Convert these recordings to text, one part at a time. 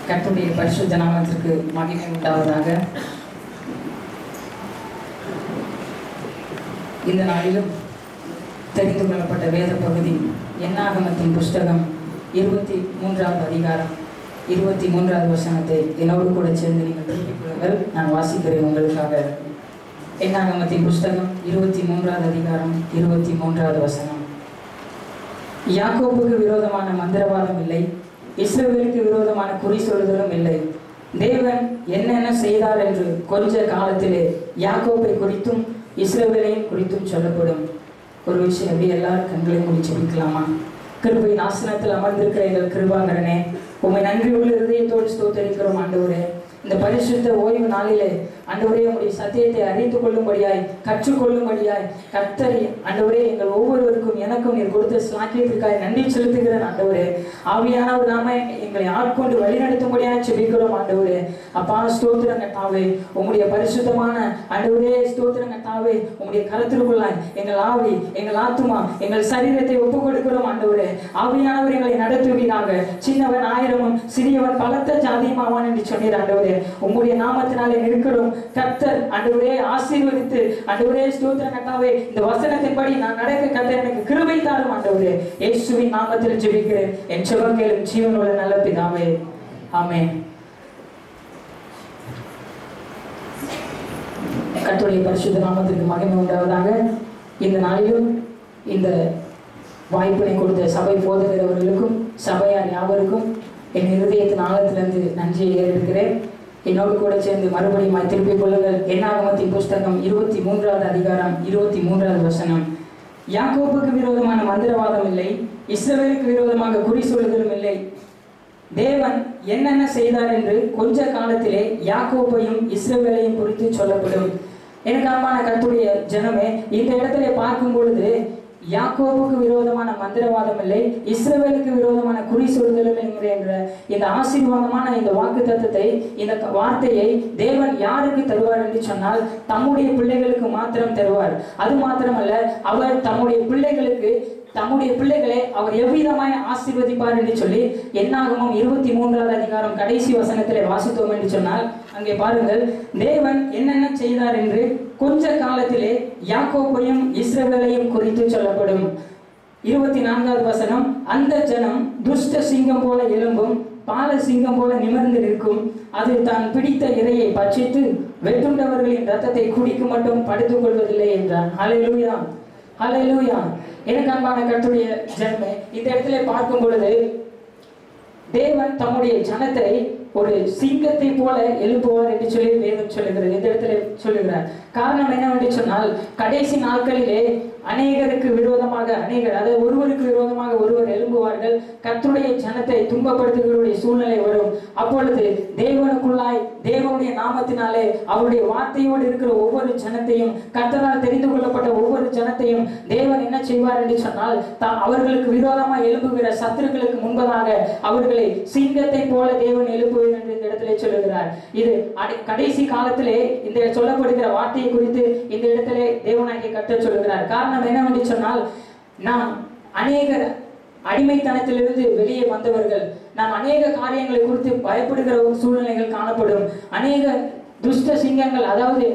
கர்த்தருடைய பரிசுத்த நாமத்திற்கு மகிமை உண்டாவதாக. இந்த நாளிலும் தெரிந்து கொள்ளப்பட்ட வேத பகுதி என்னாகமத்தின் புஸ்தகம் 23வது அதிகாரம் 23வது வசனத்தை என்னோடு கூட சேர்ந்து நீங்கள் திருப்பிக் கொள்ளுங்கள். நான் வாசிக்கிறேன் உங்களுக்காக. என்னாகமத்தின் புஸ்தகம் 23வது அதிகாரம் 23வது வசனம். யாக்கோபுக்கு விரோதமான மந்திரவாதம் இல்லை, இஸ்ரவேலுக்கு விரோதமான குறி சொல்லுதலும் இல்லை. தேவன் என்னென்ன செய்தார் என்று கொஞ்ச காலத்திலே யாக்கோபை குறித்தும் இஸ்ரவேலையும் குறித்தும் சொல்லப்படும். ஒரு விஷயம் எப்படி எல்லாரும் கண்களை மூடி ஜெபிக்கலாமா? கிருபையின் ஆசனத்தில் அமர்ந்திருக்கிற எங்கள் கிருபாகரனே, உம்மை நன்றி உள்ள இதயத்தோடு ஸ்தோத்தரிக்கிறோம் ஆண்டவரே. இந்த பரிசுத்த ஓய்வு நாளிலே ஆண்டவரே உம்முடைய சத்தியத்தை அறிந்து கொள்ளும்படியாய் கற்றுக்கொள்ளும்படியாய் கர்த்தர் ஆண்டவரே எங்கள் ஒவ்வொருவருக்கும் எனக்கும் நீர் கொடுத்த சாக்கியத்திற்காக நன்றி செலுத்துகிறேன் ஆண்டவரே. ஆவியானவர் நாம எங்களை ஆட்கொண்டு வழிநடத்தும்படியாக ஜெபிக்கிறோம் ஆண்டவரே. அப்பா ஸ்தோத்திரங்க தாவே, உம்முடைய பரிசுத்தமான ஆண்டவரே ஸ்தோத்திரங்க தாவே, உம்முடைய கரத்திற்குள்ளாய் எங்கள் ஆவி, எங்கள் ஆத்துமா, எங்கள் சரீரத்தை ஒப்புக் கொடுக்கிறோம் ஆண்டவரே. ஆவியானவர் எங்களை நடத்துவீராக. சின்னவன் ஆயிரமும் சிறியவன் பலத்த ஜாதியுமாவான் என்று சொன்னீர் ஆண்டவரே. உம்முடைய நாமத்தினாலே இருக்கிறோம் கர்த்தர் ஆண்டவரே ஆசீர்வதித்து ஆண்டவரே ஸ்தோத்திர கர்த்தாவே இந்த வசனத்தின்படி நான் நடக்க கர்த்தர் எனக்கு கிருபை தாரும் ஆண்டவரே. இயேசுவின் நாமத்தில் ஜெபிக்கிறேன் என் ஜெபம் கேளும் ஜீவனுள்ள நல்ல பிதாவே, ஆமென். கர்த்தருடைய பரிசுத்த நாமத்திற்கு மகிமை உண்டாவதாக. இந்த நாளிலும் இந்த வாய்ப்பினை கொடுத்த சபை போதகரவர்களுக்கும் சபையார் யாவருக்கும் என் இருதயத்தின் ஆழத்திலிருந்து நன்றியை ஏறெடுக்கிறேன். என்னோடு கூட சேர்ந்து மறுபடியும் திருப்பிக் கொள்ளுங்கள். என்னாகமத்தின் புஸ்தகம் 23வது அதிகாரம் 23வது வசனம். யாக்கோபுக்கு விரோதமான மந்திரவாதம் இல்லை, இஸ்ரவேலுக்கு விரோதமாக குறி சொல்லுதலும் இல்லை. தேவன் என்னென்ன செய்தார் என்று கொஞ்ச காலத்திலே யாக்கோபையும் இஸ்ரவேலையும் குறித்து சொல்லப்படும். எனக்கு அன்பான கர்த்தருடைய ஜனமே, இந்த இடத்துல பார்க்கும் பொழுது யாக்கோபுக்கு விரோதமான மந்திரவாதம் இல்லை, இஸ்ரவேலுக்கு விரோதமான குறி சொல்லுதலும் என்ற இந்த ஆசீர்வாதமான இந்த வாக்கு தத்தத்தை, இந்த வார்த்தையை தேவன் யாருக்கு தருவார் என்று சொன்னால் தம்முடைய பிள்ளைகளுக்கு மாத்திரம் தருவார். அது மாத்திரமல்ல, அவர் தம்முடைய பிள்ளைகளை அவர் எவ்விதமாய் ஆசீர்வதிப்பார் என்று சொல்லி என்னாகமம் 23வது அதிகாரம் கடைசி வசனத்திலே வாசித்தோம் என்று சொன்னால் அங்கே பாருங்கள், தேவன் என்னென்ன செய்தார் என்று கொஞ்ச காலத்திலே யாக்கோபையும் இஸ்ரவேலையும் குறித்து சொல்லப்படும். 24வது வசனம். அந்த ஜனம் துஷ்ட சிங்கம் போல எழும்பும், பால சிங்கம் போல நிமிர்ந்து நிற்கும். அது தான் பிடித்த இரையை பட்சித்து வெட்டுண்டவர்களின் ரத்தத்தை குடிக்க மட்டும் படுத்துக் கொள்வதில்லை என்றார். ஹல்லேலூயா, ஹல்லேலூயா. எனக்கு அன்பான கர்த்தருடைய ஜனமே, இந்த இடத்துல பார்க்கும் பொழுது தேவன் தம்முடைய ஜனத்தை ஒரு சிங்கத்தை போல எழுப்புவார் என்று சொல்லி வேதம் சொல்லுகிறது. இந்த இடத்துல சொல்லுகிறார். காரணம் என்னவென்று சொன்னால் கடைசி நாட்களிலே அநேகருக்கு விரோதமாக அதாவது ஒருவருக்கு விரோதமாக ஒருவர் எழும்புவார்கள். கர்த்தருடைய ஜனத்தை துன்பப்படுத்துகிறவருடைய சூழ்நிலை வரும். அப்பொழுது தேவனுக்குள்ளாய் தேவனுடைய நாமத்தினாலே அவருடைய வார்த்தையோடு இருக்கிற ஒவ்வொரு ஜனத்தையும், கர்த்தரால் தெரிந்து கொள்ளப்பட்ட ஒவ்வொரு ஜனத்தையும் தேவன் என்ன செய்வார் என்று சொன்னால் அவர்களுக்கு விரோதமாக எழுப்புகிற சத்துருக்களுக்கு முன்பதாக அவர்களை சிங்கத்தை போல தேவன் எழுப்புவார் என்று இந்த இடத்திலே சொல்லுகிறார். இது கடைசி காலத்திலே இந்த சொல்லப்படுகிற வார்த்தையை குறித்து இந்த இடத்திலே தேவனாகிய கர்த்தர் சொல்லுகிறார். காரணம் என்னவென்று சொன்னால், நாம் அநேகர் அடிமைத்தனத்திலிருந்து வெளியே வந்தவர்கள், நாம் அநேக காரியங்களை குறித்து பயப்படுகிற சூழ்நிலைகள் காணப்படும். அநேக துஷ்ட சிங்கங்கள், அதாவது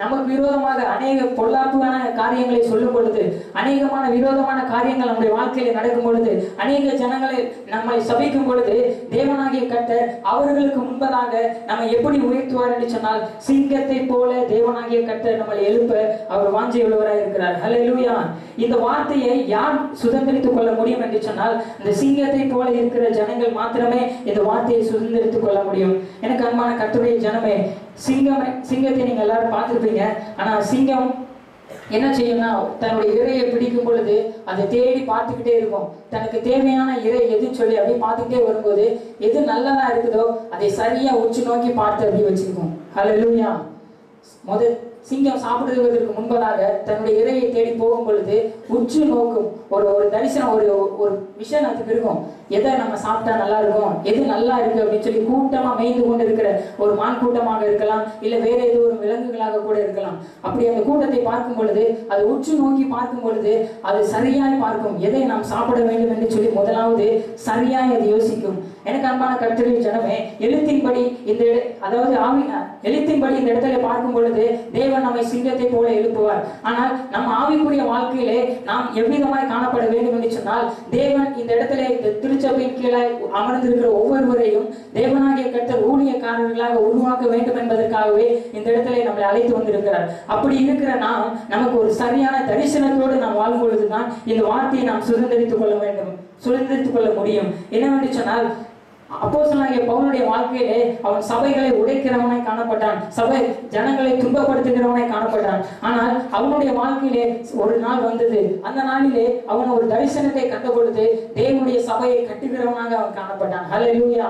நமக்கு விரோதமாக அநேக பொல்லாப்பான காரியங்களை சொல்லும் பொழுது, அநேகமான விரோதமான காரியங்கள் நம்முடைய வாழ்க்கையில நடக்கும் பொழுது, அநேக ஜனங்களை நம்மை சபிக்கும் பொழுது தேவனாகிய கர்த்தர் அவர்களுக்கு முன்பதாக நம்ம எப்படி உயர்த்துவார் என்று சொன்னால் சிங்கத்தை போல தேவனாகிய கர்த்தர் நம்மை எழுப்ப அவர் வாஞ்சை உள்ளவராக இருக்கிறார். ஹல்லேலூயா. இந்த வார்த்தையை யார் சுதந்திரித்துக் கொள்ள முடியும் என்று சொன்னால் இந்த சிங்கத்தை போல இருக்கிற ஜனங்கள் மாத்திரமே இந்த வார்த்தையை சுதந்திரித்துக் கொள்ள முடியும். எனக்கு அன்பான கர்த்தருடைய ஜனமே, சிங்கத்தை நீங்க எல்லாரும் பார்த்திருப்பீங்க. ஆனா சிங்கம் என்ன செய்யும்னா தன்னுடைய இரையை பிடிக்கும் பொழுது அதை தேடி பார்த்துக்கிட்டே இருக்கும். தனக்கு தேவையான இறை எதுன்னு சொல்லி அப்படியே பார்த்துக்கிட்டே வரும்போது எது நல்லதா இருக்குதோ அதை சரியா உச்சி நோக்கி பார்த்து அப்படி வச்சிருக்கும். ஹல்லேலூயா. முதல் சிங்கம் சாப்பிடுவதற்கு முன்பதாக தன்னுடைய இரையை தேடி போகும் பொழுது உற்று நோக்கும். ஒரு தரிசனம், ஒரு விஷயம் அதுக்கு இருக்கும். எதை நம்ம சாப்பிட்டா நல்லா இருக்கும், எது நல்லா இருக்கு அப்படின்னு சொல்லி கூட்டமா மேய்ந்து கொண்டு இருக்கிற ஒரு மான் கூட்டமாக இருக்கலாம், இல்ல வேற ஏதோ ஒரு விலங்குகளாக கூட இருக்கலாம். அப்படி அந்த கூட்டத்தை பார்க்கும் பொழுது அது உற்று நோக்கி பார்க்கும் பொழுது அது சரியாய் பார்க்கும். எதை நாம் சாப்பிட வேண்டும் என்று சொல்லி முதலாவது சரியாய் அது யோசிக்கும். எனக்கு அன்பான கர்த்தருடைய ஜனமே, எழுத்தின்படி அதாவது எழுத்தின்படி இந்த இடத்துல பார்க்கும் பொழுது தேவன் நம்மை சிங்கத்தை போல எழுப்புவார். ஆனால் நம் ஆவிக்குரிய வாழ்க்கையிலே நாம் எவ்விதமாய் காணப்பட வேண்டும் என்று சொன்னால், தேவன் இந்த இடத்துல இந்த திருச்சபையின் கீழே அமர்ந்திருக்கிற ஒவ்வொருவரையும் தேவனாகிய கர்த்தர் ஊழியக்காரர்களாக உருவாக்க வேண்டும் என்பதற்காகவே இந்த இடத்துல நம்மளை அழைத்து வந்திருக்கிறார். அப்படி இருக்கிற நாம் நமக்கு ஒரு சரியான தரிசனத்தோடு நாம் வாழும் பொழுதுதான் இந்த வார்த்தையை நாம் சுதந்திரித்துக் கொள்ள முடியும். என்னவென்று சொன்னால், அப்போஸ்தலனாகிய பவுலுடைய வாழ்க்கையிலே அவன் சபைகளை உடைக்கிறவனாய் காணப்பட்டான், சபை ஜனங்களை துன்பப்படுத்துகிறவனாய் காணப்பட்டான். ஆனால் அவனுடைய வாழ்க்கையிலே ஒரு நாள் வந்தது, அந்த நாளிலே அவன் ஒரு தரிசனத்தை கண்ட பொழுது தேவனுடைய சபையை கட்டுகிறவனாக அவன் காணப்பட்டான். ஹல்லேலூயா,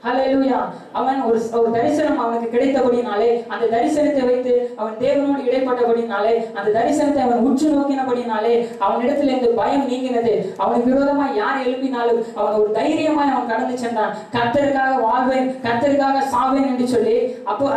ஹல்லேலூயா. அவன் ஒரு தரிசனம் அவனுக்கு கிடைத்தபடினாலே, அந்த தரிசனத்தை வைத்து அவன் தேவனோடு இடைப்பட்டபடினாலே, அந்த தரிசனத்தை அவன் உற்று நோக்கினபடினாலே அவனிடத்தில் இருந்து பயம் நீங்கினது. அவனுக்கு விரோதமாய் யார் எழுப்பினாலும் அவன் ஒரு தைரியமாய் அவன் கடந்து சென்றான். கர்த்தருக்காக வாழ்வேன், கர்த்தருக்காக சாவேன் என்று சொல்லி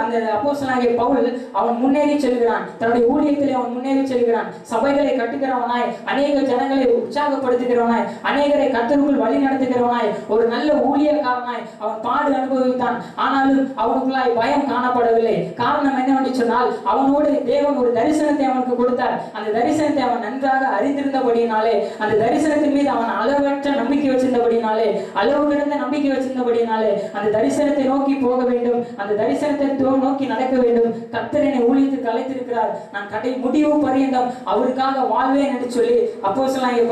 அந்த அப்போஸ்தலனாகிய பவுல் அவன் முன்னேறி செல்கிறான். தன்னுடைய ஊழியத்திலே அவன் முன்னேறி செல்கிறான். சபைகளை கட்டுகிறவனாய், அநேக ஜனங்களை உற்சாகப்படுத்துகிறவனாய், அநேகரை கர்த்தருக்குள் வழி நடத்துகிறவனாய், ஒரு நல்ல ஊழியக்காரனாய் அவன் பாடு அனுபவித்தான். ஆனாலும் அவனுக்குள்ளாய் பயம் காணப்படவில்லை. காரணம் என்னவென்று சொன்னால், அவனோடு தேவன் ஒரு தரிசனத்தை அவனுக்கு கொடுத்தார். அந்த தரிசனத்தை அவன் நன்றாக அறிந்திருந்தபடினாலே, அந்த தரிசனத்தின் மீது அவன் அளவற்ற நம்பிக்கை வச்சிருந்தபடினாலே, அளவு கிடந்த நம்பிக்கை வச்சிருந்தபடினாலே, அந்த தரிசனத்தை நோக்கி போக வேண்டும், அந்த தரிசனத்தை நோக்கி நடக்க வேண்டும். கர்த்தர் என்னை ஊழியத்துக்கு அழைத்திருக்கிறார், நான் கடை முடிவு பரியந்தம் அவருக்காக வாழ்வேன் என்று சொல்லி அப்போஸ்தலனாகிய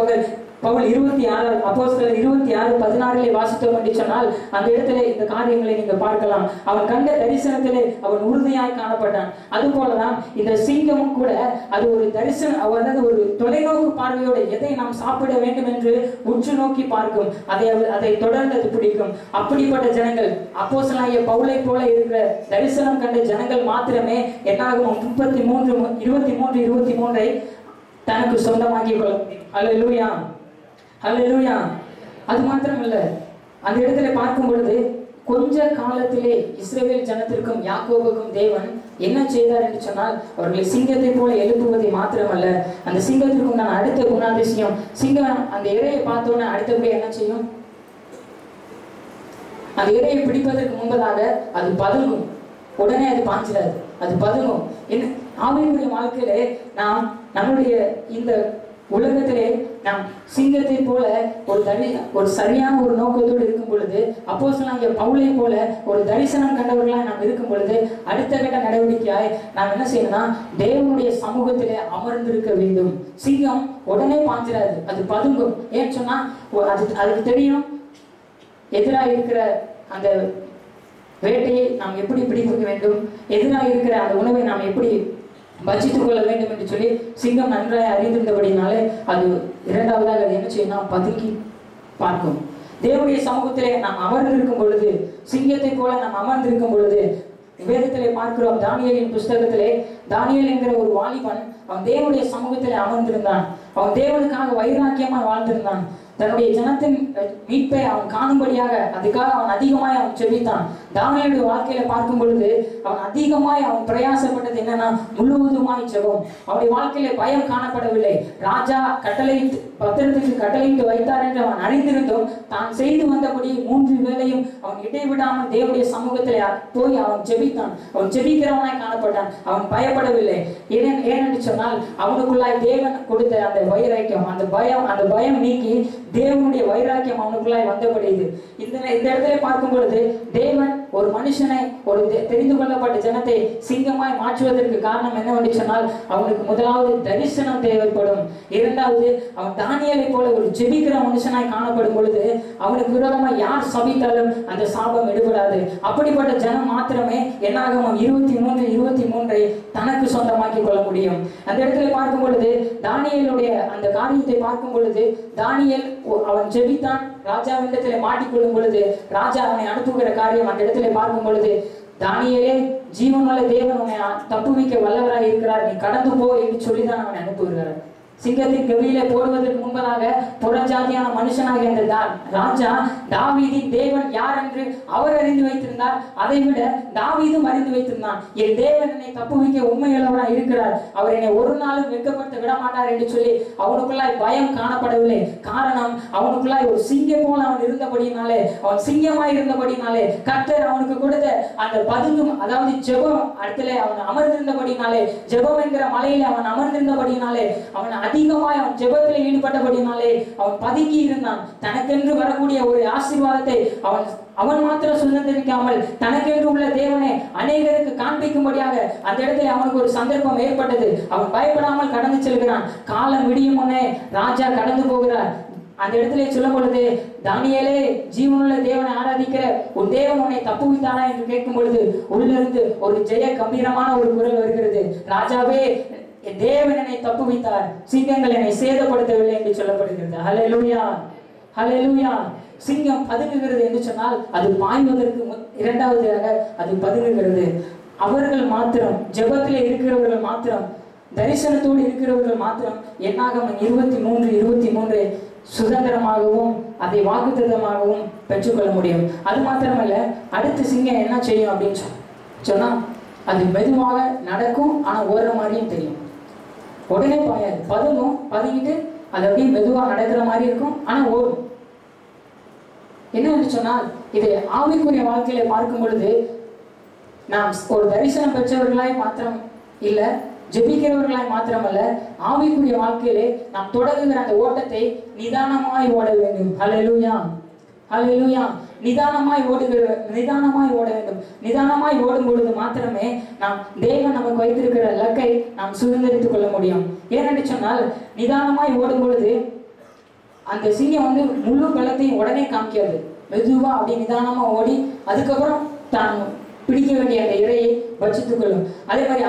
பவுல் 26:16 வாசித்தோம் என்று சொன்னால், அந்த இடத்துல இந்த காரியங்களை நீங்கள் பார்க்கலாம். அவன் கண்ட தரிசனத்திலே அவன் உறுதியாய் காணப்பட்டான். அதுபோலதான் இந்த சிங்கமும் கூட அது ஒரு தரிசனம், அதாவது ஒரு தொலைநோக்கு பார்வையோடு எதை நாம் சாப்பிட வேண்டும் என்று உற்று நோக்கி பார்க்கும், அதை தொடர்ந்து அது பிடிக்கும். அப்படிப்பட்ட ஜனங்கள் அப்போஸ்தலனாகிய பவுலை போல இருக்கிற தரிசனம் கண்ட ஜனங்கள் மாத்திரமே என்னாகும் 23:23 தனக்கு சொந்தமாக்கி கொள்ள முடியும். அல்லேலூயா, அல்லேலூயா. அது மாத்திரமல்ல, அந்த இடத்துல பார்க்கும் பொழுது கொஞ்ச காலத்திலே இஸ்ரவேல் ஜனத்திற்கும் யாக்கோபுக்கும் தேவன் என்ன செய்தார் என்று சொன்னால், அவர்களை சிங்கத்தை போல எழுப்புவதை மாத்திரமல்ல, அந்த சிங்கத்திற்கு உண்டான அடுத்த குணாதிசயம், சிங்கம் அந்த இரையை பார்த்தோன்னே அடுத்தபடி என்ன செய்யும்? அந்த இரையை பிடிப்பதற்கு முன்பதாக அது பதுங்கும். உடனே அது பாஞ்சிடாது, அது பதுங்கும். என்ன ஆவிக்குரிய வாழ்க்கையிலே நாம் நம்முடைய இந்த உலகத்திலே நாம் சிங்கத்தை போல ஒரு சரியான ஒரு நோக்கத்தோடு இருக்கும் பொழுது, அப்போஸ்தலனாகிய பவுலை போல ஒரு தரிசனம் கண்டவர்களாய் நாம் இருக்கும் பொழுது, அடுத்த கட்ட நடவடிக்கையாய் நாம் என்ன செய்யணும்னா, தேவனுடைய சமூகத்திலே அமர்ந்திருக்க வேண்டும். சிங்கம் உடனே பாஞ்சிடாது, அது பதுங்கும். ஏன்னு சொன்னா அதுக்கு தெரியும் எதிராக இருக்கிற அந்த வேட்டையை நாம் எப்படி பிடிக்க வேண்டும், எதிராக இருக்கிற அந்த உணவை நாம் எப்படி பட்சித்துக் கொள்ள வேண்டும் என்று சொல்லி சிங்கம் நன்றாக அறிந்திருந்தபடினாலே அது இரண்டாவதாக அது என்ன செய்யணும், பதுங்கி பார்க்கும். தேவனுடைய சமூகத்திலே நாம் அமர்ந்திருக்கும் பொழுது, சிங்கத்தை போல நாம் அமர்ந்திருக்கும் பொழுது, வேதத்திலே பார்க்கிறோம். தானியேலின் புஸ்தகத்திலே தானியேல் என்கிற ஒரு வாலிபன் அவன் தேவனுடைய சமூகத்திலே அமர்ந்திருந்தான். அவன் தேவனுக்காக வைராக்கியமாய் வாழ்ந்திருந்தான். தன்னுடைய ஜனத்தின் மீட்பை அவன் காணும்படியாக அதுக்காக அவன் அதிகமாய் அவன் செபித்தான். தானியேலுடைய வாழ்க்கையில பார்க்கும் பொழுது அவன் அதிகமாய் அவன் பிரயாசப்பட்டது என்னன்னா, முழுவதுமாய் ஜெபம். அவனுடைய வாழ்க்கையில பயம் காணப்படவில்லை. ராஜா பத்திரத்துக்கு கட்டளையிட்டு வைத்தார் என்று அவன் அறிந்திருந்தும் தான் செய்து வந்தபடி 3 வேளையும் அவன் இடைவிடாமல் தேவனுடைய சமூகத்திலே போய் அவன் ஜெபித்தான். அவன் ஜெபிக்கிறவனாய் காணப்பட்டான். அவன் பயப்படவில்லை. ஏனென்று சொன்னால் அவனுக்குள்ளாய் தேவன் கொடுத்த அந்த வைராக்கியம், அந்த பயம் நீக்கி தேவனுடைய வைராக்கியம் அவனுக்குள்ளாய் வந்தபடியது. இந்த இடத்துல பார்க்கும் பொழுது தேவன் ஒரு மனுஷனை, ஒரு தெரிந்து கொள்ளப்பட்ட ஜனத்தை சிங்கமாய் மாற்றுவதற்கு காரணம் என்னவென்று சொன்னால், அவனுக்கு முதலாவது தரிசனம் தேவைப்படும். இரண்டாவது, அவன் தானியேலை போல ஒரு ஜெபிக்கிற மனுஷனாய் காணப்படும் பொழுது அவனுக்கு விரோதமாய் யார் சபித்தாலும் அந்த சாபம் எடுபடாது. அப்படிப்பட்ட ஜனம் மாத்திரமே என்னாகமம் 23:23 தனக்கு சொந்தமாக்கி கொள்ள முடியும். அந்த இடத்துல பார்க்கும் பொழுது தானியேலுடைய அந்த காரியத்தை பார்க்கும் பொழுது, தானியேல் அவன் ஜெபித்தான். ராஜாவிடத்திலே மாட்டிக்கொள்ளும் பொழுது ராஜா அவனை அனுப்புகிற காரியம் அந்த இடத்துல பார்க்கும் பொழுது, தானியேலே, ஜீவனுள்ள தேவன் உன்னை தப்புவிக்க வல்லவராய் இருக்கிறார், நீ கடந்து போ என்று சொல்லிதான் அவனை அனுப்புகிறார். சிங்கத்தின் கவியிலே போடுவதற்கு முன்பதாக புறஜாதியான மனுஷனாகிய அந்த ராஜா தாவீதின் தேவன் யார் என்று அவர் அறிந்து வைத்திருந்தார். அதை விட தாவீதும் அறிந்து வைத்திருந்தான். என் தேவன் என்னை தப்புவிக்க உண்மையுள்ளவராய் இருக்கிறார், அவர் என்னை ஒரு நாளும் வெட்கப்படுத்த விட மாட்டார் என்று சொல்லி அவனுக்குள்ளாய் பயம் காணப்படவில்லை. காரணம், அவனுக்குள்ளாய் ஒரு சிங்கம் போல அவன் இருந்தபடினாலே, அவன் சிங்கமாய் இருந்தபடினாலே, கர்த்தர் அவனுக்கு கொடுத்த அந்த பதுங்கும், அதாவது ஜெபம் இடத்திலே அவன் அமர்ந்திருந்தபடினாலே, ஜெபம் என்கிற மலையிலே அவன் அமர்ந்திருந்தபடினாலே, அவன் அதிகமாய் அவன் ஜெபத்தில் ஈடுபட்டபடினாலே அவன் பதுங்கி இருந்தான். தனக்கென்று வரக்கூடிய ஒரு ஆசீர்வாதத்தை அவன் மாத்திரம் சுதந்திரிக்காமல் தனக்கென்று உள்ள தேவனை அநேகருக்கு காண்பிக்கும்படியாக அந்த இடத்துல அவனுக்கு ஒரு சந்தர்ப்பம் ஏற்பட்டது. அவன் பயப்படாமல் கடந்து செல்கிறான். காலம் விடியும் முன்னே ராஜா கடந்து போகிறார். அந்த இடத்துல சொல்லும் பொழுது, தானியேலே, ஜீவனுள்ள தேவனை ஆராதிக்கிற உன் தேவன் உன்னை தப்புவித்தானா என்று கேட்கும் பொழுது உள்ளிருந்து ஒரு ஜெய கம்பீரமான ஒரு குரல் வருகிறது. ராஜாவே, தேவன் என்னை தப்புவித்தார், சிங்கங்கள் என்னை சேதப்படுத்தவில்லை என்று சொல்லப்படுகிறது. ஹல்லேலூயா, ஹல்லேலூயா. சிங்கம் பதுங்குகிறது என்று சொன்னால் அது பாய்வதற்கு இரண்டாவதாக அது பதுங்குகிறது. அவர்கள் மாத்திரம், ஜெபத்தில் இருக்கிறவர்கள் மாத்திரம், தரிசனத்தோடு இருக்கிறவர்கள் மாத்திரம் என்னாகமம் 23:23 சுதந்திரமாகவும் அதை வாக்குத்தத்தமாகவும் பெற்றுக்கொள்ள முடியும். அது மாத்திரமல்ல, அடுத்த சிங்கம் என்ன செய்யும் அப்படின்னு சொன்னா, அது மெதுவாக நடக்கும், ஆனா ஓடுற மாதிரியும் தெரியும். உடனே பாயாது, பதுங்கும், பதுங்கிட்டு அது அப்படியே மெதுவாக நடக்கிற மாதிரி இருக்கும், ஆனா ஓடும். என்னன்னு சொன்னால், இது ஆவிக்குரிய வாழ்க்கையில பார்க்கும் பொழுது நாம் ஒரு தரிசனம் பெற்றவர்களாய் மாத்திரம் இல்ல, ஜெபிக்கிறவர்களாய் மாத்திரமல்ல, ஆவிக்குரிய வாழ்க்கையிலே நாம் தொடங்குகிற அந்த ஓட்டத்தை நிதானமாய் ஓட வேண்டும். ஹல்லேலூயா, ஹல்லேலூயா. நிதானமாய் ஓட வேண்டும். நிதானமாய் ஓடும் பொழுது மாத்திரமே நாம் தேவன் நமக்கு வைத்திருக்கிற இலக்கை நாம் சுதந்திரித்துக் கொள்ள முடியும். ஏனென்று சொன்னால், நிதானமாய் ஓடும் பொழுது அந்த சிங்கம் முழு பலத்தையும் உடனே காமிக்காது. மெதுவா அப்படி நிதானமா ஓடி அதுக்கப்புறம் தான் பிடிக்க வேண்டிய அந்த இறையை வச்சித்துக் கொள்ளும். அதே மாதிரி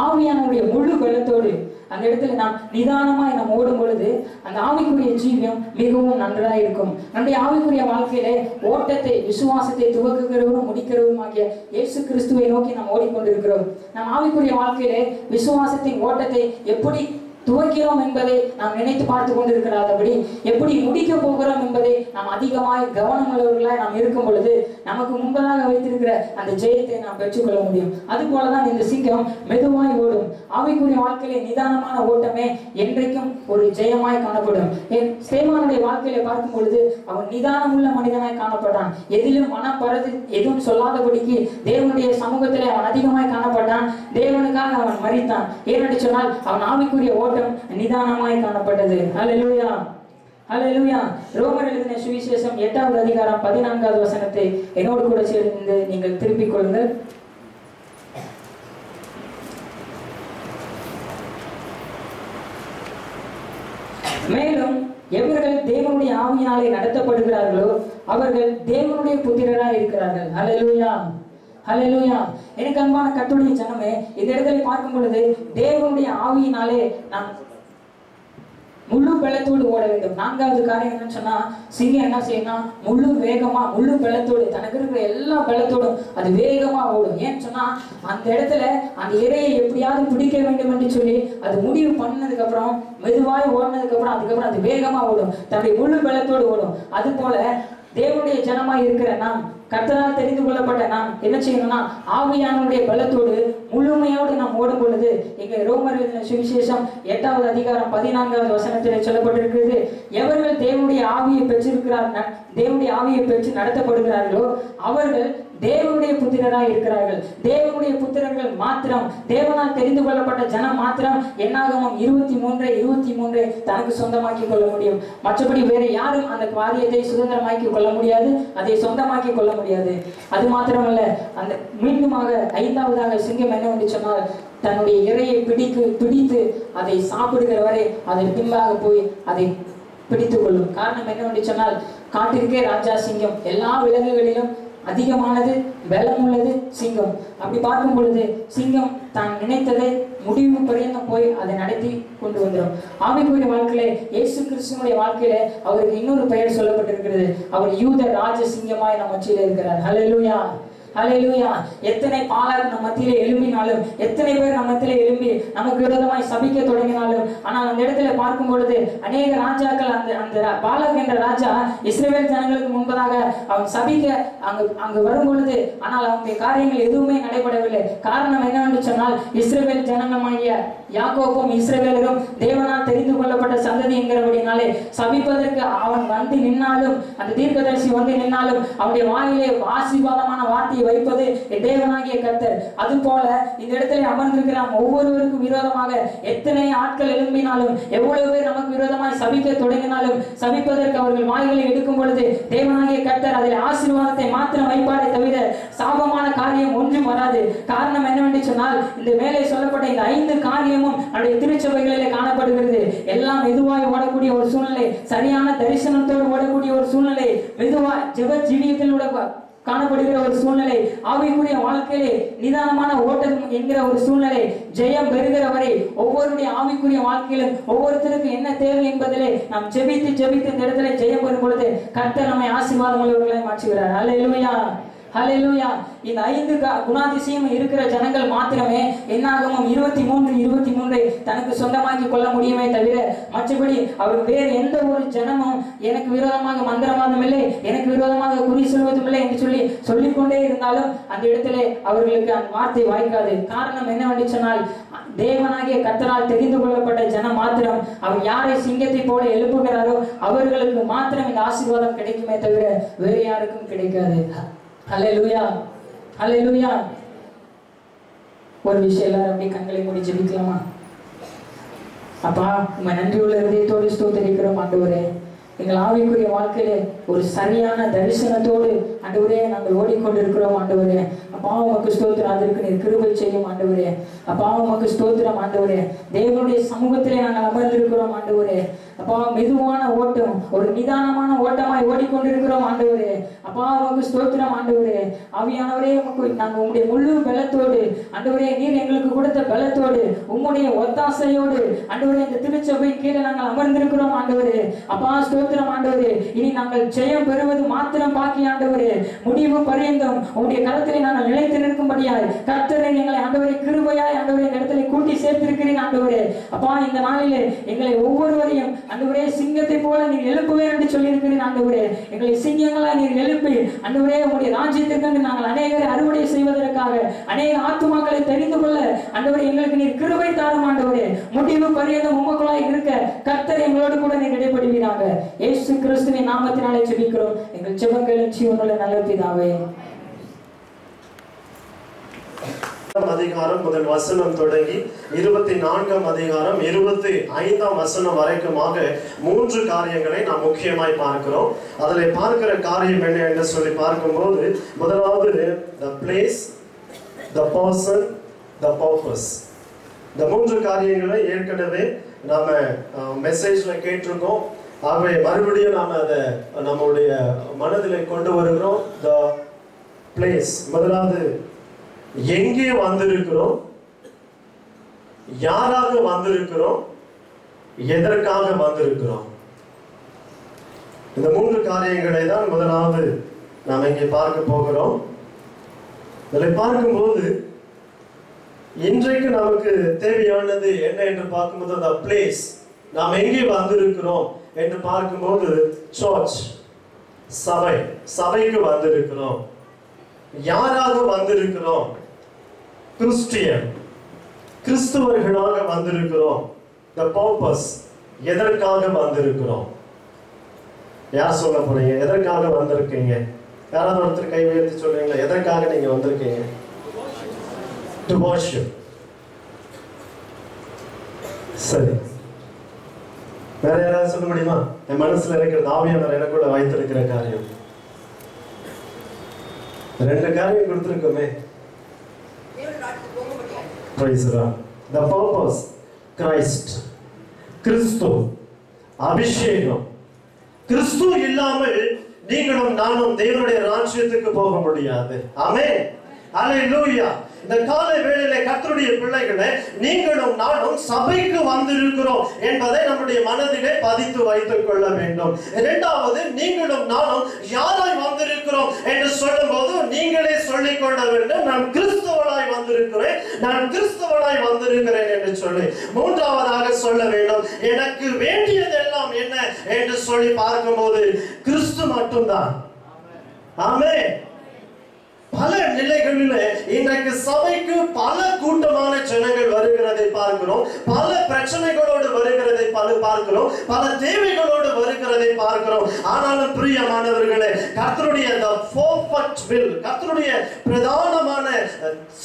ஆவியானுடைய முழு பலத்தோடு அந்த இடத்துல நாம் நிதானமாய் நாம் ஓடும் பொழுது அந்த ஆவிக்குரிய ஜீவியம் மிகவும் நன்றாக இருக்கும். நம்முடைய ஆவிக்குரிய வாழ்க்கையிலே ஓட்டத்தை, விசுவாசத்தை துவக்குகிறவரும் முடிக்கிறவரும் ஆகிய இயேசு கிறிஸ்துவை நோக்கி நாம் ஓடிக்கொண்டிருக்கிறோம். நம் ஆவிக்குரிய வாழ்க்கையிலே விசுவாசத்தின் ஓட்டத்தை எப்படி துவக்கிறோம் என்பதை நாம் நினைத்து பார்த்து கொண்டிருக்கிறாதபடி, எப்படி முடிக்க போகிறோம் என்பதை நாம் அதிகமாய் கவனம் உள்ளவர்களாய் நாம் இருக்கும் பொழுது நமக்கு முன்பதாக வைத்திருக்கிற அந்த ஜெயத்தை நாம் பெற்றுக்கொள்ள முடியும். அது போலதான் இந்த சிங்கம் மெதுவாய் ஓடும். ஆவிக்குரிய வாழ்க்கையிலே நிதானமான ஓட்டமே என்றைக்கும் ஒரு ஜெயமாய் காணப்படும். ஸ்தேவானுடைய வாழ்க்கையில பார்க்கும் பொழுது அவன் நிதானம் உள்ள மனிதனாய் காணப்பட்டான். எதிலும் மனப்பரது எதுவும் சொல்லாதபடிக்கு தேவனுடைய சமூகத்திலே அவன் அதிகமாய் காணப்பட்டான். தேவனுக்காக அவன் மரித்தான். ஏனென்று சொன்னால் அவன் ஆவிக்குரிய ஓட்டம் நிதானமாய் காணப்பட்டது. ஹல்லேலூயா, ஹல்லேலூயா. ரோமர் எழுதின சுவிசேஷம் 8வது அதிகாரம் 14வது வசனத்தை என்னோடு கூட சேர்ந்து நீங்கள் திருப்பிக் கொள்ளுங்கள். மேலும் எவர்கள் தேவனுடைய ஆவியினாலே நடத்தப்படுகிறார்களோ அவர்கள் தேவனுடைய புத்திரராய் இருக்கிறார்கள். ஹல்லேலூயா, ஹல்லேலூயா. எனக்கு அன்பான கர்த்தருடைய ஜனமே, இந்த இடத்துல பார்க்கும் பொழுது தேவனுடைய ஆவியினாலே நாம் முழு பலத்தோடு ஓட வேண்டும். 4வது காரியம் என்னன்னு சொன்னா, சிங்கம் என்ன செய்யணும், முழு வேகமா முழு பலத்தோடு தனக்கு இருக்கிற எல்லா பலத்தோடும் அது வேகமா ஓடும். ஏன்னு சொன்னா அந்த இடத்துல அந்த இறையை எப்படியாவது பிடிக்க வேண்டும் என்று சொல்லி அது முடிவு பண்ணதுக்கு அப்புறம், மெதுவாய் ஓடினதுக்கு அப்புறம் அதுக்கப்புறம் அது வேகமா ஓடும், தன்னுடைய முழு பலத்தோடு ஓடும். அது போல தேவனுடைய ஜனமாய் இருக்கிற நாம், கர்த்தரால் தெரிந்து கொள்ளப்பட்ட நாம் என்ன செய்யணும்னா, ஆவியானுடைய பலத்தோடு முழுமையோடு நாம் ஓடும் பொழுது, இங்க ரோமர் எழுதின சுவிசேஷம் 8வது அதிகாரம் 14வது வசனத்தில் சொல்லப்பட்டிருக்கிறது, எவர்கள் தேவனுடைய ஆவியை பெற்றிருக்கிறார்கள், தேவனுடைய ஆவியை பெற்று நடத்தப்படுகிறார்களோ அவர்கள் தேவனுடைய புத்திரராய் இருக்கிறார்கள். தேவனுடைய புத்திரர்கள் மாத்திரம், தேவனால் தெரிந்து கொள்ளப்பட்ட ஜனம் மாத்திரம் என்னாகமம் 23:23 தனக்கு சொந்தமாக்கி கொள்ள முடியும். மற்றபடி வேற யாரும் அந்த காரியத்தை சுதந்திரமாக்கி கொள்ள முடியாது, அதை சொந்தமாக்கி கொள்ள முடியாது. அது மாத்திரமல்ல, அந்த மீண்டுமாக 5வதாக சிங்கம் என்னவென்று சொன்னால், தன்னுடைய இரையை பிடித்து அதை சாப்பிடுகிற வரை அதன் பின்பாக போய் அதை பிடித்துக் கொள்ளும். காரணம் என்னவென்று சொன்னால், காட்டிற்கே ராஜா சிங்கம், எல்லா விலங்குகளிலும் அதிகமானது, பலம் உள்ளது சிங்கம். அப்படி பார்க்கும் பொழுது சிங்கம் தான் நினைத்ததை முடிவு பரியந்தம் போய் அதை நடத்தி கொண்டு வந்துடும். ஆவிக்குரிய வாழ்க்கையிலே, இயேசு கிறிஸ்துவினுடைய வாழ்க்கையில அவருக்கு இன்னொரு பெயர் சொல்லப்பட்டிருக்கிறது. அவர் யூத ராஜ சிங்கமாய் நம் மத்தியிலே இருக்கிறார். ஹல்லேலூயா, ஹல்லேலூயா. எத்தனை பாலாக் நம்ம மத்தியிலே எழும்பினாலும், எத்தனை பேர் நம்ம மத்தியிலே எழும்பி நமக்கு விரோதமாய் சபிக்க தொடங்கினாலும், ஆனால் அந்த இடத்துல பார்க்கும் பொழுது அநேக ராஜாக்கள் அந்த பாலாக் என்ற ராஜா இஸ்ரவேல் ஜனங்களுக்கு முன்பதாக அவன் சபிக்க அங்கு வரும் பொழுது, ஆனால் அவனுடைய காரியங்கள் எதுவுமே நடைபெறவில்லை. காரணம் என்னவென்று சொன்னால், இஸ்ரவேல் ஜனங்கமாகிய யாக்கோபும் இஸ்ரவேலரும் தேவனால் தெரிந்து கொள்ளப்பட்ட சந்ததி என்கிறபடினாலே சபிப்பதற்கு அவன் வந்து நின்னாலும், அந்த தீர்க்கதரிசி வந்து நின்னாலும் அவனுடைய வாயிலே ஆசீர்வாதமான வார்த்தையை வைப்பது தேவனாகிய கர்த்தர். அது போல இந்த இடத்துல அமர்ந்திருக்கிற ஒவ்வொருவருக்கும் விரோதமாக எத்தனை ஆட்கள் எழும்பினாலும், எவ்வளவு பேர் நமக்கு விரோதமாய் சபிக்க தொடங்கினாலும், சபிப்பதற்கு அவர்கள் வாய்களை எடுக்கும் பொழுது தேவனாகிய கர்த்தர் அதில் ஆசீர்வாதத்தை மாத்திரம் வைப்பாரே தவிர சாபமான காரியம் ஒன்றும் வராது. காரணம் என்னவென்று சொன்னால், இந்த மேலே சொல்லப்பட்ட இந்த 5 காரியமும் அவருடைய திருச்சபைகளிலே காணப்படுகிறது. எல்லாம் மெதுவாய் ஓடக்கூடிய ஒரு சூழ்நிலை, சரியான தரிசனத்தோடு ஓடக்கூடிய ஒரு சூழ்நிலை, மெதுவாய் ஜெப ஜீவியத்தில் காணப்படுகிற ஒரு சூழ்நிலை, ஆவிக்குரிய வாழ்க்கையிலே நிதானமான ஓட்டம் என்கிற ஒரு சூழ்நிலை, ஜெயம் பெறுகிற வரை ஒவ்வொருடைய ஆவிக்குரிய வாழ்க்கையிலும் ஒவ்வொருத்தருக்கு என்ன தேவை என்பதிலே நாம் ஜெபித்து இந்த இடத்துல ஜெயம் பெறும் பொழுது கர்த்தர் நம்மை ஆசீர்வாதம் உள்ளவர்களாய் மாற்றுகிறார். ஹல்லேலூயா, ஹல்லேலூயா. இந்த 5 குணாதிசயம் இருக்கிற ஜனங்கள் மாத்திரமே என்னாகமம் 23:23 தனக்கு சொந்தமாக்கி கொள்ள முடியுமே தவிர மற்றபடி அவர் வேறு எந்த ஒரு ஜனமும் எனக்கு விரோதமாக மந்திரவாதம் இல்லை, எனக்கு விரோதமாக குறி சொல்வதும் இல்லை என்று சொல்லிக்கொண்டே இருந்தாலும் அந்த இடத்திலே அவர்களுக்கு அந்த வார்த்தை வாய்க்காது. காரணம் என்னவென்று சொன்னால், தேவனாகிய கர்த்தரால் தெரிந்து கொள்ளப்பட்ட ஜனம் மாத்திரம் அவர் யாரை சிங்கத்தை போல எழுப்புகிறாரோ அவர்களுக்கு மாத்திரம் இந்த ஆசீர்வாதம் கிடைக்குமே தவிர வேறு யாருக்கும் கிடைக்காது. ஹல்லேலூயா, ஹல்லேலூயா. ஒரு விஷயம் எல்லாரும் அப்படியே கண்களை மூடி ஜெபிக்கலாமா? அப்பா, உம்மை நன்றியுள்ள இதயத்தோடு ஸ்தோத்திரிக்கிறோம் ஆண்டவரே. எங்கள் ஆவிக்குரிய வாழ்க்கையிலே ஒரு சரியான தரிசனத்தோடு ஆண்டவரே நாங்கள் ஓடிக்கொண்டிருக்கிறோம் ஆண்டவரே. அப்பா உமக்கு ஸ்தோத்திரம், அதற்கு நீர் கிருபை செய்யும் ஆண்டவரே. அப்பா உமக்கு ஸ்தோத்திரம் ஆண்டவரே. தேவனுடைய சமூகத்திலே நாங்கள் அமர்ந்திருக்கிறோம் ஆண்டவரே. அப்பா மெதுவான ஓட்டம், ஒரு நிதானமான ஓட்டமாய் ஓடிக்கொண்டிருக்கிறோம் ஆண்டவரே. அப்பா உமக்கு ஸ்தோத்திரம் ஆண்டவரே. ஆவியானவரே, நாங்கள் உங்களுடைய முழு பலத்தோடு ஆண்டவரே, நீர் எங்களுக்கு கொடுத்த பலத்தோடு உம்முடைய ஒத்தாசையோடு ஆண்டவரே இந்த திருச்சபை கீழே நாங்கள் அமர்ந்திருக்கிறோம் ஆண்டவரே. அப்பா ஸ்தோத்திரம் ஆண்டவரே. இனி நாங்கள் ஜெயம் பெறுவது மாத்திரம் பாக்கி ஆண்டவரே. முடிவு பரியந்தம் உங்களுடைய கரத்திலே நாங்கள் நிலைத்து நிற்கும்படியாய் கர்த்தரை எங்களை ஆண்டவரே கிருபையாய் ஆண்டவரே இந்த இடத்துல கூட்டி சேர்த்திருக்கிறீர் ஆண்டவரே. அப்பா இந்த நாளிலே எங்களை ஒவ்வொருவரையும் ஆண்டவரே சிங்கத்தை போல நீர் எழுப்புவேன் என்று சொல்லியிருக்கிறீர் ஆண்டவரே. எங்களை சிங்கங்களா நீர் எழுப்பி ஆண்டவரே உங்களுடைய ராஜ்யத்திற்கு நாங்கள் அநேகரை அறுவடை செய்வதற்காக, அநேக ஆத்துமாக்களை தெரிந்து கொள்ள ஆண்டவரே எங்களுக்கு நீர் கிருபை தாரும் ஆண்டவரே. முடிவு பரியந்தம் உமக்குள்ளாய் இருக்க கர்த்தர் எங்களோடு கூட நீர் இடைப்படுவீராக. இயேசு கிறிஸ்துவின் நாமத்தினாலே ஜெபிக்கிறோம் எங்கள் ஜெபங்களின் ஜீவனுள்ள நல்ல பிதாவே. அதிகாரம் முதல் வசனம் தொடங்கி 24ஆம் அதிகாரம் 25ஆம் வசனம் வரைக்குமாக 3 காரியங்களை நாம் முக்கியமாய் பார்க்கிறோம். அதில் பார்க்கிற காரியம் என்ன என்று சொல்லி பார்க்கும்போது, முதலாவது the place, the person, the purpose. இந்த 3 காரியங்களை ஏற்கனவே நாம மெசேஜ்ல கேட்டிருக்கோம். ஆகவே மறுபடியும் நாம அதை நம்முடைய மனதில் கொண்டு வருகிறோம். the place, முதலாவது எங்கே வந்திருக்கிறோம், யாராக வந்திருக்கிறோம், எதற்காக வந்திருக்கிறோம். இந்த 3 காரியங்களை தான் முதலாவது நாம் இங்கே பார்க்க போகிறோம். இதில் பார்க்கும்போது இன்றைக்கு நமக்கு தேவையானது என்ன என்று பார்க்கும்போது அந்த பிளேஸ், நாம் எங்கே வந்திருக்கிறோம் என்று பார்க்கும்போது சர்ச், சபைக்கு வந்திருக்கிறோம். யாராக வந்திருக்கிறோம்? கிறிஸ்டியன், கிறிஸ்துவர்களாக வந்திருக்கிறோம். the purpose, எதற்காக வந்திருக்கிறோம். யார் சொல்ல போறீங்க? எதற்காக வந்திருக்கீங்க? யாராவது ஒருத்தர் கை உயர்த்தி சொல்றீங்களா? எதற்காக நீங்க வந்திருக்கீங்க? to worship. சரி, வேற யாராவது சொல்ல முடியுமா? என் மனசுல இருக்கிற ஆவியானவர் எனக்குள்ள வைத்திருக்கிற காரியம் 2 காரியம் கொடுத்திருக்கோமே. Praise God. The purpose, Christ, கிறிஸ்து, அபிஷேகம். கிறிஸ்து இல்லாமல் நீங்களும் நானும் தேவனுடைய ராஜ்யத்துக்கு போக முடியாது. ஆமென், ஹல்லேலூயா. இந்த காலை வேளையிலே கர்த்தருடைய பிள்ளைகளே, நீங்களும் நானும் சபைக்கு வந்திருக்கிறோம் என்பதை நம்முடைய மனதிலே பதித்து வைத்துக் கொள்ள வேண்டும். இரண்டாவது, நீங்களும் நானும் யாராய் வந்திருக்கிறோம் என்று சொல்லும் போது நீங்களே சொல்லிக் கொள்ள வேண்டும். நான் கிறிஸ்தவனாய் வந்திருக்கிறேன், நான் கிறிஸ்தவனாய் வந்திருக்கிறேன் என்று சொல்லி. மூன்றாவதாக சொல்ல வேண்டும், எனக்கு வேண்டியதெல்லாம் என்ன என்று சொல்லி பார்க்கும்போது கிறிஸ்து மட்டும்தான். ஆமென். பல நிலைகளில் இன்றைக்கு சபைக்கு பல கூட்டமான ஜனங்கள் வருகிறதை பார்க்கிறோம், பல பிரச்சனைகளோடு வருகிறதை பார்க்கிறோம், பல தேவைகளோடு வருகிறதை பார்க்கிறோம். ஆனாலும் பிரியமானவர்களே, கர்த்தருடைய கர்த்தருடைய பிரதானமான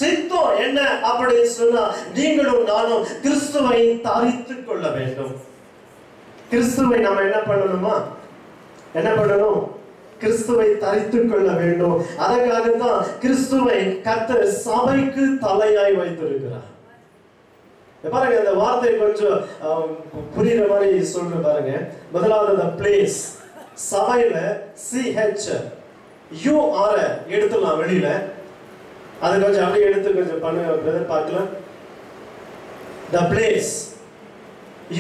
சித்தம் என்ன அப்படின்னு சொன்னா, நீங்களும் நானும் கிறிஸ்துவை தரித்துக் கொள்ள வேண்டும். கிறிஸ்துவை நம்ம என்ன பண்ணணுமா? என்ன பண்ணணும்? கிறிஸ்துவை தரித்துக் கொள்ள வேண்டும். அதற்காகத்தான் கிறிஸ்துவை கர்த்தர் சபைக்கு தலையாய் வைத்திருக்கிறார். பாருங்க, இந்த வார்த்தை கொஞ்சம் புரியுற மாதிரி சொல்ற பாருங்க. முதலாவது the place, சபையில CHUR எடுத்துலாம் வெளியில. அது கொஞ்சம் அப்படியே எடுத்து கொஞ்சம் பண்ணுங்க பிரதர், பார்க்கலாம். the place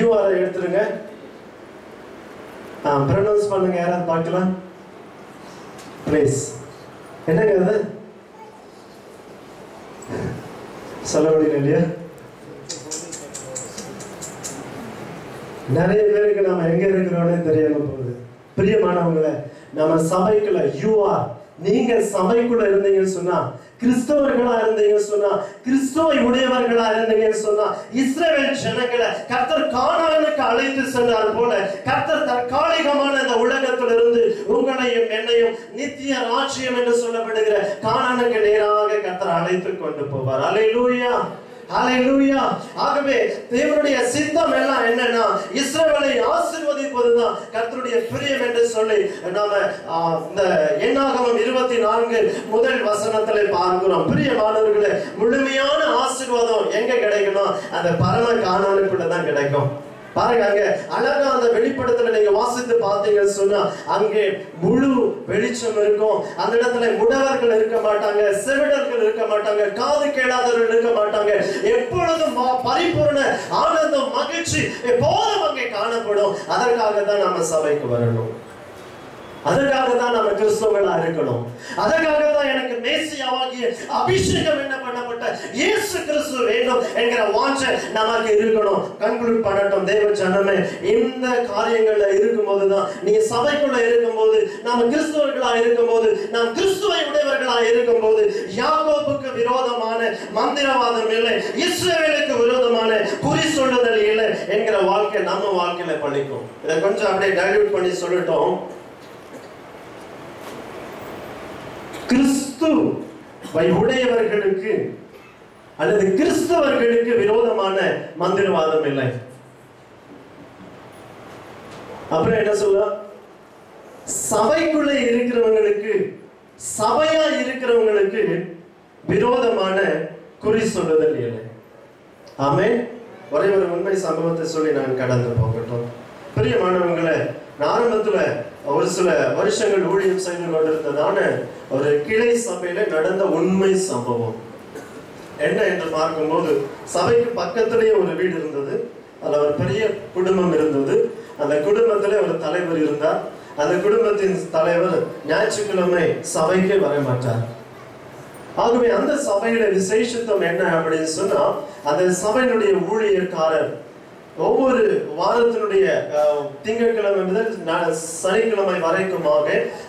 UR எடுத்துருங்க, ப்ரொனவுன்ஸ் பண்ணுங்க, யாராவது பார்க்கலாம். பிளேஸ் என்னங்க அது? சொல்ல முடியல இல்லையா? நிறைய பேருக்கு நாம எங்க இருக்கிறோம்னே தெரியாம போகுது. பிரியமானவங்களே, நம்ம சபைக்குள்ள UR, நீங்க சபைக்குள்ள இருந்தீங்கன்னு சொன்னா, கிறிஸ்தவர்களா இருந்தீங்கன்னு சொன்னா, கிறிஸ்துவை உடையவர்களா இருந்தீங்கன்னு சொன்னா, இஸ்ரவேல் ஜனங்களை கர்த்தர் கானானுக்கு அழைத்து சென்றார் போல, கர்த்தர் தற்காலிகமான இந்த உலகத்திலிருந்து உங்களையும் என்னையும் நித்திய ராஜ்யம் என்று சொல்லப்படுகிற கானானுக்கு நேராக கர்த்தர் அழைத்து கொண்டு போவார். அல்லேலூயா, ஹalleluya. ஆகவே தேவனுடைய சித்தம் எல்லாம் என்னன்னா, இஸ்ரவேலை ஆசீர்வதிப்பதுதான் கர்த்தருடைய பிரியம் என்று சொல்லி நாம இந்த என்னாகமம் 24 முதல் வசனத்திலே பார்க்கிறோம். பிரியமானவர்களே, முழுமையான ஆசீர்வாதம் எங்க கிடைக்கணும்? அந்த பரம கானானுக்குள்ள தான் கிடைக்கும். பாருங்க, அங்க அழகா அந்த வெளிப்படுத்தல நீங்க வாசித்து பார்த்தீங்கன்னு சொன்னா, அங்கே முழு வெளிச்சம் இருக்கும். அந்த இடத்துல முடவர்கள் இருக்க மாட்டாங்க, செவிடர்கள் இருக்க மாட்டாங்க, காது கேளாதவர்கள் இருக்க மாட்டாங்க. எப்பொழுதும் பரிபூர்ண ஆனந்தம், மகிழ்ச்சி எப்போதும் அங்கே காணப்படும். அதற்காக தான் நம்ம சபைக்கு வரணும், அதற்காக தான் நம்ம கிறிஸ்தவர்களா இருக்கணும். அதற்காக தான் எனக்கு மேசியாவாகிய அபிஷேகம் என்ன பண்ணப்பட்ட இயேசு கிறிஸ்து வேண்டும் என்கிற வாஞ்சை நமக்கு இருக்கணும். கன்க்ளூட் பண்ணட்டும் தேவ ஜனமே, இந்த காரியங்கள்ல இருக்கும்போது தான், நீங்க சபைக்குள்ள இருக்கும்போது, நாம கிறிஸ்தவர்களா இருக்கும்போது, நாம் கிறிஸ்துவை உடையவர்களா இருக்கும்போது, யாக்கோபுக்கு விரோதமான மந்திரவாதம் இல்லை, இஸ்ரவேலுக்கு விரோதமான குறி சொல்லுதல் இல்லை என்கிற வாழ்க்கை நம்ம வாழ்க்கையில பழிக்கும். இதை கொஞ்சம் அப்படியே டைல்யூட் பண்ணி சொல்லட்டும். கிறிஸ்துவை உடையவர்களுக்கு அல்லது கிறிஸ்தவர்களுக்கு விரோதமான மந்திரவாதம் இல்லை. அப்புறம் என்ன சொல்ல, சபைக்குள்ளே இருக்கிறவங்களுக்கு, சபையா இருக்கிறவங்களுக்கு விரோதமான குறி சொல்லுதல் இல்லை. ஆமென். ஒரே ஒரு உண்மை சம்பவத்தை சொல்லி நான் கடந்து போகட்டும். பிரியமானவங்களே, ஆரம்பத்துல ஒரு சில வருஷங்கள் ஊழியம் செய்து கொண்டிருந்ததான ஒரு கிளை சபையில நடந்த உண்மை சம்பவம் என்ன என்று பார்க்கும்போது, சபைக்கு பக்கத்திலேயே ஒரு வீடு இருந்தது, அதுல ஒரு பெரிய குடும்பம் இருந்தது. அந்த குடும்பத்திலே ஒரு தலைவர் இருந்தார். அந்த குடும்பத்தின் தலைவர் ஞாயிற்றுக்கிழமை சபைக்கு வர மாட்டார். ஆகவே அந்த சபையில விசேஷத்துவம் என்ன அப்படின்னு சொன்னா, அந்த சபையினுடைய ஊழியர்காரர் ஒவ்வொரு வாரத்தினுடைய திங்கட்கிழமை முதல் சனிக்கிழமை வரைக்குமாக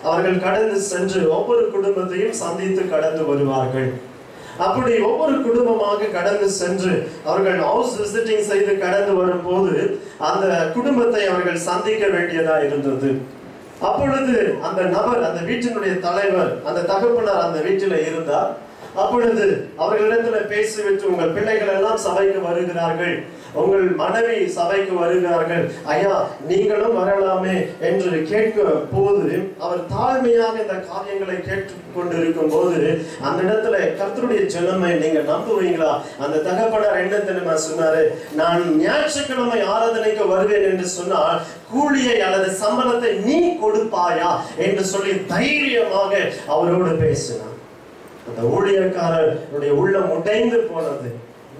அவர்கள் கடந்து சென்று ஒவ்வொரு குடும்பத்தையும் சந்தித்து கடந்து வருவார்கள். அப்படி ஒவ்வொரு குடும்பமாக கடந்து சென்று அவர்கள் ஹவுஸ் விசிட்டிங் செய்து கடந்து வரும்போது அந்த குடும்பத்தை அவர்கள் சந்திக்க வேண்டியதா இருந்தது. அப்பொழுது அந்த நபர், அந்த வீட்டினுடைய தலைவர், அந்த தகப்பனார் அந்த வீட்டில இருந்தார். அப்பொழுது அவர்களிடத்துல பேசிவிட்டு, உங்கள் பிள்ளைகள் எல்லாம் சபைக்கு வருகிறார்கள், உங்கள் மனைவி சபைக்கு வருகிறார்கள், ஐயா நீங்களும் வரலாமே என்று கேட்க போது, அவர் தாழ்மையாக இந்த காரியங்களை கேட்டுக் கொண்டிருக்கும் போது அந்த இடத்துல கர்த்தருடைய ஜனமே, நீங்க நம்புவீங்களா, அந்த தகப்பனார் என்ன தெரியுமா சொன்னாரு, நான் ஞாயிற்றுக்கிழமை ஆராதனைக்கு வருவேன் என்று சொன்னால் கூலியை அல்லது சம்பளத்தை நீ கொடுப்பாயா என்று சொல்லி தைரியமாக அவரோடு பேசினார். அந்த ஊழியக்காரருடைய உள்ளம் உடைந்து போனது.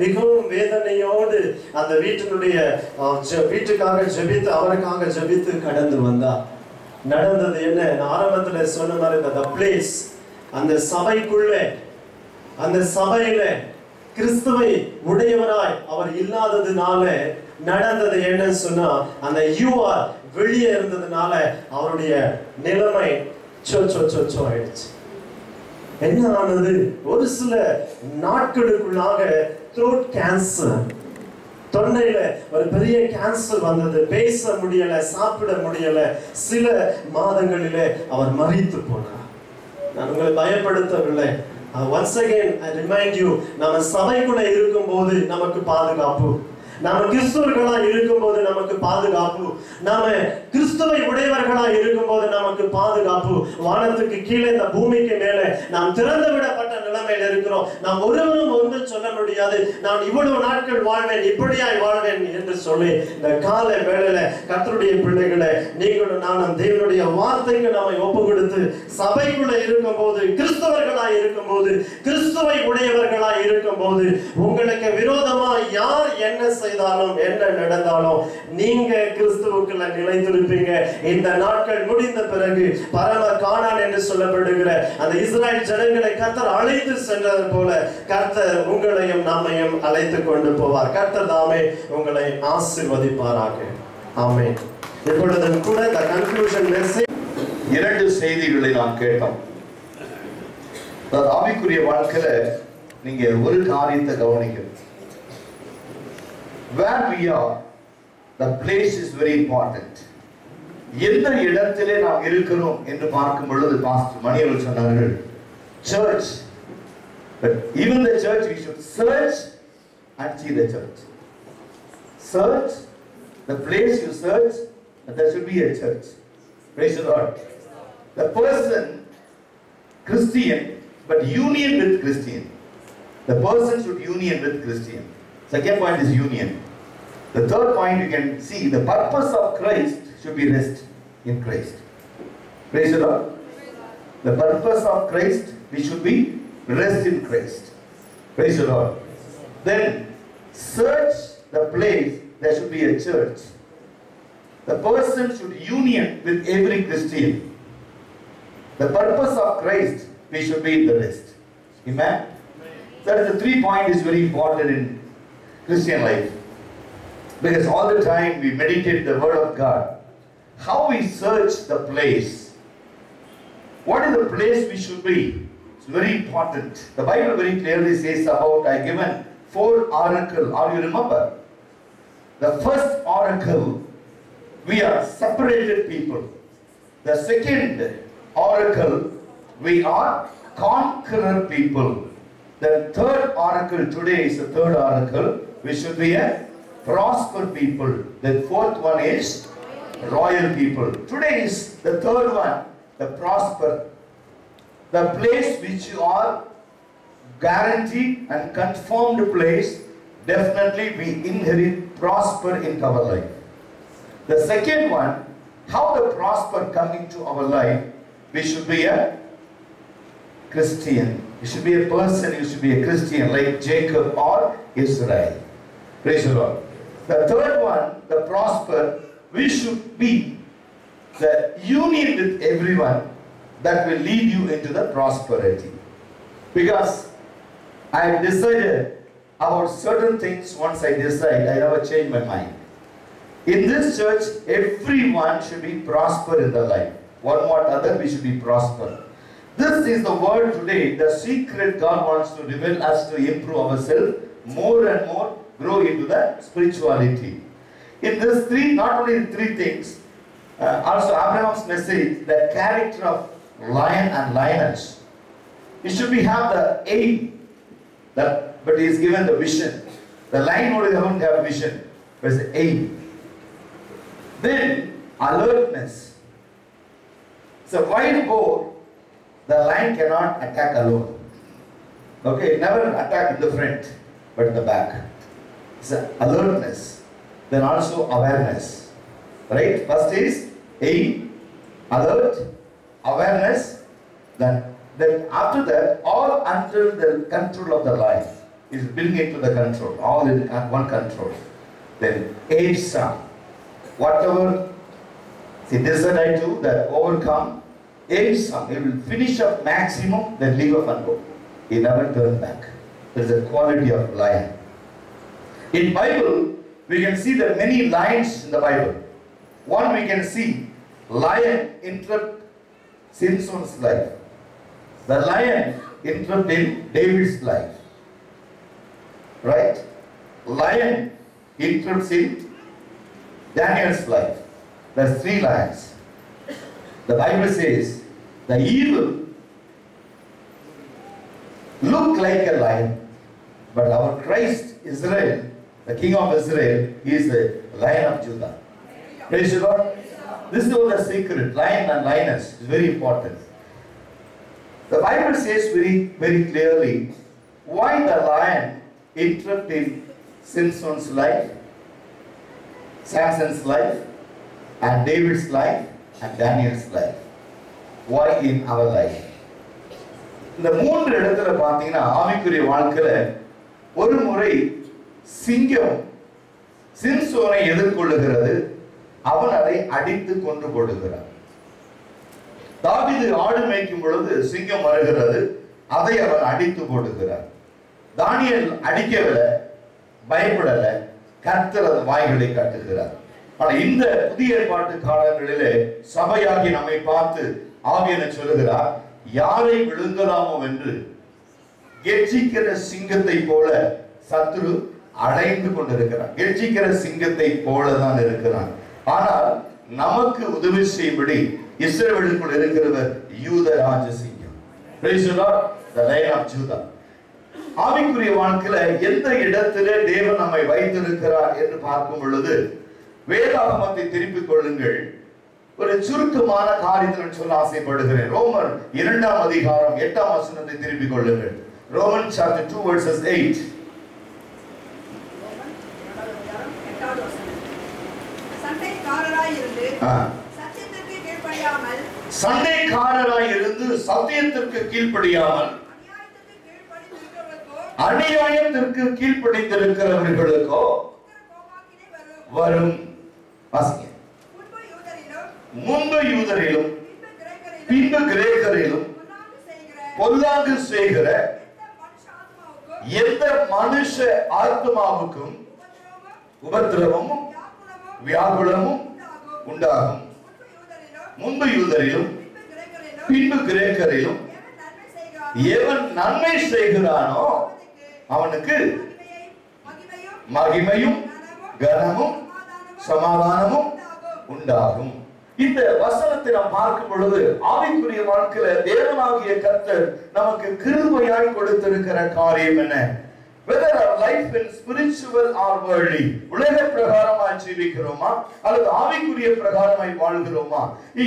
மிகவும் வேதனையோடு அந்த வீட்டுக்காக ஜெபித்து, அவருக்காக ஜெபித்து கடந்து வந்தார். நடந்தது என்ன, ஆரம்பத்துல சொன்ன மாதிரி அந்த பிளேஸ், அந்த சபைக்குள்ளே அந்த சபையில கிறிஸ்துவை உடையவராய் அவர் இல்லாததுனால நடந்தது என்னன்னு சொன்னா, அந்த யூஆர் வெளியே இருந்ததுனால அவருடைய நிலைமை ஆயிடுச்சு. என்ன ஆனது? ஒரு சில நாட்களுக்குள்ளாக த்ரோட் கேன்சர், தொண்டையில ஒரு பெரிய கேன்சர் வந்தது. பேச முடியல, சாப்பிட முடியல. சில மாதங்களிலே அவர் மரித்து போனார். நான் உங்களை பயப்படுத்தவில்லை. once again I remind you, நம்ம சபைக்குள்ள இருக்கும்போது நமக்கு பாதுகாப்பு, நாம கிறிஸ்தவர்களா இருக்கும்போது நமக்கு பாதுகாப்பு, நாம கிறிஸ்துவை உடையவர்களா இருக்கும்போது நமக்கு பாதுகாப்பு. வானத்துக்கு கீழே இந்த பூமிக்கு மேலே நாம் திறந்து விடப்பட்ட நிலைமையில் இருக்கிறோம். நாம் ஒருவரும் ஒன்றும் சொல்ல முடியாது, நான் இவ்வளவு நாட்கள் வாழ்வேன், இப்படியாய் வாழ்வேன் என்று சொல்லி. இந்த கால வேளையில கர்த்தருடைய பிள்ளைகளை, நீங்களும் நானும் தேவனுடைய வார்த்தைக்கு நம்மை ஒப்பு கொடுத்து சபைக்குள்ள இருக்கும்போது, கிறிஸ்தவர்களாய் இருக்கும்போது, கிறிஸ்துவை உடையவர்களாய் இருக்கும்போது, உங்களுக்கு விரோதமா யார் என்ன செய்தாலும் என்ன நடந்தாலும் நீங்க கிறிஸ்துவுக்குள்ள நிலைத்திருப்பீங்க. இந்த நாட்கள் முடிந்த பிறகு பரம கானான் என்று சொல்லப்படுகிற அந்த இஸ்ரவேல் ஜனங்களை கர்த்தர் அழைத்து சென்றது போல கர்த்தர் உங்களையும் நம்மையும் அழைத்து கொண்டு போவார். கர்த்தர் தாமே உங்களை ஆசீர்வதிப்பாராக. ஆமென். இப்பொழுது கூட the conclusion message, இரண்டு செய்திகளை நாம் கேட்டோம். ஆவிக்குரிய வாழ்க்கையில நீங்க ஒரு காரியத்தை கவனிக்கணும். Where we are, the place is very important. எந்த இடத்திலே நாம் இருக்கிறோம் என்று பார்க்கும் பொழுது பாஸ்டர் மணியவர் சொன்னார்கள், church, but even the church we should search and see the church. Search, the place you search, and there should be a church. Praise the Lord. The person Christian, but union with Christian. The person should union with Christian. Second point is union. The third point you can see, the purpose of Christ should be rest in Christ. Praise the Lord. The purpose of Christ, we should be rest in Christ. Praise the Lord. Then search the place, there should be a church. The person should union with every Christian. The purpose of Christ, we should be in the rest. Amen. That is the 3 point is very important in Christian life, because all the time we meditate the word of God. How we search the place, what is the place we should be, it's very important. The Bible very clearly says about, I given 4 oracles. Are you remember? The first oracle, we are separated people. The second oracle, we are conqueror people. The third oracle today is the third oracle, we should be a prosper people. The fourth one is royal people. Today is the third one, the prosper. The place which you are guaranteed and confirmed place, definitely we inherit prosper into our life. The second one, how the prosper come into our life, we should be a Christian. You should be a person, you should be a Christian like Jacob or Israel. Praise the Lord. The third one, the prosper, we should be the union with everyone that will lead you into the prosperity. Because I have decided about certain things. Once I decide, I never change my mind. In this church, everyone should be prosper in their life. One or other, we should be prosper. This is the word today, the secret God wants to reveal us to improve ourselves more and more, grow into the spirituality. In this not only 3 things, also Abraham's message, the character of lion and lioness. It should be have the aim, but he is given the vision. The lion only doesn't have vision, but it's the aim. Then alertness. It's a wild boar. The lion cannot attack alone. Okay, never attack in the front, but in the back. It's alertness. Then also awareness. Right? First is aim, alert, awareness. Then after that, all under the control of the lion is bring it to the control. All in one control. Then aid some. Whatever the desert I do, that overcome. Aid some. It will finish up maximum, then leave off and go. he never turned back. There is a quality of lion. In Bible, we can see there are many lions in the Bible. One we can see, lion interrupt Samson's life. The lion interrupt in David's life. Right? Lion interrupts in Daniel's life. There's 3 lions. The Bible says, the evil look like a lion, but our Christ, Israel, the King of Israel, he is the Lion of Judah. Praise the Lord. This is all the secret. Lion and lioness is very important. The Bible says very, very clearly why the lion interrupted Samson's life, Samson's life, and David's life, and Daniel's life. Why in our life? இந்த 3 இடத்துல பார்த்தீங்கன்னா ஆவிக்குரிய வாழ்க்கையில ஒரு முறை சிங்கம் சிம்சோனை எதிர்கொள்ளுகிறது, அவன் அதை அடித்து கொண்டு போடுகிறான். தாவீது ஆடு மேய்க்கும் பொழுது சிங்கம் வருகிறது, அதை அவன் அடித்து போடுகிறான். தானியேல் அடிக்கவில்லை, பயப்படல, கர்த்தர் வாய்களை கட்டுகிறார். ஆனா இந்த புதிய ஏற்பாட்டு காலங்களிலே சபையாகி நம்மை பார்த்து ஆவியானவர் சொல்லுகிறார், யாரை விழுங்கலாமோ என்று கெர்ச்சிக்கிற சிங்கத்தை போல சத்துரு அடைந்து கொண்டிருக்கிறான். கெர்ச்சிக்கிற சிங்கத்தை போலதான் இருக்கிறான். ஆனால் நமக்கு உதவி செய்யும்படி இஸ்ரவேலுக்குள் இருக்கிறவர் யூத ராஜ சிங்கம். Praise the Lord, the Lion of Judah. ஆவிக்குரிய வாழ்க்கையில எந்த இடத்திலே தேவன் நம்மை வைத்திருக்கிறார் என்று பார்க்கும் பொழுது வேதாகமத்தை திருப்பிக் கொள்ளுங்கள். ஒரு சுருக்கமான காரியத்தை சொல்ல ஆசைப்படுகிறேன். ரோமர் 2ஆம் அதிகாரம் 8ஆம் வசனத்தை திருப்பிக் கொள்ளுங்கள். Romans chapter 2 verses 8. சண்டைக்காரராய் இருந்து சத்தியத்திற்கு கீழ்ப்படியாமல் அநியாயத்திற்கு கீழ்ப்படிந்திருக்கிறவர்களுக்கோ வரும். முன்பு யூதரிலும் பின்பு கிரேக்கரிலும் பொல்லாங்கு செய்கிற எந்த மனுஷ ஆத்மாவுக்கும் உபத்திரவமும் வியாகுலமும் உண்டாகும். முன்பு யூதரிலும் பின்பு கிரேக்கரிலும் எவன் நன்மை செய்கிறானோ அவனுக்கு மகிமையும் கனமும் சமாதானமும் உண்டாகும். இந்த வசனத்தை நாம் பார்க்கும் பொழுது ஆவிக்குரிய வாழ்க்கையில தேவனாகிய கர்த்தர் நமக்கு கிருபையாய் கொடுத்திருக்கிற காரியம் என்ன? Whether our life in spiritual or worldly, உலக பிரகாரமாய் ஜீவிக்கிறோமா அல்லது ஆவிக்குரிய பிரகாரமாய் வாழ்கிறோமா?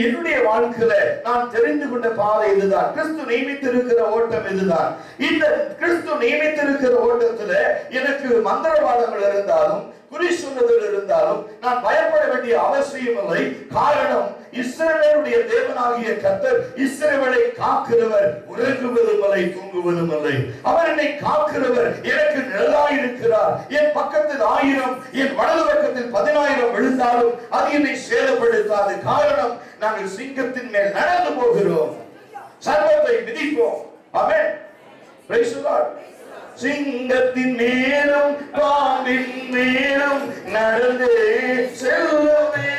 என்னுடைய வாழ்க்கையில நான் தெரிந்து கொண்ட பாதை இதுதான். கிறிஸ்து நியமித்திருக்கிற ஓட்டம் இதுதான். இந்த கிறிஸ்து நியமித்திருக்கிற ஓட்டத்துல எனக்கு மந்திரவாதங்கள் இருந்தாலும் குறி சொல்லுதல் இருந்தாலும் நான் பயப்பட வேண்டிய அவசியம் இல்லை. காரணம், இஸ்ரவேலுடைய தேவனாகிய கர்த்தர் இஸ்ரவேலை காக்கிறவர், உறங்குவதும் இல்லை தூங்குவதும் இல்லை. அவர் என்னை காக்கிறவர், எனக்கு நிழலாயிருக்கிறார். என் பக்கத்தில் 1000 என் வலது பக்கத்தில் 10000 விழுந்தாலும் அது என்னை சேதப்படுத்தாது. காரணம், நாங்கள் சிங்கத்தின் மேல் நடந்து போகிறோம், சர்வத்தை மிதிப்போம். ஆமென். Price the Lord. சிங்கத்தின் மேலும் பாம்பின் மேலும் நடந்தே செல்லுமே.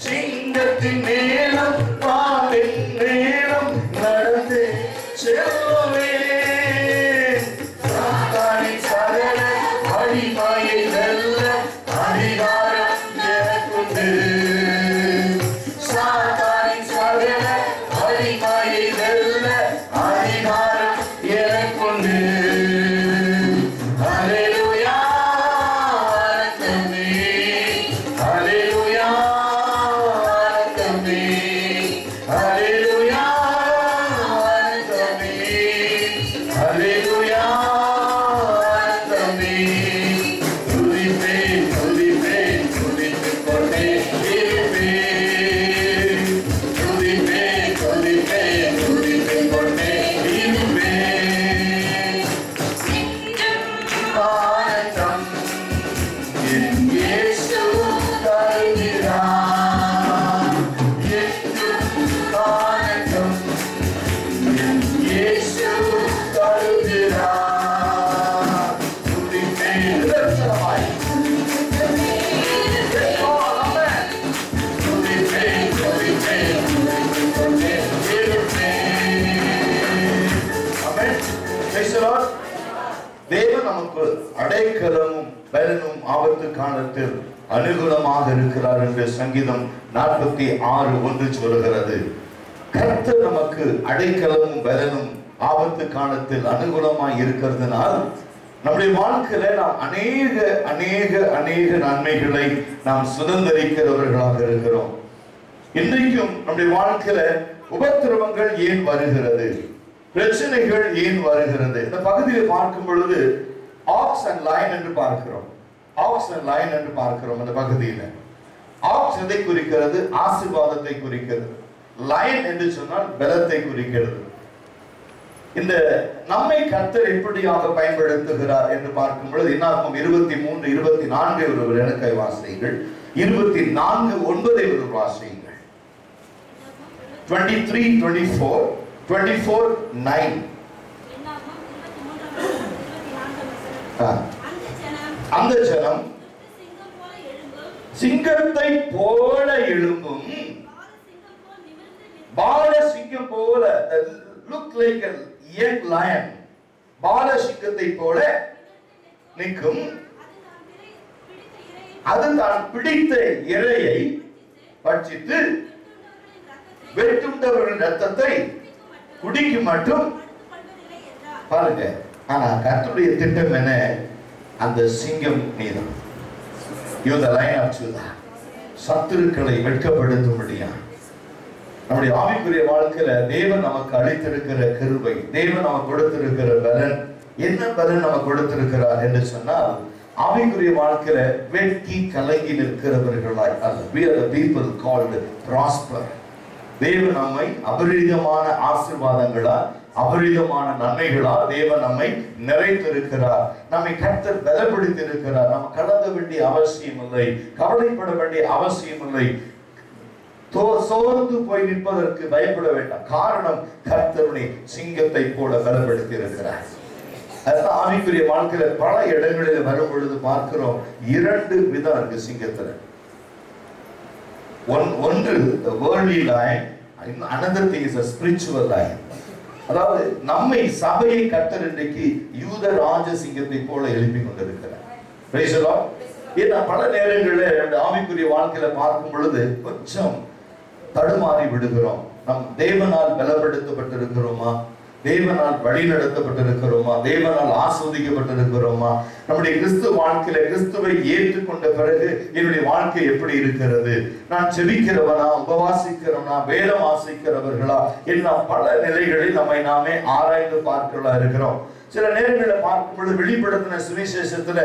சிங்கத்தின் மேலும் பாம்பின் மேலும் நடந்தே செல்லுமே. சாத்தானை சகல வலிமையை வெல்ல அதிகாரம் எனக்குண்டு. சாத்தானை சகல வலிமையை வெல்ல அதிகாரம் எனக்குண்டு. ஹல்லேலூயா, ஆனந்தமே. ஹல்லேலூயா, ஆனந்தமே. Amen. Praise the Lord. தேவன் நமக்கு அடைக்கலமும் பலனும் ஆபத்து காலத்தில் அனுகூலமாக இருக்கிறார் என்று சங்கீதம் 46:1 சொல்கிறது. கர்த்தர் நமக்கு அடைக்கலமும் பலனும் ஆபத்து காலத்தில் அனுகூலமாக இருக்கிறதுனால் நம்முடைய வாழ்க்கையில நாம் அநேக நன்மைகளை நாம் சுதந்திரிக்கிறவர்களாக இருக்கிறோம். இன்றைக்கும் நம்முடைய வாழ்க்கையில உபத்திரவங்கள் ஏன் வருகிறது, பிரச்சனைகள் ஏன் வருகிறது? இந்த பகுதியை பார்க்கும் பொழுது ஆக்ஸ் அண்ட் லைன் என்று பார்க்கிறோம். ஆக்ஸ் அண்ட் லைன் என்று பார்க்கிறோம். இந்த பகுதியில ஆக்ஸ் எதை குறிக்கிறது? ஆசீர்வாதத்தை குறிக்கிறது. லைன் என்று சொன்னால் பலத்தை குறிக்கிறது. இந்த நம்மை கர்த்தர் எப்படியாக பயன்படுத்துகிறார் என்று பார்க்கும் பொழுது என்னாகும்? 23:24 ஒரு எனக்கை வாசியுங்கள். 24:9 ஒரு வாசியுங்கள். 23:24 24:9. அந்த ஜனம் சிங்கத்தை போல எழும்பும், பால சிங்கம் போல, look like a young lion, பால சிங்கத்தை போல நிற்கும். அது தான் பிடித்த இரையை பட்சித்து வெட்டுண்டவர்களின் ரத்தத்தை குடிக்கும் மட்டும் பாருங்க. ஆனா கர்த்தருடைய திட்டம் என்ன? அந்த சிங்கம் நீதான், சத்துருக்களை வெட்கப்படுத்தும்படியா நம்முடைய ஆவிக்குரிய வாழ்க்கையில தேவன் நமக்கு அளித்திருக்கிற கிருபை, தேவன் நமக்கு கொடுத்திருக்கிற பலன், என்ன பலன் நமக்கு கொடுத்திருக்கிறார் என்று சொன்னால், ஆவிக்குரிய வாழ்க்கையில வெட்கி கலங்கி நிற்கிறவர்களாய் அல்ல. We are the people called prosper. தேவன் நம்மை அபரிதமான ஆசீர்வாதங்களா, அபரிதமான நன்மைகளா தேவன் நம்மை நிறைத்திருக்கிறார். நம்மை கர்த்தர் பலப்படுத்தியிருக்கிறார். நாம் கலங்க வேண்டிய அவசியம் இல்லை, கவலைப்பட வேண்டிய அவசியம் இல்லை, சோர்ந்து போய் நிற்பதற்கு பயப்பட வேண்டாம். காரணம் கர்த்தருடைய சிங்கத்தை போல பலப்படுத்தி இருக்கிறார். அதுதான் ஆவிக்குரிய வாழ்க்கையில பல இடங்களில் வரும் பொழுது பார்க்கிறோம். 2 விதம் இருக்கு சிங்கத்துல. ஒன்று the worldly lion, another thing is a spiritual lion. அதாவது நம்மை சபையை கர்த்தர் இன்றைக்கு யூத ராஜ சிங்கத்தை போல எழுப்பி கொண்டிருக்கிறார். Praise the Lord. ஏன்னா பல நேரங்களில் அந்த ஆவிக்குரிய வாழ்க்கையில பார்க்கும் பொழுது கொஞ்சம் தடுமாறி விடுகிறோம். நம் தேவனால் பலப்படுத்தப்பட்டிருக்கிறோமா, தேவனால் வழி நடத்தப்பட்டிருக்கிறோமா, தேவனால் ஆஸ்வதிக்கப்பட்டிருக்கிறோமா? நம்முடைய கிறிஸ்துவ வாழ்க்கையில கிறிஸ்துவை ஏற்றுக்கொண்ட பிறகு என்னுடைய வாழ்க்கை எப்படி இருக்கிறது? நான் செபிக்கிறவனா, உபவாசிக்கிறவனா, வேதம் வாசிக்கிறவர்களா என்ன பல நிலைகளில் நம்மை நாமே ஆராய்ந்து பார்க்கிறவர்களா இருக்கிறோம். சில நேரங்களில் பார்க்கும் பொழுது வெளிப்படுத்தின சுவிசேஷத்துல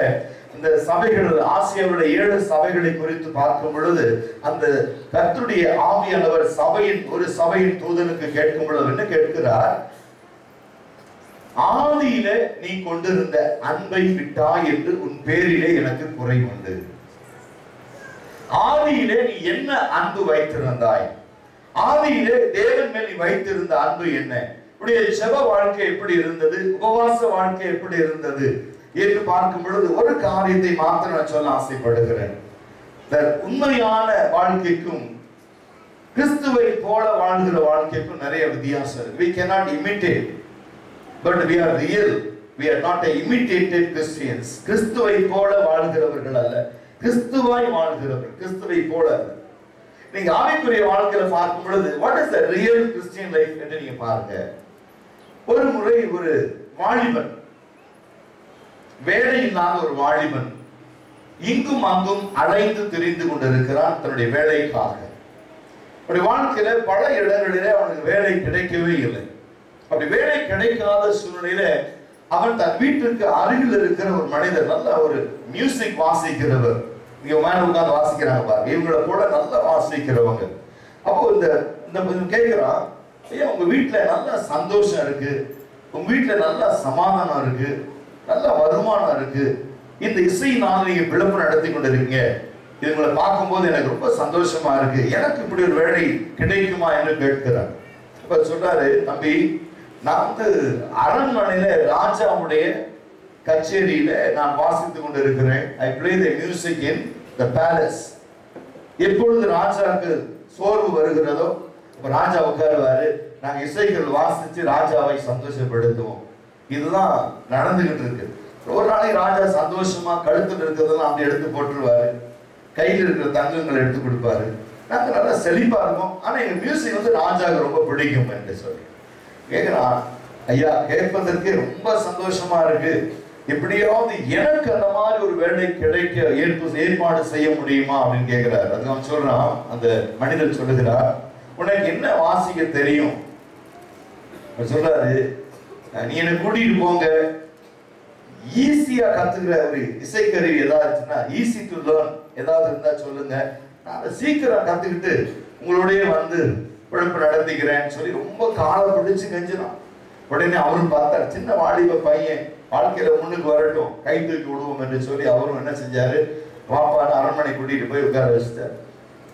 இந்த சபைகள், ஆசியாவுடைய 7 சபைகளை குறித்து பார்க்கும் பொழுது அந்த கர்த்தருடைய ஆவியானவர் ஒரு சபையின் தூதனுக்கு கேட்கும் பொழுது என்ன கேட்கிறார்? ஆதியில நீ கொண்டிருந்த அன்பை விட்டாய் என்று உன் பேரிலே எனக்கு குறை உண்டு. ஆதியிலே நீ என்ன அன்பு வைத்திருந்தாய்? ஆதியிலே தேவன் மேல் நீ வைத்திருந்த அன்பு என்ன? உடைய ஜெப வாழ்க்கை எப்படி இருந்தது? உபவாச வாழ்க்கை எப்படி இருந்தது என்று பார்க்கும் பொழுது ஒரு காரியத்தை மாத்திரம் நான் சொல்ல ஆசைப்படுகிறேன். உண்மையான வாழ்க்கைக்கும் கிறிஸ்துவை போல வாழ்கிற வாழ்க்கைக்கும் நிறைய வித்தியாசம் இருக்கு. We cannot imitate, but we are real. We are not imitated Christians. கிறிஸ்துவை போல வாழ்கிறவர்கள் அல்ல, கிறிஸ்துவாய் வாழ்கிறவர்கள். கிறிஸ்துவை போல அல்ல. நீங்க ஆவிக்குரிய வாழ்க்கையில பார்க்கும் பொழுது what is the real Christian life என்று நீங்க பாருங்க. ஒரு முறை ஒரு வாலிபன், வேலை இல்லாத ஒரு வாலிபன் இங்கும் அங்கும் அலைந்து திரிந்து கொண்டிருக்கிறான் தன்னுடைய வேலைக்காக. அப்படி வாழ்க்கையில பல இடங்களிலே அவனுக்கு வேலை கிடைக்கவே இல்லை. அப்படி வேலை கிடைக்காத சூழ்நிலையில அவன் தன் வீட்டிற்கு அருகில் இருக்கிற ஒரு மனிதர், நல்ல ஒரு மியூசிக் வாசிக்கிறவர், இங்க மேல உட்கார்ந்து வாசிக்கிறாங்க பாருங்க, இவங்களை போல நல்லா வாசிக்கிறவங்க. அப்போ இந்த கேட்கிறான், ஐயா உங்க வீட்டுல நல்ல சந்தோஷம் இருக்கு, உங்க வீட்டுல நல்ல சமாதானம் இருக்கு, நல்ல வருமானம் இருக்கு, இந்த இசையினால் நீங்க விளம்பரம் நடத்தி கொண்டிருக்கீங்க, இதுங்களை பார்க்கும் போது எனக்கு ரொம்ப சந்தோஷமா இருக்கு, எனக்கு இப்படி ஒரு வேலை கிடைக்குமா என்று கேட்கிறார். இப்ப சொல்றாரு, தம்பி நான் அரண்மனையில ராஜாவுடைய கச்சேரியில நான் வாசித்துக் கொண்டிருக்கிறேன். I play the music in the palace. எப்பொழுது ராஜாவுக்கு சோர்வு வருகிறதோ ராஜா உட்காருவாரு, நாங்க இசைகள் வாசிச்சு ராஜாவை சந்தோஷப்படுத்துவோம். இதுதான் நடந்துகிட்டு இருக்கு. ஒரு நாளைக்கு ராஜா சந்தோஷமா கழுத்துல இருக்கிறதெல்லாம் அப்படி எடுத்து போட்டுருவாரு, கையில் இருக்கிற தங்கங்களை எடுத்து கொடுப்பாரு. நாங்க நல்லா செழிப்பா இருக்கோம். ஆனா எங்க மியூசிக் வந்து ராஜாவுக்கு ரொம்ப பிடிக்கும் என்று சொல்லி கேட்கிறான். ஐயா, கேட்பதற்கு ரொம்ப சந்தோஷமா இருக்கு, எப்படியாவது எனக்கு அந்த மாதிரி ஒரு வேலை கிடைக்க ஏற்பாடு செய்ய முடியுமா அப்படின்னு கேட்கிறார். அதுக்கு அவன் சொல்றான், அந்த மனிதர் சொல்லுகிறார், உனக்கு என்ன வாசிக்க தெரியும்? சொல்றாரு, நீ என்னை கூட்டிட்டு போங்க, ஈஸியா கத்துக்கிற ஒரு இசைக்கருவி ஏதாச்சுன்னா, ஈஸி டு லேர்ன் ஏதாவது இருந்தா சொல்லுங்க, நான் சீக்கிரம் கத்துக்கிட்டு உங்களோடய வந்து பிழைப்பு நடத்திக்கிறேன்னு சொல்லி ரொம்ப காலை பிடிச்சு கெஞ்சினான். உடனே அவரும் பார்த்தார், சின்ன வாலிப பையன் வாழ்க்கையில முன்னுக்கு வரட்டும், கை தூக்கி விடுவோம் என்று சொல்லி அவரும் என்ன செஞ்சாரு, பாப்பான்னு அரண்மனை கூட்டிட்டு போய் உட்கார வச்சுட்டார்.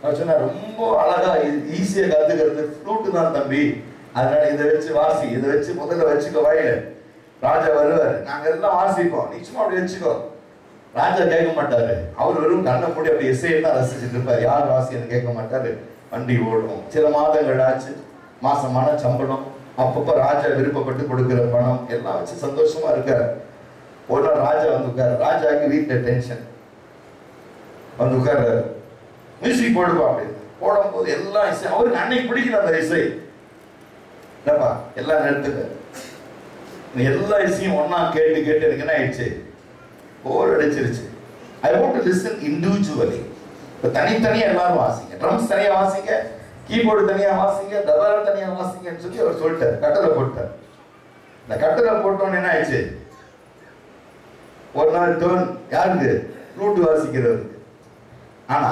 அவர் சொன்னார், ரொம்ப அழகா ஈஸியா கத்துக்கிறது ஃப்ளூட்டு தான் தம்பி, அதனால இதை வச்சு வாசி, இதை வச்சு முதல்ல வச்சுக்கோ வாயில, ராஜா வருவார், நாங்க எல்லாம் வாசிப்போம், நீ சும்மா அப்படி வச்சுக்கோ. ராஜா கேட்க மாட்டாரு, அவர் வெறும் கண்ணை மூடி அப்படி இசையை தான் ரசிச்சுட்டு இருப்பார், யார் வாசின்னு கேட்க மாட்டாரு. வண்டி ஓடும். சில மாதங்கள் ஆச்சு, மாசமான சம்பளம், அப்பப்ப ராஜா விருப்பப்பட்டு கொடுக்கிற பணம் எல்லாம் வச்சு சந்தோஷமா இருக்காரு. ஒரு நாள் ராஜா வந்து உட்காரு. ராஜாவுக்கு வீட்டுல டென்ஷன். வந்து உட்கார்றாரு, மியூசிக் போடுப்பா அப்படின்னு போடும் போது எல்லாம் இசை அவருக்கு அன்னைக்கு பிடிக்கல. அந்த இசை இல்லப்பா எல்லாம் நிறுத்துங்க, எல்லா இசையும் ஒன்னா கேட்டு கேட்டு எனக்கு என்ன ஆயிடுச்சு, போர் அடிச்சிருச்சு. I want to listen individually. இப்போ தனித்தனியா எல்லாரும் வாசிங்க, ட்ரம்ஸ் தனியா வாசிங்க, கீபோர்டு தனியா வாசிங்க, தபாரம் தனியா வாசிங்கன்னு சொல்லி அவர் சொல்லிட்டார். கட்டளை போட்டார். இந்த கட்டளை போட்டோன்னு என்ன ஆயிடுச்சு, ஒரு நாள் டோன் யாருக்கு, ஃப்ளூட் வாசிக்கிறவருக்கு. ஆனா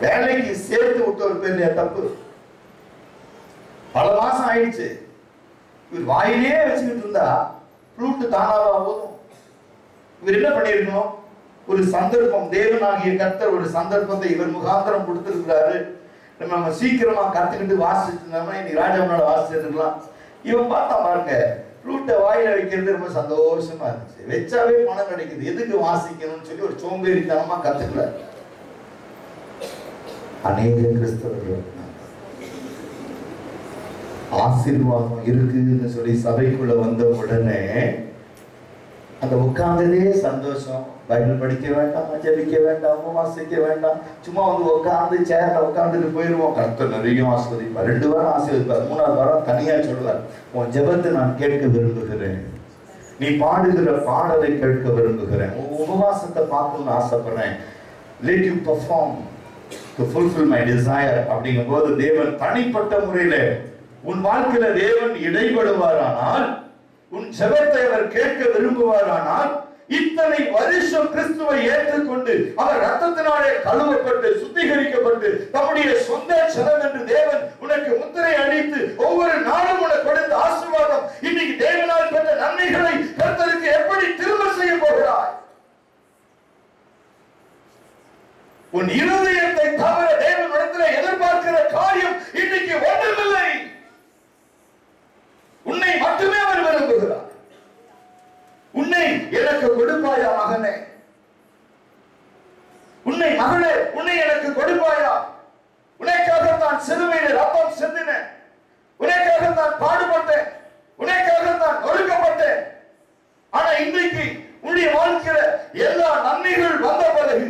வேலைக்கு சேர்த்து விட்ட ஒரு பேர் தப்பு. பல மாசம் ஆயிடுச்சு, இவர் வாயிலே வச்சுக்கிட்டு இருந்தா ஃப்ளூட் தானாவா போதும். இவர் என்ன பண்ணிருக்கணும், ஒரு சந்தர்ப்பம், தேவனாகிய கர்த்தர் ஒரு சந்தர்ப்பத்தை இவர் முகாந்திரம் கொடுத்திருக்கிறாரு, நம்ம சீக்கிரமா கத்துக்கிட்டு வாசிச்சுட்டு இருந்தோம்னா இன்னைக்கு ராஜாவனால வாசிச்சுட்டு இருக்கலாம். இவன் பார்த்தா பாருங்க, ஃப்ளூட்டை வாயில வைக்கிறது ரொம்ப சந்தோஷமா இருந்துச்சு, வச்சாவே பணம் கிடைக்குது, எதுக்கு வாசிக்கணும்னு சொல்லி ஒரு சோம்பேறித்தனமா கத்துக்கல. அநேக கிறிஸ்தவர்கள் ஆசீர்வாதம் இருக்குன்னு சொல்லி சபைக்குள்ள வந்த உடனே அந்த உட்கார்ந்ததே சந்தோஷம். பைபிள் படிக்க வேண்டாம், ஜெபிக்க வேண்டாம், வாசிக்க வேண்டாம், சும்மா வந்து உட்கார்ந்து சேர்ல உட்கார்ந்துட்டு போயிருவோம். கர்த்தர் நிறைய ஆசீர்வதிப்பார். 2 வாரம் ஆசீர்வதிப்பார், 3ஆவது வாரம் தனியா சொல்லுவார், உன் ஜெபத்தை நான் கேட்க விரும்புகிறேன், நீ பாடுகிற பாடலை கேட்க விரும்புகிறேன், உன் உபவாசத்தை பார்க்கணும்னு ஆசைப்படுறேன், let you perform to fulfill my desire. அப்படிங்கும் போது தேவன் தனிப்பட்ட முறையில உன் வாழ்க்கையில தேவன் இடைபடுவாரானால், உன் ஜெபத்தை அவர் கேட்க விரும்புவாரானால், இத்தனை வருஷம் கிறிஸ்துவை ஏற்றுக்கொண்டு அவர் ரத்தத்தினாலே கழுவப்பட்டு சுத்திகரிக்கப்பட்டு தம்முடைய சொந்த ஜனம் என்று தேவன் உனக்கு முத்திரை அளித்து ஒவ்வொரு நாளும் உனக்கு கொடுத்த ஆசீர்வாதம், இன்னைக்கு தேவனால் பெற்ற நன்மைகளை கர்த்தருக்கு எப்படி திரும்ப செய்ய போகிறாய்? உன் இருதயத்தை தவிர தேவன் இடத்தில் எதிர்பார்க்கிற காரியம் இன்னைக்கு ஒன்றுமில்லை. உன்னை மட்டுமே அவர் விரும்புகிறார். உன்னை எனக்கு கொடுப்பாயா மகனே, உன்னை மகளே, உன்னை எனக்கு கொடுப்பாயா? உனக்காக நான் சிலுவையில் ரத்தம் சிந்தினேன், உனக்காக நான் பாடுபட்டேன், உனக்காக நான் ஒடுக்கப்பட்டேன். ஆனா இன்றைக்கு உன்னுடைய வாழ்க்கையில எல்லா நன்மைகள் வந்த பிறகு,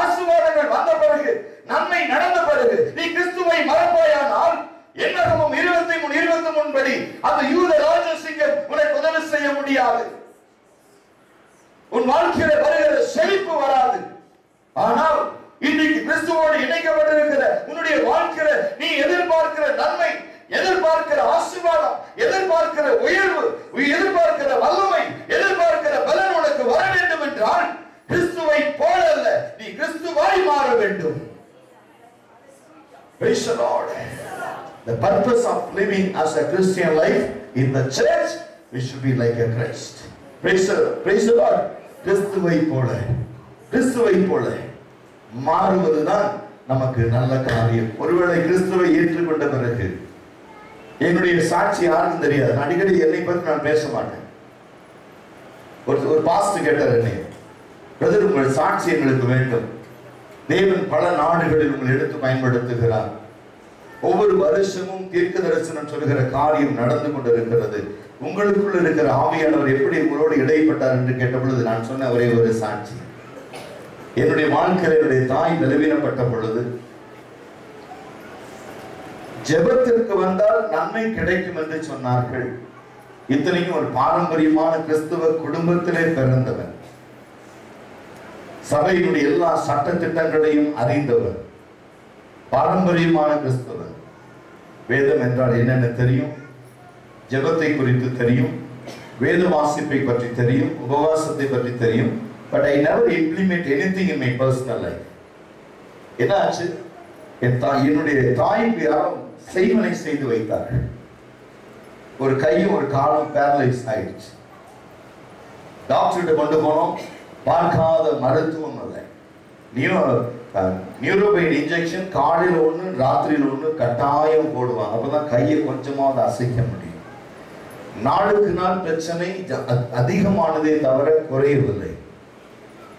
ஆசீர்வாதங்கள் வந்த பிறகு, நன்மை நடந்த பிறகு நீ கிறிஸ்துவை மறப்பாயானால் என்னாகமம் 23:23 படி அந்த யூத ராஜசிங்கம் உனக்கு உதவி செய்ய முடியாது. உன் வாழ்க்கையில வருகிற செழிப்பு வராது. ஆனால் இன்னைக்கு கிறிஸ்துவோடு இணைக்கப்பட்டிருக்கிற உன்னுடைய வாழ்க்கையில நீ எதிர்பார்க்கிற நன்மை, எதிர்பார்க்கிற ஆசீர்வாதம், எதிர்பார்க்கிற உயர்வு, எதிர்பார்க்கிற வல்லமை, எதிர்பார்க்கிற பலன் உனக்கு வர வேண்டும் என்றால் கிறிஸ்துவை போல அல்ல, நீ கிறிஸ்துவாய் மாற வேண்டும். Praise the Lord. The purpose of living as a Christian life in the church, we should be like a Christ. Praise the Lord. கிறிஸ்துவை போல, கிறிஸ்துவை போல மாறுவதுதான் நமக்கு நல்ல காரியம். ஒருவேளை கிறிஸ்துவை ஏற்றுக்கொண்ட பிறகு என்னுடைய சாட்சி யாருக்கும் தெரியாது. அடிக்கடி என்னை பற்றி நான் பேச மாட்டேன். ஒரு பாஸ்டர் கேட்டார் என்னை, பிரதர் உங்கள் சாட்சி எங்களுக்கு வேண்டும், தேவன் பல நாடுகளில் உங்களை எடுத்து பயன்படுத்துகிறார், ஒவ்வொரு வருஷமும் தீர்க்க தரிசனம் சொல்கிற காரியம் நடந்து கொண்டிருக்கிறது. உங்களுக்குள்ள இருக்கிற ஆவியானவர் எப்படி உங்களோடு இடைப்பட்டார் என்று கேட்ட பொழுது நான் சொன்ன ஒரே ஒரு சாட்சி. என்னுடைய வாழ்க்கையில் என்னுடைய தாய் பலவீனப்பட்ட பொழுது ஜெபத்திற்கு வந்தால் நன்மை கிடைக்கும் என்று சொன்னார்கள். இத்தனைக்கும் ஒரு பாரம்பரியமான கிறிஸ்துவ குடும்பத்திலே பிறந்தவர், சபையினுடைய எல்லா சட்ட திட்டங்களையும் அறிந்தவர், பாரம்பரியமான கிறிஸ்தவர். வேதம் என்றால் என்னென்ன தெரியும், ஜெபத்தை குறித்து தெரியும், வேத வாசிப்பை பற்றி தெரியும், உபவாசத்தை பற்றி தெரியும். But I never implement anything in my personal life. என்ன ஆச்சு? என்னுடைய தாய்க்கு யாரும் செய்வனை செய்து வைத்தார்கள். ஒரு கையும் ஒரு காலும் பேரலைஸ் ஆயிடுச்சு. டாக்டர்கிட்ட கொண்டு போனோம், பார்க்காத மருத்துவம் இல்லை. நியூரோபைன் இன்ஜெக்ஷன் காலையில் ஒன்று ராத்திரியில் ஒன்று கட்டாயம் போடுவாங்க. அப்பதான் கையை கொஞ்சமாவது அசைக்க முடியும். நாளுக்கு நாள் பிரச்சனை அதிகமானதே தவிர குறையவில்லை.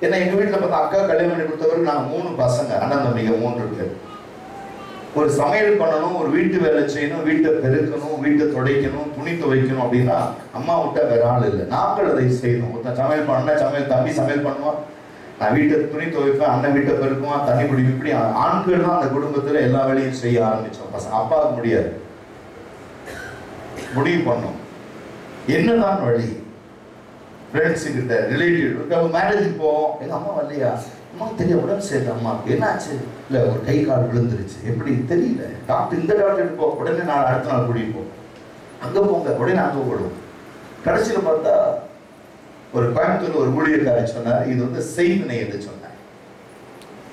ஏன்னா எங்க வீட்டில் பார்த்தா அக்கா கல்யாணம் பண்ணி கொடுத்தவருக்கு நாங்கள் 3 பசங்க, அண்ணன் தம்பிங்க 3 பேர். ஒரு சமையல் பண்ணணும், ஒரு வீட்டு வேலை செய்யணும், வீட்டை பெருக்கணும், வீட்டை துடைக்கணும், துணி துவைக்கணும் அப்படின்னா அம்மா விட்டா வேற ஆள் இல்லை. நாங்கள் அதை செய்யணும். ஒருத்தன் சமையல் பண்ண சமையல், தம்பி சமையல் பண்ணுவான், நான் வீட்டை துணி துவைப்பேன், அண்ணன் வீட்டை பெருக்குவான், தண்ணி பிடிக்கும். இப்படி ஆண்கள் தான் அந்த குடும்பத்தில் எல்லா வேலையும் செய்ய ஆரம்பிச்சோம். பசங்க அப்பாவுக்கு முடியாது, முடிவு பண்ணோம் என்னதான் வழி. ஃப்ரெண்ட்ஸு கிட்ட, ரிலேட்டிவ் மேரேஜுக்கு போவோம். எங்கள் அம்மா வரலையா? அம்மாவுக்கு தெரிய உடம்பு சரியில்லை, அம்மாவுக்கு என்னாச்சு? இல்லை ஒரு கை கால் விழுந்துருச்சு, எப்படி தெரியல, டாக்டர் இந்த டாக்டர் போ, உடனே நான் அடுத்த நாள் கூட்டிகிட்டு போவோம், அங்கே போங்க, உடனே அங்கே போடுவோம். கடைசியில் பார்த்தா ஒரு கோயம்புத்தூர் ஒரு ஊழியக்காரர் சொன்னார், இது வந்து செய்வினை என்று சொன்னார்.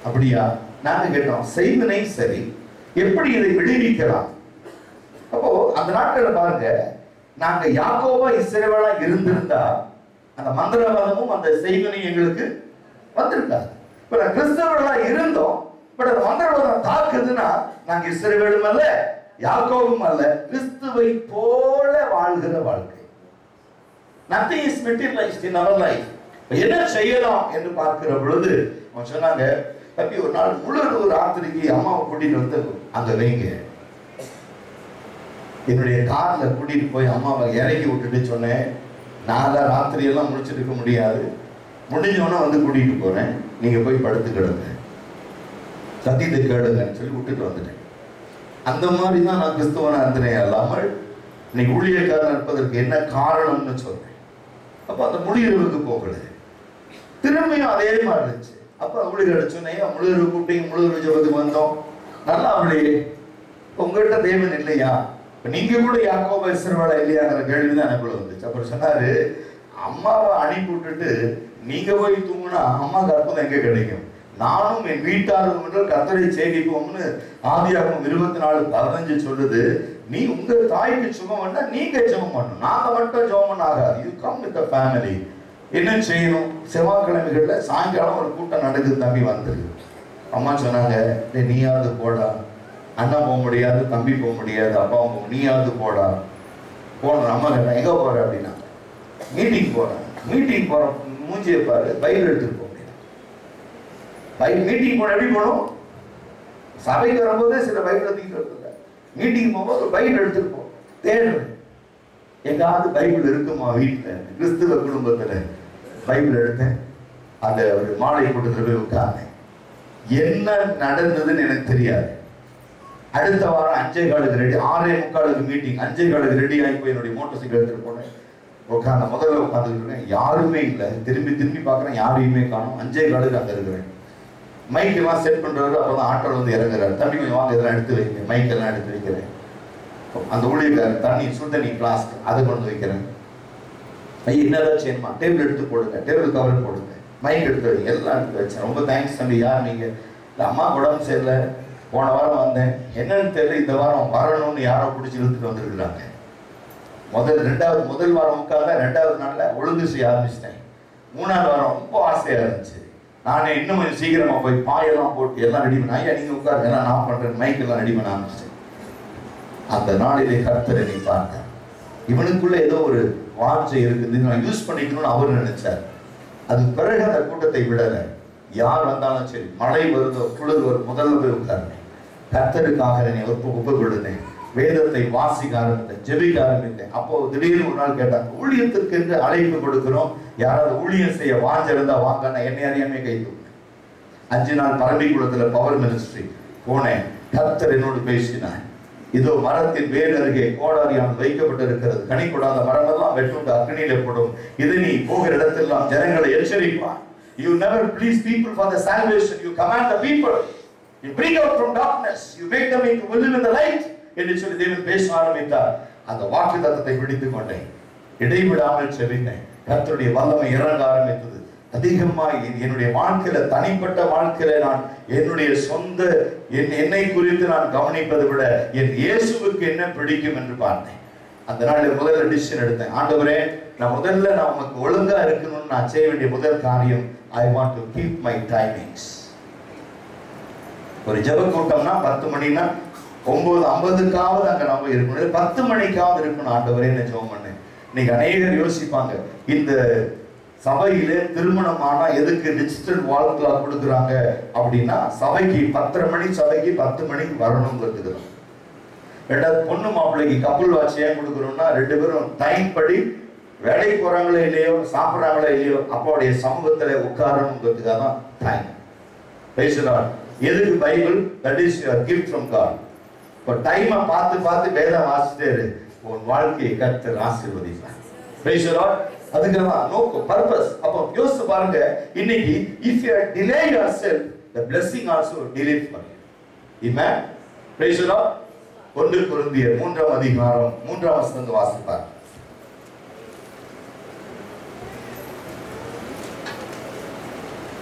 அப்படியா? நாங்கள் கேட்டோம், செய்வினை சரி, எப்படி இதை விடுவிக்கலாம்? அப்போ அந்த நாட்களில் பாருங்க, நாங்க யாக்கோபா இஸ்ரவேலா இருந்திருந்தா அந்த மந்திரவாதமும் அந்த செய்வினை எங்களுக்கு வந்திருக்காது. இப்ப நான் கிறிஸ்தவர்களா இருந்தோம், பட் அந்த மந்திரவாதம் தாக்குதுன்னா நாங்க இஸ்ரவேலும் அல்ல, யாக்கோபும் அல்ல, கிறிஸ்துவை போல வாழ்கிற வாழ்க்கை. nothing is materialized in our life. என்ன செய்யலாம் என்று பார்க்கிற பொழுது அவன் சொன்னாங்க, தம்பி ஒரு நாள் முழு ராத்திரிக்கு அம்மாவை கூட்டிட்டு வந்து அங்க வைங்க. என்னுடைய கார்ல கூட்டிட்டு போய் அம்மாவை இறக்கி விட்டுட்டு சொன்னேன், நான் ராத்திரி எல்லாம் முடிச்சுட்டு இருக்க முடியாது, முடிஞ்சோன்னா வந்து கூட்டிட்டு போறேன், நீங்க போய் படுத்துக்கிடுங்க, சத்தியத்தை கேளுங்கன்னு சொல்லி விட்டுட்டு வந்துட்டேன். அந்த மாதிரி தான் நான் கிறிஸ்துவனா இருந்தேன் அல்லாமல் இன்னைக்கு ஊழியக்காரன் இருப்பதற்கு என்ன காரணம்னு சொல்றேன். அப்ப அந்த முடிவுக்கு போகல, திரும்பியும் அதே மாதிரி இருந்துச்சு. அப்ப ஊழியர் சொன்னேன், முழுவதும் கூட்டிங்க, முழுவதும் ஜெபத்துக்கு வந்தோம், நல்லா அவளையே உங்கள்கிட்ட தேவன் இல்லையா, நீங்க கூட யாக்கோபா இஸ்ரவேலா இல்லையாங்கிற கேள்விதான் எனக்குள்ள வந்துச்சு. அப்புறம் சொன்னாரு, அம்மாவை அனுப்பி விட்டுட்டு நீங்க போய் தூங்குனா அம்மாவுக்கு அற்புதம் எங்க கிடைக்கும்? நானும் என் வீட்டாரும் கர்த்தரை சேவிப்போம்னு ஆதியாகமம் 24:15 சொல்லுது. நீ உங்க தாய்க்கு சுகம் பண்ணா நீங்க ஜெபம் பண்ணணும், நாங்க மட்டும் ஜெபம் பண்ண ஆகாது. You come with the family. என்ன செய்யணும்? செவ்வாய்க்கிழமைகள்ல சாயங்காலம் ஒரு கூட்டம் நடக்குது, தம்பி வந்துருக்கு. அம்மா சொன்னாங்க, நீயாவது போடா, அண்ணா போக முடியாது, தம்பி போக முடியாது, அப்பா போக, நீயாவது போடா. போன அம்மா கேட்டேன், எங்க போற அப்படின்னா, மீட்டிங் போறேன். மீட்டிங் போற மூஞ்சியை பாரு, பைபிள் எடுத்துட்டு போ. மீட்டிங் போன எப்படி போகணும்? சபைக்கு வரும்போதே சில பைபிள் எடுத்துக்கிட்டு வருது, மீட்டிங் போகும்போது ஒரு பைபிள் எடுத்துட்டு போ. தேடுறேன், எங்காவது பைபிள் இருக்குமா வீட்டில்? கிறிஸ்துவ குடும்பத்துல பைபிள் எடுத்தேன், அந்த ஒரு மாலை கூட்டத்தில் போய் உட்கார்ந்தேன். என்ன நடந்ததுன்னு எனக்கு தெரியாது. அடுத்த வாரம் 5:15 ரெடி, 6:45 மீட்டிங், 5:15 ரெடி ஆகி போய் என்னுடைய மோட்டர் சைக்கிள் எடுத்துட்டு போனேன். உட்காந்து முதல்ல உட்காந்துருக்கேன், யாருமே இல்லை. திரும்பி பார்க்குறேன், யாரையுமே காணும். 5:15 அங்கே இருக்கிறேன். மைக்கெல்லாம் செட் பண்ணுறாரு. அப்போதான் ஆட்டோவில் வந்து இறங்குறாரு. தண்ணி கொஞ்சம் வாங்க, இதெல்லாம் எடுத்து வைங்க, மைக்கெல்லாம் எடுத்து வைக்கிறேன். அந்த ஊழியக்காரர் தண்ணி, சுடுதண்ணி ஃப்ளாஸ்க் அதை கொண்டு வைக்கிறேன். ஐயா என்னதான் செய்யணுமா? டேபிள் எடுத்து போடுங்க, டேபிள் கவர் போடுங்க, மைக் எடுத்து வைங்க, எல்லாம் எடுத்து வச்சேன். ரொம்ப தேங்க்ஸ் தம்பி. யார் நீங்கள்? இல்லை, அம்மா உடம்பு சரியில்லை, போன வாரம் வந்தேன், என்னன்னு தெரியல, இந்த வாரம் வரணும்னு யாரோ பிடிச்சி இழுத்துட்டு வந்துருக்குறாங்க. முதல் வாரம் உட்கார்ல, 2வது நாள்ல ஒழுங்கு செய்ய ஆரம்பிச்சிட்டேன். 3வது வாரம் ரொம்ப ஆசையா இருந்துச்சு. நானே இன்னும் கொஞ்சம் சீக்கிரமா போய் பாயெல்லாம் போட்டு எல்லாம் ரெடி பண்ண, ஐயா நீங்க உட்காரு, எல்லாம் நான் பண்றேன், மைக் எல்லாம் ரெடி பண்ண ஆரம்பிச்சிட்டேன். அந்த நாளிலே கர்த்தரை நீ பார்த்த, இவனுக்குள்ள ஏதோ ஒரு வார்த்தை இருக்குது, நான் யூஸ் பண்ணிக்கணும்னு அவர் நினைச்சார். அது பிறகு அந்த கூட்டத்தை விடல. யார் வந்தாலும் சரி, மழை வருதோ குளிர் வரும், முதல்ல போய் உட்காருங்க. கர்த்தருக்காக என்னை ஒப்பு கொடுத்தேன். வேதத்தை வாசிக்க ஆரம்பித்தேன், ஜெபிக்க ஆரம்பித்தேன். அப்போ திடீர்னு ஒரு நாள் கேட்டாங்க, ஊழியத்திற்கு என்று அழைப்பு கொடுக்கிறோம், யாராவது ஊழியம் செய்ய வாஞ்ச இருந்தா வாங்க. நான் என்னை அறியாமே கை தூக்கினேன். 5 நாள் பரம்பிக்குளத்துல பவர் மினிஸ்ட்ரி போனேன். கர்த்தர் என்னோடு பேசினார். இதோ மரத்தின் வேர் அருகே கோடாரியானது வைக்கப்பட்டிருக்கிறது, கனி கொடாத மரமெல்லாம் வெட்டுண்டு அக்னியிலே போடும், இதை நீ போகிற இடத்தெல்லாம் ஜனங்களை எச்சரிப்பார். You never please people for the salvation, you command the people, you bring out from darkness, you make them into live in the light என்று சொல்லி தேவன் பேச ஆரம்பித்தார். அந்த வாக்குத்தத்தத்தை பிடித்துக் கொண்டேன், இடைவிடாமல் செபித்தேன். கர்த்தருடைய வல்லமை இறங்க ஆரம்பித்தது. அதிகமாக என்னுடைய வாழ்க்கையில, தனிப்பட்ட வாழ்க்கையில நான் என்னுடைய சொந்த என்னை குறித்து நான் கவனிப்பதை விட என் இயேசுவுக்கு என்ன பிடிக்கும் என்று பார்த்தேன். அந்த நாளில் முதல்ல டிசிஷன் எடுத்தேன். ஆண்டவரே, நான் உமக்கு ஒழுங்கா இருக்கணும்னு நான் செய்ய வேண்டிய முதல் காரியம், I want to keep my timings. ஒரு ஜெப கூட்டம்னா 10 மணினா 9:50க்காவது அங்க நம்ம இருக்கணும், 10 மணிக்காவது இருக்கணும். ஆண்டவரே என்ன ஜெபம் பண்ணேன். இன்னைக்கு அநேகர் யோசிப்பாங்க, இந்த சபையிலே திருமணமானா எதுக்கு டிஜிட்டல் வால் கிளாக் கொடுக்குறாங்க அப்படின்னா, சபைக்கு 10:30 மணி, சபைக்கு 10 மணிக்கு வரணுங்கிறதுக்கு தான். ரெண்டாவது, பொண்ணு மாப்பிள்ளைக்கு கப்புள் வாட்ச் ஏன் கொடுக்குறோம்னா, 2 பேரும் டைம் படி வேலைக்கு போறாங்களோ இல்லையோ, சாப்பிட்றாங்களோ இல்லையோ, அப்போடைய சமூகத்துல உட்காரணுங்கிறதுக்காக தான் டைம். எதுக்கு Bible? That is your gift from God. இப்போ டைமை பார்த்து பார்த்து வேதம் வாசிட்டே இரு, உன் வாழ்க்கையை கர்த்தர் ஆசீர்வதிப்பார். Price the Lord. அதுக்குதான் நோக்கம், பர்பஸ். அப்போ யோசிச்சு பாருங்க, இன்னைக்கு if you delay yourself, the blessing also delay for you. Amen. Praise the Lord. 1 கொரிந்தியர் 3ஆம் அதிகாரம் 3ஆம் வசனம் வாசிப்பார்.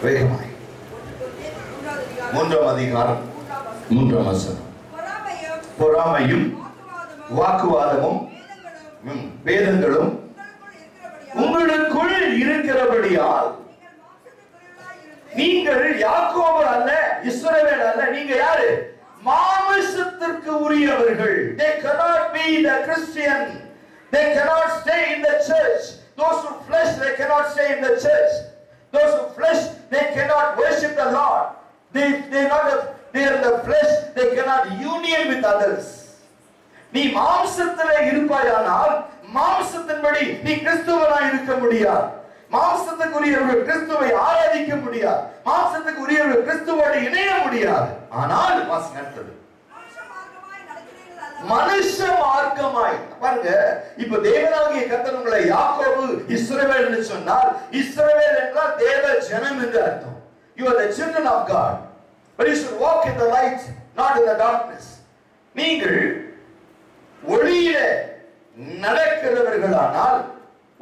வேகமாய் 3ஆம் அதிகாரம் 3ஆம் வசனம். பொறாமையும் வாக்குவாதமும் வேதங்களும் உங்களுக்குள் இருக்கிறபடியால் நீங்கள் யாக்கோபு அல்ல, இஸ்ரவேல் அல்ல, நீங்க யாரு? மாம்சத்திற்கு உரியவர்கள். They cannot be the Christian. They cannot stay in the church. Those who flesh, they cannot stay in the church. Those who flesh, they cannot worship the Lord. They are the flesh, they cannot union with others. நீ மாம்சத்திலே இருப்பாயானால் மாம்சத்தின்படி நீ கிறிஸ்துவனாய் இருக்க முடியாது. மாம்சத்துக்குரியவர்கள் கிறிஸ்துவை ஆராதிக்க முடியாது. மாம்சத்துக்குரியவர்கள் கிறிஸ்துவோடு இணைய முடியாது. ஆனால் மனுஷ மார்க்கமாய் பாருங்க. இப்ப தேவனாகிய கர்த்தர் உங்களை யாக்கோபு இஸ்ரவேல் என்று சொன்னால், இஸ்ரவேல் என்றால் தேவ ஜனம் என்று அர்த்தம். You are the children of God, but you should walk in the light, not in the darkness. நீங்கள் ஒளியிலே நடக்கிறவர்களானால்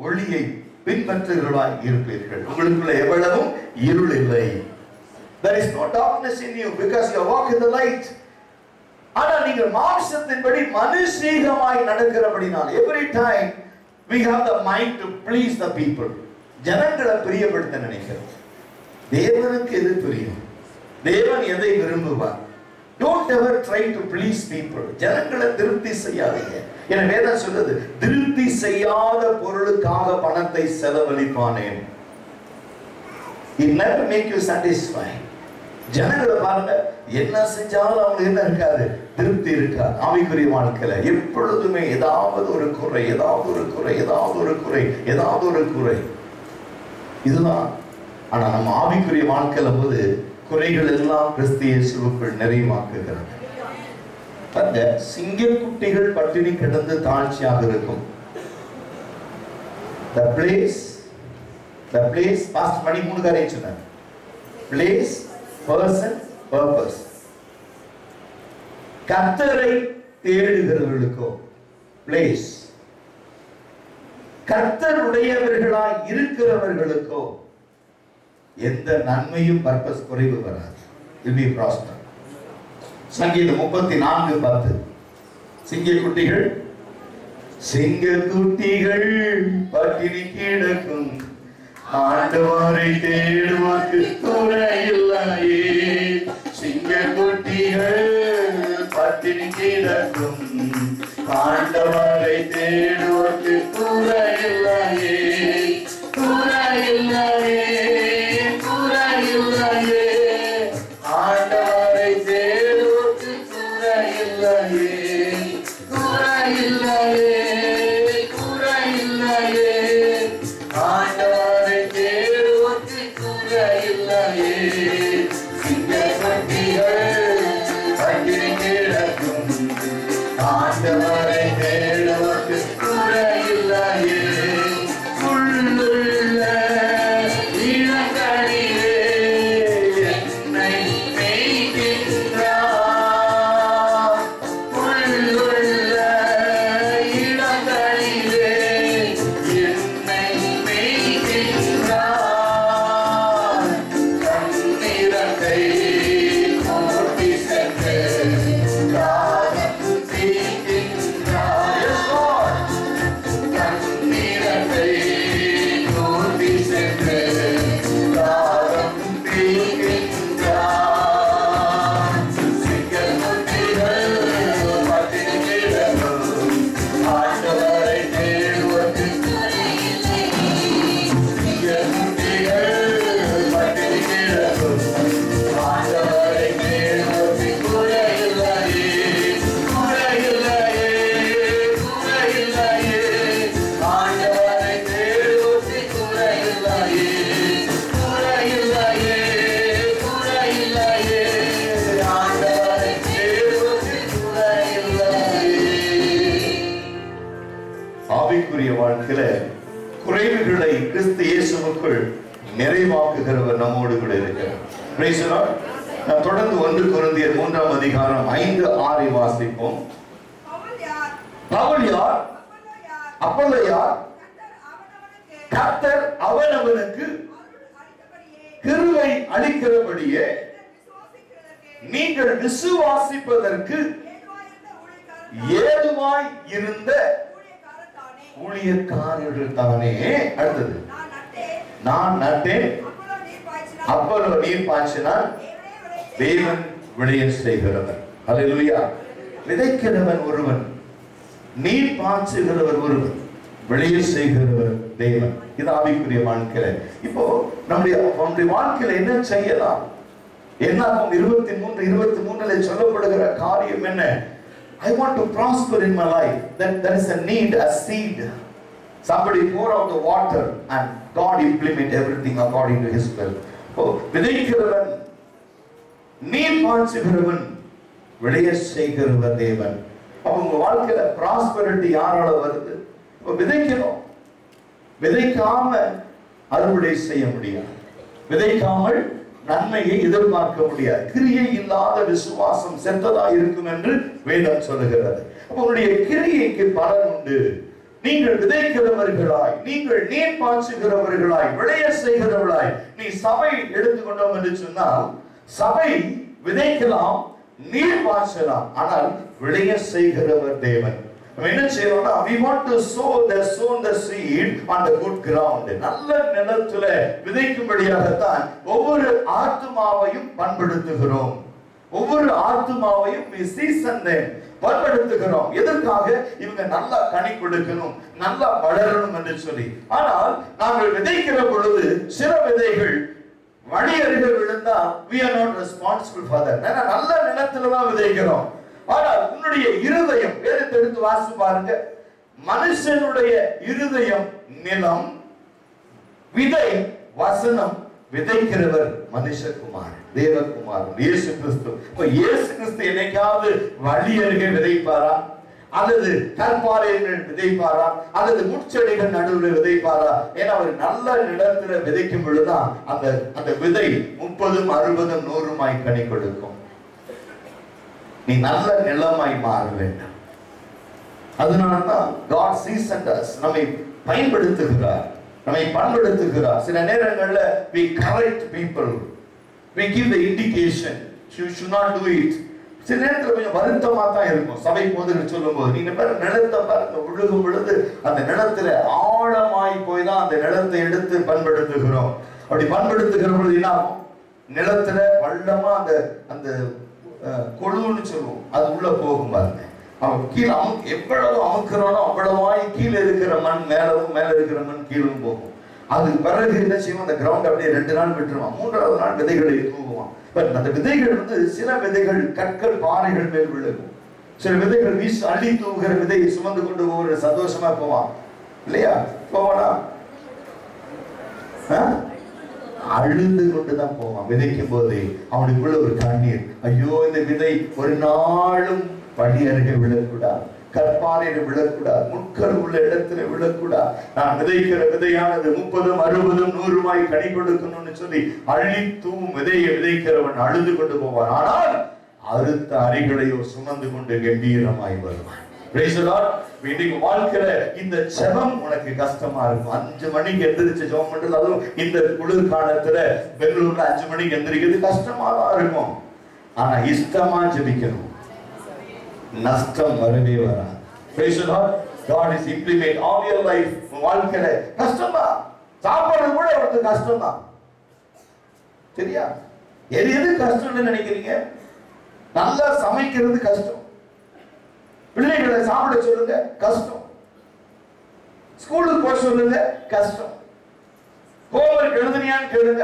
ஒளியை பின்பற்றுகிறவர்களாய் இருப்பீர்கள். உங்களுக்குள்ள எவ்வளவும் இருள் இல்லை. There is no darkness in you because you walk in the light. ஆனால் நீங்கள் மாம்சத்தின்படி மனுஷீகமாய் நடக்கிறபடினால், every time we have the mind to please the people, ஜனங்களை பிரியப்படுத்த நினைக்கிறோம். தேவனுக்கு எது பிரியம்? தேவன் எதை விரும்புவார்? Don't ever try to please people. ஜனங்களை திருப்தி செய்யாதீங்க. என வேதம் சொல்லுது, திருப்தி செய்யாத பொருளுக்காக பணத்தை செலவழிப்பானேன். It never make you satisfied. ஜனங்களை பாருங்க, என்ன செஞ்சாலும் அவங்க என்ன இருக்காது, திருப்தி இருக்காது. ஆவிக்குரிய வாழ்க்கையில எப்பொழுதுமே ஏதாவது ஒரு குறை, ஏதாவது ஒரு குறை, ஏதாவது ஒரு குறை, ஏதாவது ஒரு குறை, இதுதான். ஆனா நம்ம ஆவிக்குரிய வாழ்க்கையில போது குறைகள் எல்லாம் கிறிஸ்து இயேசுவுக்குள் நிறைவாக்குகிறது. அந்த சிங்கக்குட்டிகள் பட்டினி கிடந்து தாழ்ச்சியாக இருக்கும். The place பாஸ்ட் மணி 3 காரியம் சொன்னார். Place, person, purpose. கர்த்தரை தேடுகிறவர்களுக்கோ place, கர்த்தருடையவர்களாய் இருக்கிறவர்களுக்கோ எந்த நன்மையும் பர்பஸ் குறைவு வராது. Will be prosper. சங்கீதம் 34:10. சிங்கக்குட்டிகள் பட்டினி கிடக்கும், ஆண்டவரை தேடுவாக்கு துணையில்லையே. சிங்கக்குட்டிகள் பட்டினி கிடக்கும், ஆண்டவரை தேடுவாக்கு துணையில்லையே, துணையில்லையே, துணையில்லையே. ஆண்டவரை தேடுவாக்கு வாழ்க்கையில குறைவுகளை கிறிஸ்து இயேசுவுக்குள் நிறைவாக்குகிறவர் நம்மோடு கூட இருக்கிறார். Praise the Lord. நாம் தொடர்ந்து 1 கொரிந்தியர் 3ஆம் அதிகாரம் 5-6 வாசிப்போம். பவுல் யார்? அப்போலோ யார்? கர்த்தர் அவனவனுக்கு கிருபை அளிக்கிறபடியே நீங்கள் விசுவாசிப்பதற்கு ஏதுவாய் இருந்த ஊழியக்காரர்கள் தானே. அடுத்தது, நான் நட்டேன், அப்போலோ நீர் பாய்ச்சினார், தேவன் விளைய செய்கிறவர். அல்லேலூயா. விதைக்கிறவன் ஒருவன், நீர் பாய்ச்சுகிறவர் ஒருவன், விளைய செய்கிறவர் தேவன். இது ஆவிக்குரிய வாழ்க்கையில. இப்போ நம்முடைய வாழ்க்கையில என்ன செய்யலாம்? என்னாகும் 23:23 சொல்லப்படுகிற காரியம் என்ன? I want to prosper in my life. There is a need, a seed. Somebody pour out the water and God implement everything according to His will. Oh, விதைக்கிறவன், நீர் பாய்ச்சுகிறவன், விளைய செய்கிறவர் தேவன். அப்ப உங்க வாழ்க்கையில ப்ராஸ்பரிட்டி யாரால வருது? இப்ப விதைக்கிறோம், விதைக்காம அறுவடை செய்ய முடியாது, விதைக்காமல் நன்மையை எதிர்பார்க்க முடியாது. கிரியை இல்லாத விசுவாசம் செத்ததா இருக்கும் என்று வேதம் சொல்லுகிறது. அப்ப உங்களுடைய கிரியைக்கு பலன் உண்டு. நீங்கள் விதைக்கிறவர்களாய், நீங்கள் நீர் பாய்ச்சுகிறவர்களாய், விளைய செய்கிறவர்களாய். நீ சபை எடுத்துக்கொண்டோம் என்று சொன்னால், சபை விதைக்கலாம், நீர் பாய்ச்சலாம், ஆனால் விளைய செய்கிறவர் தேவன். என்ன செய்யணும்னா, we want to sow the seed on the good ground. நல்ல நிலத்துல விதைக்கும்படியாகத்தான் ஒவ்வொரு ஆத்துமாவையும் பண்படுத்துகிறோம். ஒவ்வொரு ஆத்துமாவையும் பண்படுத்துகிறோம். எதற்காக? இவங்க நல்லா கனி கொடுக்கணும், நல்லா வளரணும் என்று சொல்லி. ஆனால் நாங்கள் விதைக்கிற பொழுது சில விதைகள் வழி அருகே விழுந்தா we are not responsible for that. நல்ல நிலத்துல தான் விதைக்கிறோம். ஆனால் உன்னுடைய இருதயம், வேதத்தை எடுத்து வாசித்து பாருங்க. மனுஷனுடைய இருதயம் நிலம், விதை வசனம், விதைக்கிறவர் மனுஷகுமார், தேவகுமார், இயேசு கிறிஸ்து. இப்ப இயேசு கிறிஸ்து என்னைக்காவது வழி அருகே விதைப்பாரா? அல்லது கற்பாறைகள் விதைப்பாரா? அல்லது முட்செடிகள் நடுவில் விதைப்பாரா? ஏன்னா அவர் நல்ல நிலத்துல விதைக்கும் பொழுதுதான் அந்த விதை 30, 60, 100 கனி கொடுக்கும். நீ நல்ல நிலமாய் மாற வேண்டும். அதனாலதான் God seasoned us, நம்மை பயன்படுத்துகிறார், நம்மை பண்படுத்துகிறார். சில நேரங்கள்ல we correct people, we give the indication, you should not do it. சில நேரத்துல கொஞ்சம் வருத்தமா தான் இருக்கும். சபை போதுன்னு சொல்லும் போது நீங்க நிலத்தை பாருங்க, விழுகும் பொழுது அந்த நிலத்துல ஆழமாய் போய் தான் அந்த நிலத்தை எடுத்து பண்படுத்துகிறோம். அப்படி பண்படுத்துகிற பொழுது என்ன ஆகும்? நிலத்துல பள்ளமா அந்த கொழுன்னு சொல்லுவோம், அது உள்ள போகும் பாருங்க. அவன் கீழே எவ்வளவு அமுக்கிறானோ அவ்வளவாய் கீழே இருக்கிற மண் மேலவும், மேல இருக்கிற மண் கீழும் போகும். அது பிறகு என்ன செய்வோம்? அந்த கிரவுண்ட் அப்படியே 2 நாள் விட்டுருவான், 3ஆவது நாள் விதைகளை தூவுவான். அந்த விதைகள் சில விதைகள் கற்கள் பாறைகள் மேல் விழுகும். சில விதைகள் வீசு அள்ளி தூவுகிற விதையை சுமந்து கொண்டு போகிற சந்தோஷமா போவான் இல்லையா? போவானா? அழுந்து கொண்டுதான் போவான். விதைக்கும் போது அவனுக்குள்ள ஒரு கண்ணீர், ஐயோ இந்த விதை ஒரு நாளும் படி அருகே விழக்கூடாது, கற்பாறையில விழக்கூடாது, முட்கள் உள்ள இடத்துல விழக்கூடாது. நான் விதைக்கிற விதையானது 30, 60, 100 கனி கொடுக்கணும்னு சொல்லி அள்ளி தூவும் விதையை விதைக்கிறவன் அழுது கொண்டு போவான். ஆனால் அறுத்த அரிகளையோ சுமந்து கொண்டு கம்பீரமாய் வருவான். Praise the Lord. வீட்டுக்கு வாழ்க்கையில இந்த ஜெபம் உனக்கு கஷ்டமா இருக்கும். 5 மணிக்கு எந்திரிச்சு ஜெபம் பண்றது, அதுவும் இந்த குளிர் காலத்துல பெங்களூர்ல 5 மணிக்கு எந்திரிக்கிறது கஷ்டமா தான் இருக்கும். ஆனா இஷ்டமா ஜெபிக்கணும், நஷ்டம் வரவே வராது. Praise the Lord. God is implement all your life. வாழ்க்கையில கஷ்டமா, சாப்பாடு கூட ஒரு கஷ்டமா, சரியா? எது கஷ்டம்னு நினைக்கிறீங்க? நல்லா சமைக்கிறது கஷ்டம், பிள்ளைகளை சாப்பிட சொல்லுங்க கஷ்டம், ஸ்கூலுக்கு போக சொல்லுங்க கஷ்டம், ஹோம்வொர்க் எழுதுனியான்னு கேளுங்க,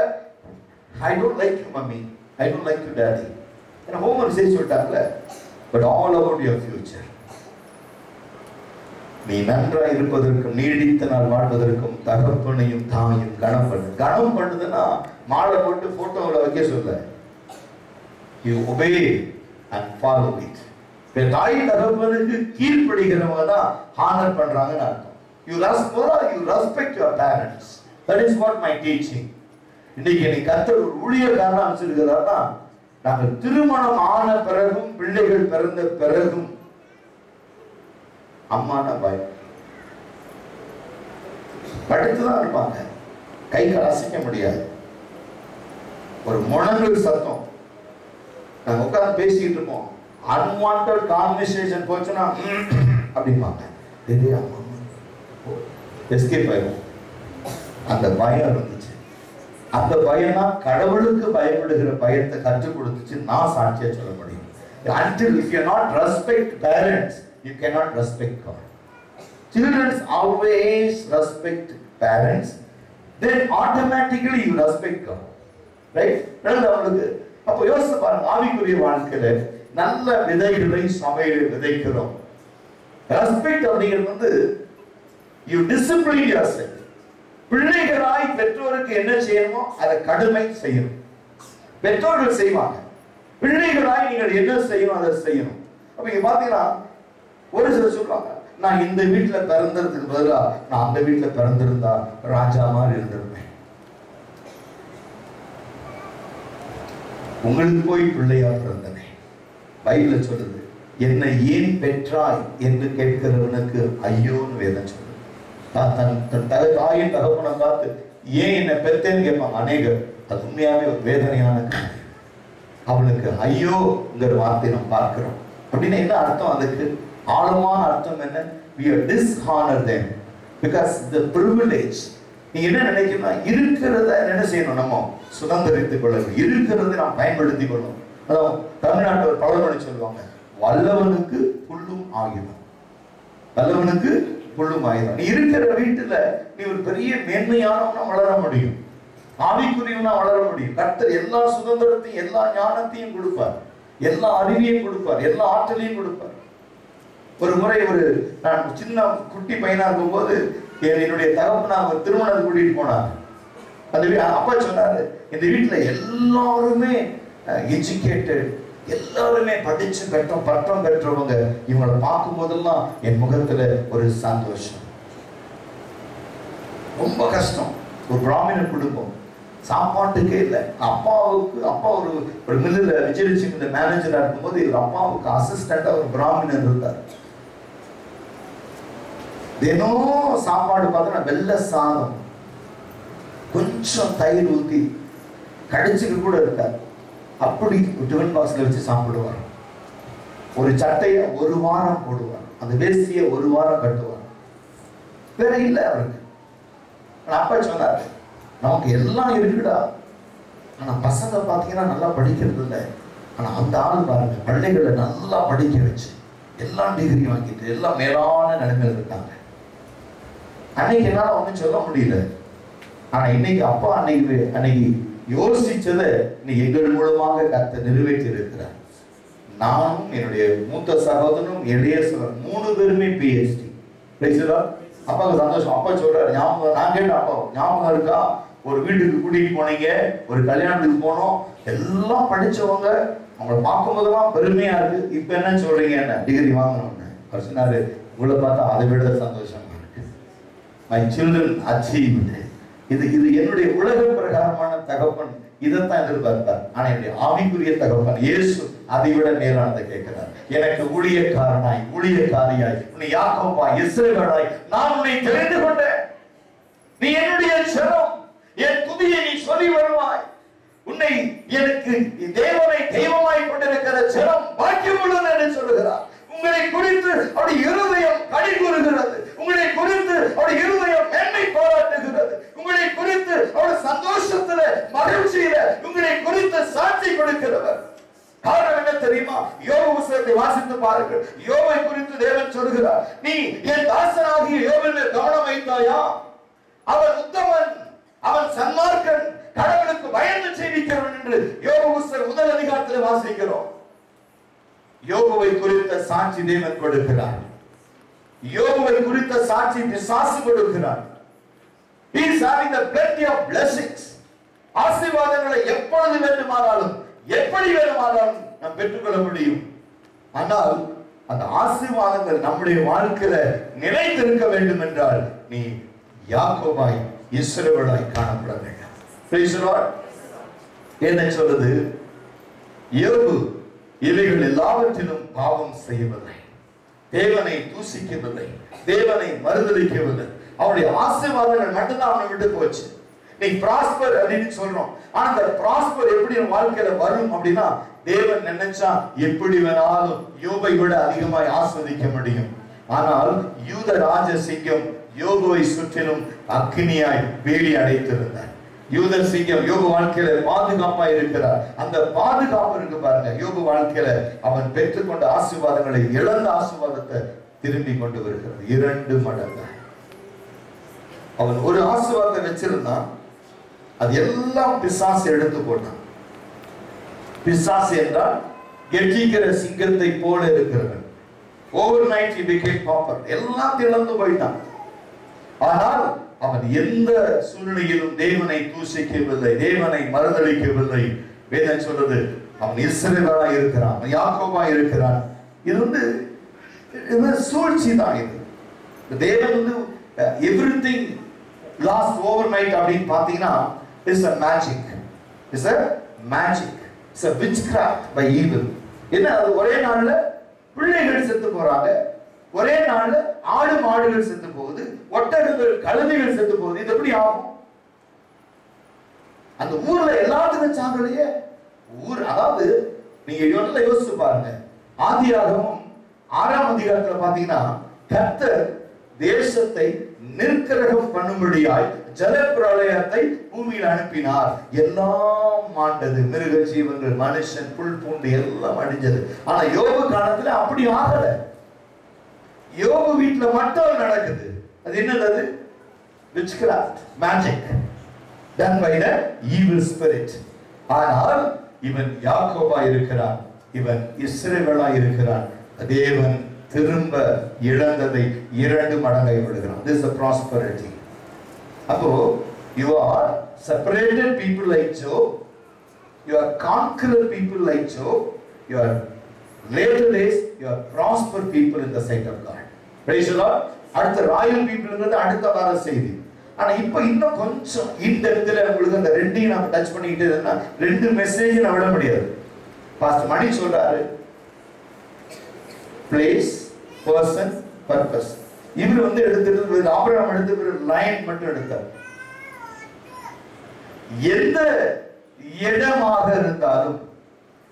I don't like you mommy, I don't like you daddy. என்ன ஹோம்வொர்க் செய்ய சொல்லிட்டாங்கல்ல, but all about your future. நீ நன்றாய் இருப்பதற்கும் நீடித்த நாள் வாழ்வதற்கும் தகப்பனையும் தாயும் கனம் பண்ணு. கனம் பண்ணுதுன்னா மாலை போட்டு போட்டோவில் வைக்க சொல்ல, you obey and follow it. தாய் தகப்பனுக்கு கீழ்ப்படுகிறவங்க தான் ஹானர் பண்றாங்கன்னு அர்த்தம். You respect your parents. That is what my teaching. இன்னைக்கு என்னை கர்த்தர் ஒரு ஊழியக்காரனா அமைச்சிருக்கிறார்னா, நாங்கள் திருமணம் ஆன பிறகும் பிள்ளைகள் பிறந்த பிறகும் அம்மான பயம் படுத்துதான் இருப்பாங்க. கை கால் அசைக்க முடியாது. ஒரு முழங்கல் சத்தம், நாங்க உட்கார்ந்து பேசிக்கிட்டு இருப்போம், அன்வான்ட் கான்வர்சேஷன் போச்சுன்னா அப்படிம்பாங்க. எஸ்கேப் ஆயிடும். அந்த பயம் இருந்துச்சு. அந்த பயம் தான் கடவுளுக்கு பயப்படுகிற பயத்தை கற்றுக் கொடுத்துச்சு. நான் சாட்சியா சொல்ல முடியும். Until if you not respect parents, you cannot respect God. Children always respect parents, then automatically you respect God. Right? அவங்களுக்கு அப்போ யோசிச்சு பாருங்க, ஆவிக்குரிய வாழ்க்கையில நல்ல விதைகளை சபையில விதைக்கிறோம். ரெஸ்பெக்ட் அப்படிங்கிறது வந்து you discipline yourself. பிள்ளைகளாய் பெற்றோருக்கு என்ன செய்யணுமோ அதை கடுமை செய்யணும். பெற்றோர்கள் செய்வாங்க, பிள்ளைகளாய் நீங்கள் என்ன செய்யணும் அதை செய்யணும். அப்ப இங்க பாத்தீங்கன்னா ஒரு சிலர் சொல்றாங்க, நான் இந்த வீட்டுல பிறந்ததுக்கு பதிலா நான் அந்த வீட்டுல பிறந்திருந்தா ராஜா மாதிரி இருந்திருப்பேன். உங்களுக்கு போய் பிள்ளையா பிறந்தனே. பைபிள் சொல்லுது, என்னை ஏன் பெற்றாய் என்று கேட்கிறவனுக்கு ஐயோன்னு வேதம் சொல்லுது. தன் தாயின் தகப்பனை பார்த்து ஏன் என்னை பெற்றேன்னு கேட்பாங்க அநேகர். அது உண்மையாவே ஒரு வேதனையான காரியம். அவனுக்கு ஐயோங்கிற வார்த்தை நம்ம பார்க்கிறோம். அப்படின்னா என்ன அர்த்தம்? அதுக்கு ஆழமான அர்த்தம் என்ன? We are dishonor them because the privilege. நீங்க என்ன நினைக்கணும்னா, இருக்கிறத என்ன செய்யணும், நம்ம சுதந்திரித்துக் கொள்ளணும், இருக்கிறத நாம் பயன்படுத்திக் கொள்ளணும். அதான் தமிழ்நாட்டில் ஒரு பழமொழி சொல்லுவாங்க, வல்லவனுக்கு புல்லும் ஆயுதம். வல்லவனுக்கு புல்லும் ஆயுதம். நீ இருக்கிற வீட்டுல நீ ஒரு பெரிய மேன்மையானவனா வளர முடியும், ஆவிக்குரியவனா வளர முடியும். கர்த்தர் எல்லா சுதந்திரத்தையும் எல்லா ஞானத்தையும் கொடுப்பார், எல்லா அறிவையும் கொடுப்பார், எல்லா ஆற்றலையும் கொடுப்பார். ஒரு முறை நான் சின்ன குட்டி பையனா இருக்கும்போது என்னுடைய தகப்பனார் ஒரு திருமணத்துக்கு கூட்டிட்டு போனார். அந்த அப்பா சொன்னாரு, இந்த வீட்டுல எல்லாருமே எஜுகேட்டட், எல்லாருமே படிச்சு பட்டம் பெற்றவங்க. இவங்களை பார்க்கும் போதெல்லாம் என் முகத்துல ஒரு சந்தோஷம். ரொம்ப கஷ்டம். ஒரு பிராமண குடும்பம், சாப்பாட்டுக்கே இல்லை. அப்பா ஒரு மில்லுல விஜயலட்சுமி மேனேஜரா இருக்கும்போது இவர் அப்பாவுக்கு அசிஸ்டண்டா ஒரு பிராமணன் இருந்தார். தினம் சாப்பாடு பார்த்தோன்னா வெள்ளை சாதம், கொஞ்சம் தயிர் ஊத்தி கடிச்சுக்கு கூட இருக்காது. அப்படி டிஃபன் பாக்ஸ்ல வச்சு சாப்பிடுவார். ஒரு சட்டையை ஒரு வாரம் போடுவார், அந்த வேஷ்டியை ஒரு வாரம் கட்டுவார். வேற இல்லை அவருக்கு. அப்பா சொன்னாரு, நமக்கு எல்லாம் இருக்குடா, ஆனா பசங்க பாத்தீங்கன்னா நல்லா படிக்கிறது இல்லை. ஆனா அந்த ஆள் பாருங்க, பிள்ளைகளை நல்லா படிக்க வச்சு எல்லாம் டிகிரி வாங்கிட்டு எல்லாம் மேலான நிலைமையில் இருக்காங்க. அன்னைக்கு என்னால ஒன்றும் சொல்ல முடியல. ஆனா இன்னைக்கு அப்பா அன்னைக்கு யோசிச்சதை இன்னைக்கு எங்கள் மூலமாக கர்த்தர் நிறைவேற்றி இருக்கிறார். நானும் என்னுடைய மூத்த சகோதரனும் இளைய சகோதரன் 3 பேருமே PhD. அப்பாவுக்கு சந்தோஷம். அப்பா சொல்றாரு, ஞாபகம், நான் கேட்டேன், அப்பா ஞாபகம் இருக்கா, ஒரு வீட்டுக்கு கூட்டிட்டு போனீங்க, ஒரு கல்யாணத்துக்கு போனோம், எல்லாம் படிச்சவங்க, அவங்களை பார்க்கும் போதெல்லாம் பெருமையா இருக்கு. இப்ப என்ன சொல்றீங்க, என்ன டிகிரி வாங்கணும்னு. அவர் சொன்னாரு, உங்களை பார்த்தா அதை விட சந்தோஷமா இருக்கு. My children achieved. இது என்னுடைய உலக பிரகாரமான தகப்பன் இதைத்தான் எதிர்பார்த்தார். ஆனா என்னுடைய ஆவிக்குரிய தகப்பன் இயேசு அதை விட மேலானதை கேட்கிறார். எனக்கு ஊழியக்காரியாய் உன்னை யாக்கோபாய் இஸ்ரவேலாய் நான் உன்னை தெரிந்து கொண்டேன். நீ என்னுடைய செல்வம், என் துதியை நீ சொல்லி வருவாய். உன்னை எனக்கு தேவனை தெய்வமாய் கொண்டிருக்கிற செல்வம் பாக்கியம் உள்ளது என்று சொல்லுகிறார். உங்களை குறித்து அவருடைய இருதயம் களி கூறுகிறது. உங்களை குறித்து அவருடைய இருதயம் மேன்மை பாராட்டுகிறது. உங்களை குறித்து அவருடைய சந்தோஷத்துல மகிழ்ச்சியில உங்களை குறித்து சாட்சி கொடுக்கிறவர். காரணம் என்ன தெரியுமா? யோபு புத்தகத்தை வாசித்து பாருங்கள். யோபை குறித்து தேவன் சொல்கிறார், நீ என் தாசனாகிய யோபில் கவனம் வைத்தாயா? அவன் உத்தமன், அவன் சன்மார்க்கன், கடவுளுக்கு பயந்து செய்திக்கிறவன் என்று யோபு புத்தகம் 1 அதிகாரத்தில் வாசிக்கிறோம். யோபுவை குறித்த சாட்சி தேவன் கொடுக்கிறார். யோபுவை குறித்த சாட்சி பிசாசு கொடுக்கிறார். He is having the plenty of blessings. ஆசீர்வாதங்களை எப்பொழுது வேண்டுமானாலும் எப்படி வேண்டுமானாலும் நாம் பெற்றுக்கொள்ள முடியும். ஆனால் அந்த ஆசீர்வாதங்கள் நம்முடைய வாழ்க்கையில நிலைத்திருக்க வேண்டும் என்றால் நீ யாக்கோபாய் இஸ்ரவேலாய் காணப்பட வேண்டும். Praise the Lord. என்ன சொல்றது? யோபு இவைகள் எல்லாவற்றிலும் பாவம் செய்யவில்லை, தேவனை தூசிக்கவில்லை, தேவனை மறுதலிக்கவில்லை. அவனுடைய ஆசீர்வாதங்கள் மட்டும்தான் அவனை விட்டு போச்சு. நீ பிராஸ்பர் அப்படின்னு சொல்றோம், ஆனா அந்த பிராஸ்பர் எப்படி வாழ்க்கையில வரும் அப்படின்னா, தேவன் நினைச்சா எப்படி வேணாலும் யோபை விட அதிகமாய் ஆஸ்வதிக்க முடியும். ஆனால் யூத ராஜசிங்கம் யோபுவை சுற்றிலும் அக்னியாய் வேலி அடைத்திருந்தார். யூத சிங்கம் யோபு வாழ்க்கையில பாதுகாப்பா இருக்கிறார். அந்த பாதுகாப்பு இருக்கு பாருங்க. யோபு வாழ்க்கையில அவன் பெற்றுக்கொண்ட ஆசீர்வாதங்களை, இழந்த ஆசீர்வாதத்தை திரும்பி கொண்டு வருகிறது 2 மடங்கு. அவன் ஒரு ஆசீர்வாதத்தை வச்சிருந்தான், அது எல்லாம் பிசாசு எடுத்து போட்டான். பிசாசு என்றால் கெர்ச்சிக்கிற சிங்கத்தை போல இருக்கிறவன். Over night he became pauper. எல்லாம் இழந்து போயிட்டான். ஆனால் அவன் எந்த சூழ்நிலையிலும் தேவனை தூசிக்கவில்லை, தேவனை மறுதலிக்கவில்லை. வேதம் சொல்றது அவன் இஸ்ரவேலா இருக்கிறான், யாக்கோபா இருக்கிறான். இது சூழ்ச்சி தான். இது தேவன் everything last overnight அப்படின்னு பாத்தீங்கன்னா is a magic, is a magic, is a witchcraft by evil. என்ன, அது ஒரே நாள்ல பிள்ளைகள் செத்து போறாங்க, ஒரே நாள்ல ஆடு மாடுகள் செத்து போகுது, ஒட்டகங்கள் கழுதைகள் செத்து போகுது. இது எப்படி ஆகும்? அந்த ஊர்ல எல்லாத்துக்கும் சாகலையே. ஊர், அதாவது நீங்க யோசிச்சு பாருங்க. ஆதியாகமம் 6ஆம் அதிகாரத்துல பாத்தீங்கன்னா, கர்த்தர் தேசத்தை நிர்க்கிரகம் பண்ணும்படியாய் ஜலப்பிரளயத்தை பூமியில் அனுப்பினார். எல்லாம் மாண்டது, மிருக ஜீவங்கள், மனுஷன், புல் பூண்டு எல்லாம் அழிஞ்சது. ஆனா யோபு காலத்துல அப்படி ஆகல. யோபு வீட்டுல மட்டும் நடக்குது. அது என்னது? witchcraft, magic done by the evil spirit. ஆனால் இவன் யாக்கோபா இருக்கிறான், இவன் இஸ்ரவேலா இருக்கிறான். தேவன் திரும்ப இழந்ததை 2 மடங்காய் விடுகிறான். This is the prosperity. அப்போ you are separated people like Job, you are conqueror people like Job, you are later days you are prosper people in the sight of God. Praise the Lord. அடுத்த Royal பீப்புள்ங்கிறது அடுத்த வார செய்தி. ஆனா இப்ப இன்னும் கொஞ்சம் இந்த இடத்துல உங்களுக்கு அந்த ரெண்டையும் நான் டச் பண்ணிக்கிட்டே இருந்தா 2 மெசேஜ் நான் விட முடியாது. பாஸ்டர் மணி சொல்றாரு, பிளேஸ், பர்சன், பர்பஸ். இவர் எடுத்துட்டு ஆபிரகாம் எடுத்து லைன் மட்டும் எடுத்தார். எந்த இடமாக இருந்தாலும்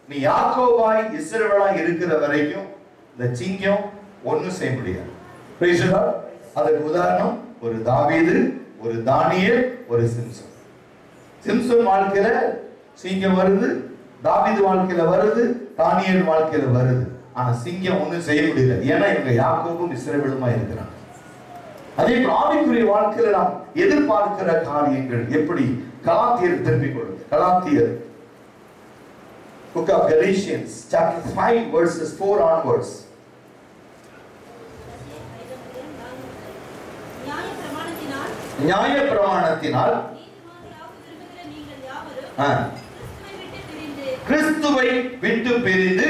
நீ யாக்கோபாய் இஸ்ரவேலாய் இருக்கிற வரைக்கும் இந்த சிங்கம் ஒண்ணும் செய்ய முடியாது. அதற்கு உதாரணம் ஒரு தாவீது, ஒரு தானியேல், ஒரு சிம்சன். சிம்சன் வாழ்க்கையில சிங்கம் வருது, தாவீது வாழ்க்கையில வருது, தானியேல் வாழ்க்கையில வருது. ஆனா சிங்கம் ஒண்ணும் செய்ய முடியல. ஏன்னா இவங்க யாக்கோபும் இஸ்ரவேலுமா இருக்கிறாங்க. அதே போல ஆவிக்குரிய வாழ்க்கையில நாம் எதிர்பார்க்கிற காரியங்கள் எப்படி? கலாத்தியர் திருப்பிக் கொள்ளுங்க. கலாத்தியர் book of Galatians chapter 5 verses 4 onwards. நியாய பிரமாணத்தினால் கிறிஸ்துவை விட்டு பிரிந்து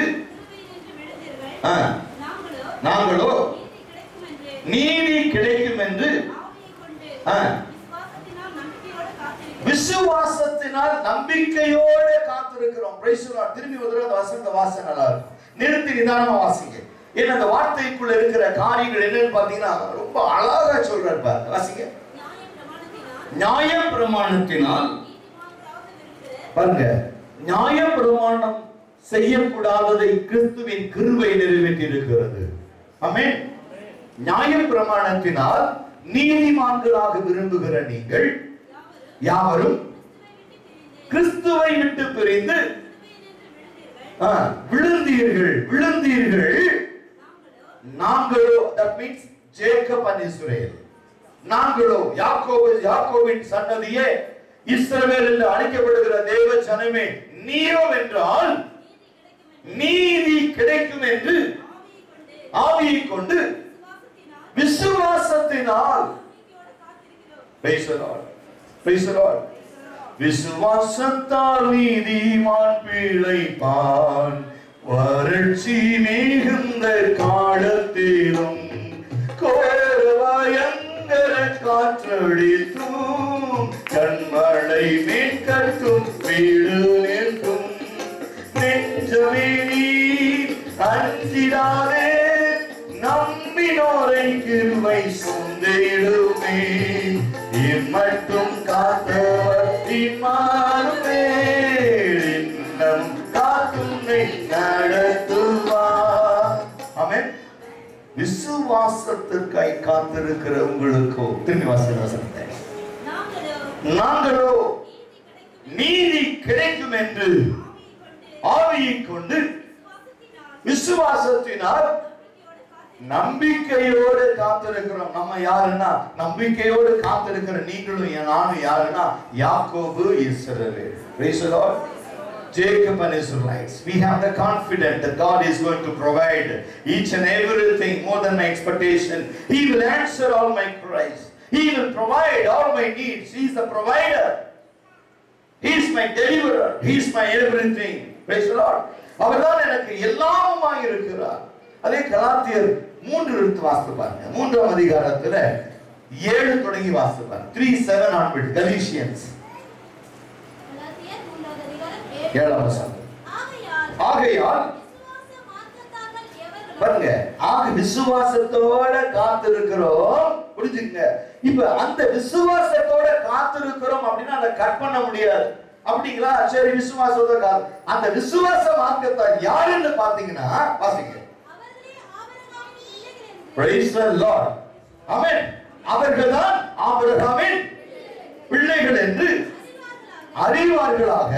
நாங்களோ நீதி கிடைக்கும் என்று விசுவாசத்தினால் நம்பிக்கையோடு காத்திருக்கிறோம். திரும்பி ஒரு வசந்த வாசனை நல்லா இருக்கும். நிறுத்தி நிதானமா வாசிங்க. ஏன்னா அந்த வார்த்தைக்குள்ள இருக்கிற காரியங்கள் என்னன்னு பாத்தீங்கன்னா ரொம்ப அழகா சொல்றாரு. வாசிங்க. நியாய பிரமாணத்தினால் பாருங்க, நியாய பிரமாணம் செய்யக்கூடாததை கிறிஸ்துவின் கிருபை நிறைவேற்றி இருக்கிறது. ஆமென். நியாய பிரமாணத்தினால் நீதிமான்களாக விரும்புகிற நீங்கள் யாவரும் கிறிஸ்துவை விட்டு பிரிந்து விழுந்தீர்கள். நாங்களோ, that means Jacob and Israel, நாங்களோ யாக்கோபின் சன்னதியே, இஸ்ரவேல் என்று அழைக்கப்படுகிற தேவ ஜனமே, நீயோ என்றால் நீதி கிடைக்கும் என்று ஆவியை கொண்டு விசுவாசத்தினால். Praise the Lord. Praise the Lord. விசுவாசத்தால் நீதிமான் பிழைப்பான், வறட்சி மிகுந்த காலத்திலும் கோரவயங்கள் பயங்கர காற்றடித்தும் கண்மழை மேற்கட்டும் வீடு நிற்கும் நெஞ்சமே நீ அஞ்சிடாதே நம்பினோரை கிருபை சுந்திடுமே இம்மட்டும் காத்தவற்றின் மாறுமே இன்னும் காத்துனை நடத்துவார். ஆமென். விசுவாசத்திற்காய் காத்திருக்கிற உங்களுக்கோ திரும்பி வாசகத்தை நாங்களோ நீதி கிடைக்கும் என்று ஆவியை கொண்டு விசுவாசத்தினால் நம்பிக்கையோடு காத்திருக்கிறோம். நம்ம யாருன்னா நம்பிக்கையோடு காத்திருக்கிற நீங்களும் நானும் யாருன்னா யாக்கோபு இஸ்ரவேல். Praise the Lord. Jacob and Israelites. We have the confidence that God is going to provide each and everything more than my expectation. He will answer all my cries. He will provide all my needs. He is the provider. He is my deliverer. He is my everything. Praise the Lord. அவர்தான் எனக்கு எல்லாமுமாய் இருக்கிறார். அதே கலாத்தியர் 3 எடுத்து வாசித்து பாருங்க. 3ஆம் அதிகாரத்துல 7 தொடங்கி வாசித்து பாருங்க. 3:7 onward. Galatians. ஆகையால் பாருங்க, விசுவாசத்தோட காத்திருக்கிறோம். புரிஞ்சுங்க. இப்ப அந்த விசுவாசத்தோட காத்திருக்கிறோம் அப்படின்னா அதை கட் பண்ண முடியாது. அப்படிங்களா? சரி, விசுவாசத்தோட அந்த விசுவாச மார்க்கத்தார் யாருன்னு பாத்தீங்கன்னா வாசிங்க. Praise the Lord. ஆமென். அவர்கள்தான் ஆபிரகாமின் பிள்ளைகள் என்று அறிவார்களாக,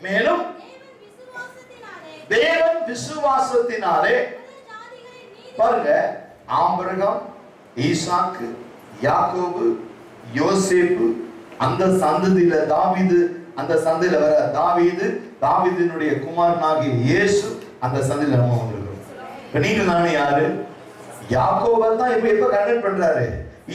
மேலும் தேவன் விசுவாசத்தினாலே பாருங்க, ஆபிரகாம், ஈசாக்கு, யாக்கோபு, யோசேப்பு, அந்த சந்ததியில தாவீது, அந்த சந்ததியில வர தாவீது, தாவீதினுடைய குமாரனாகிய இயேசு, அந்த சந்ததியில நம்ம வந்திருக்கிறோம். இப்ப நீங்க நானே யாரு? யாக்கோபன் தான் இப்ப கண்டெக்ட் பண்றாரு.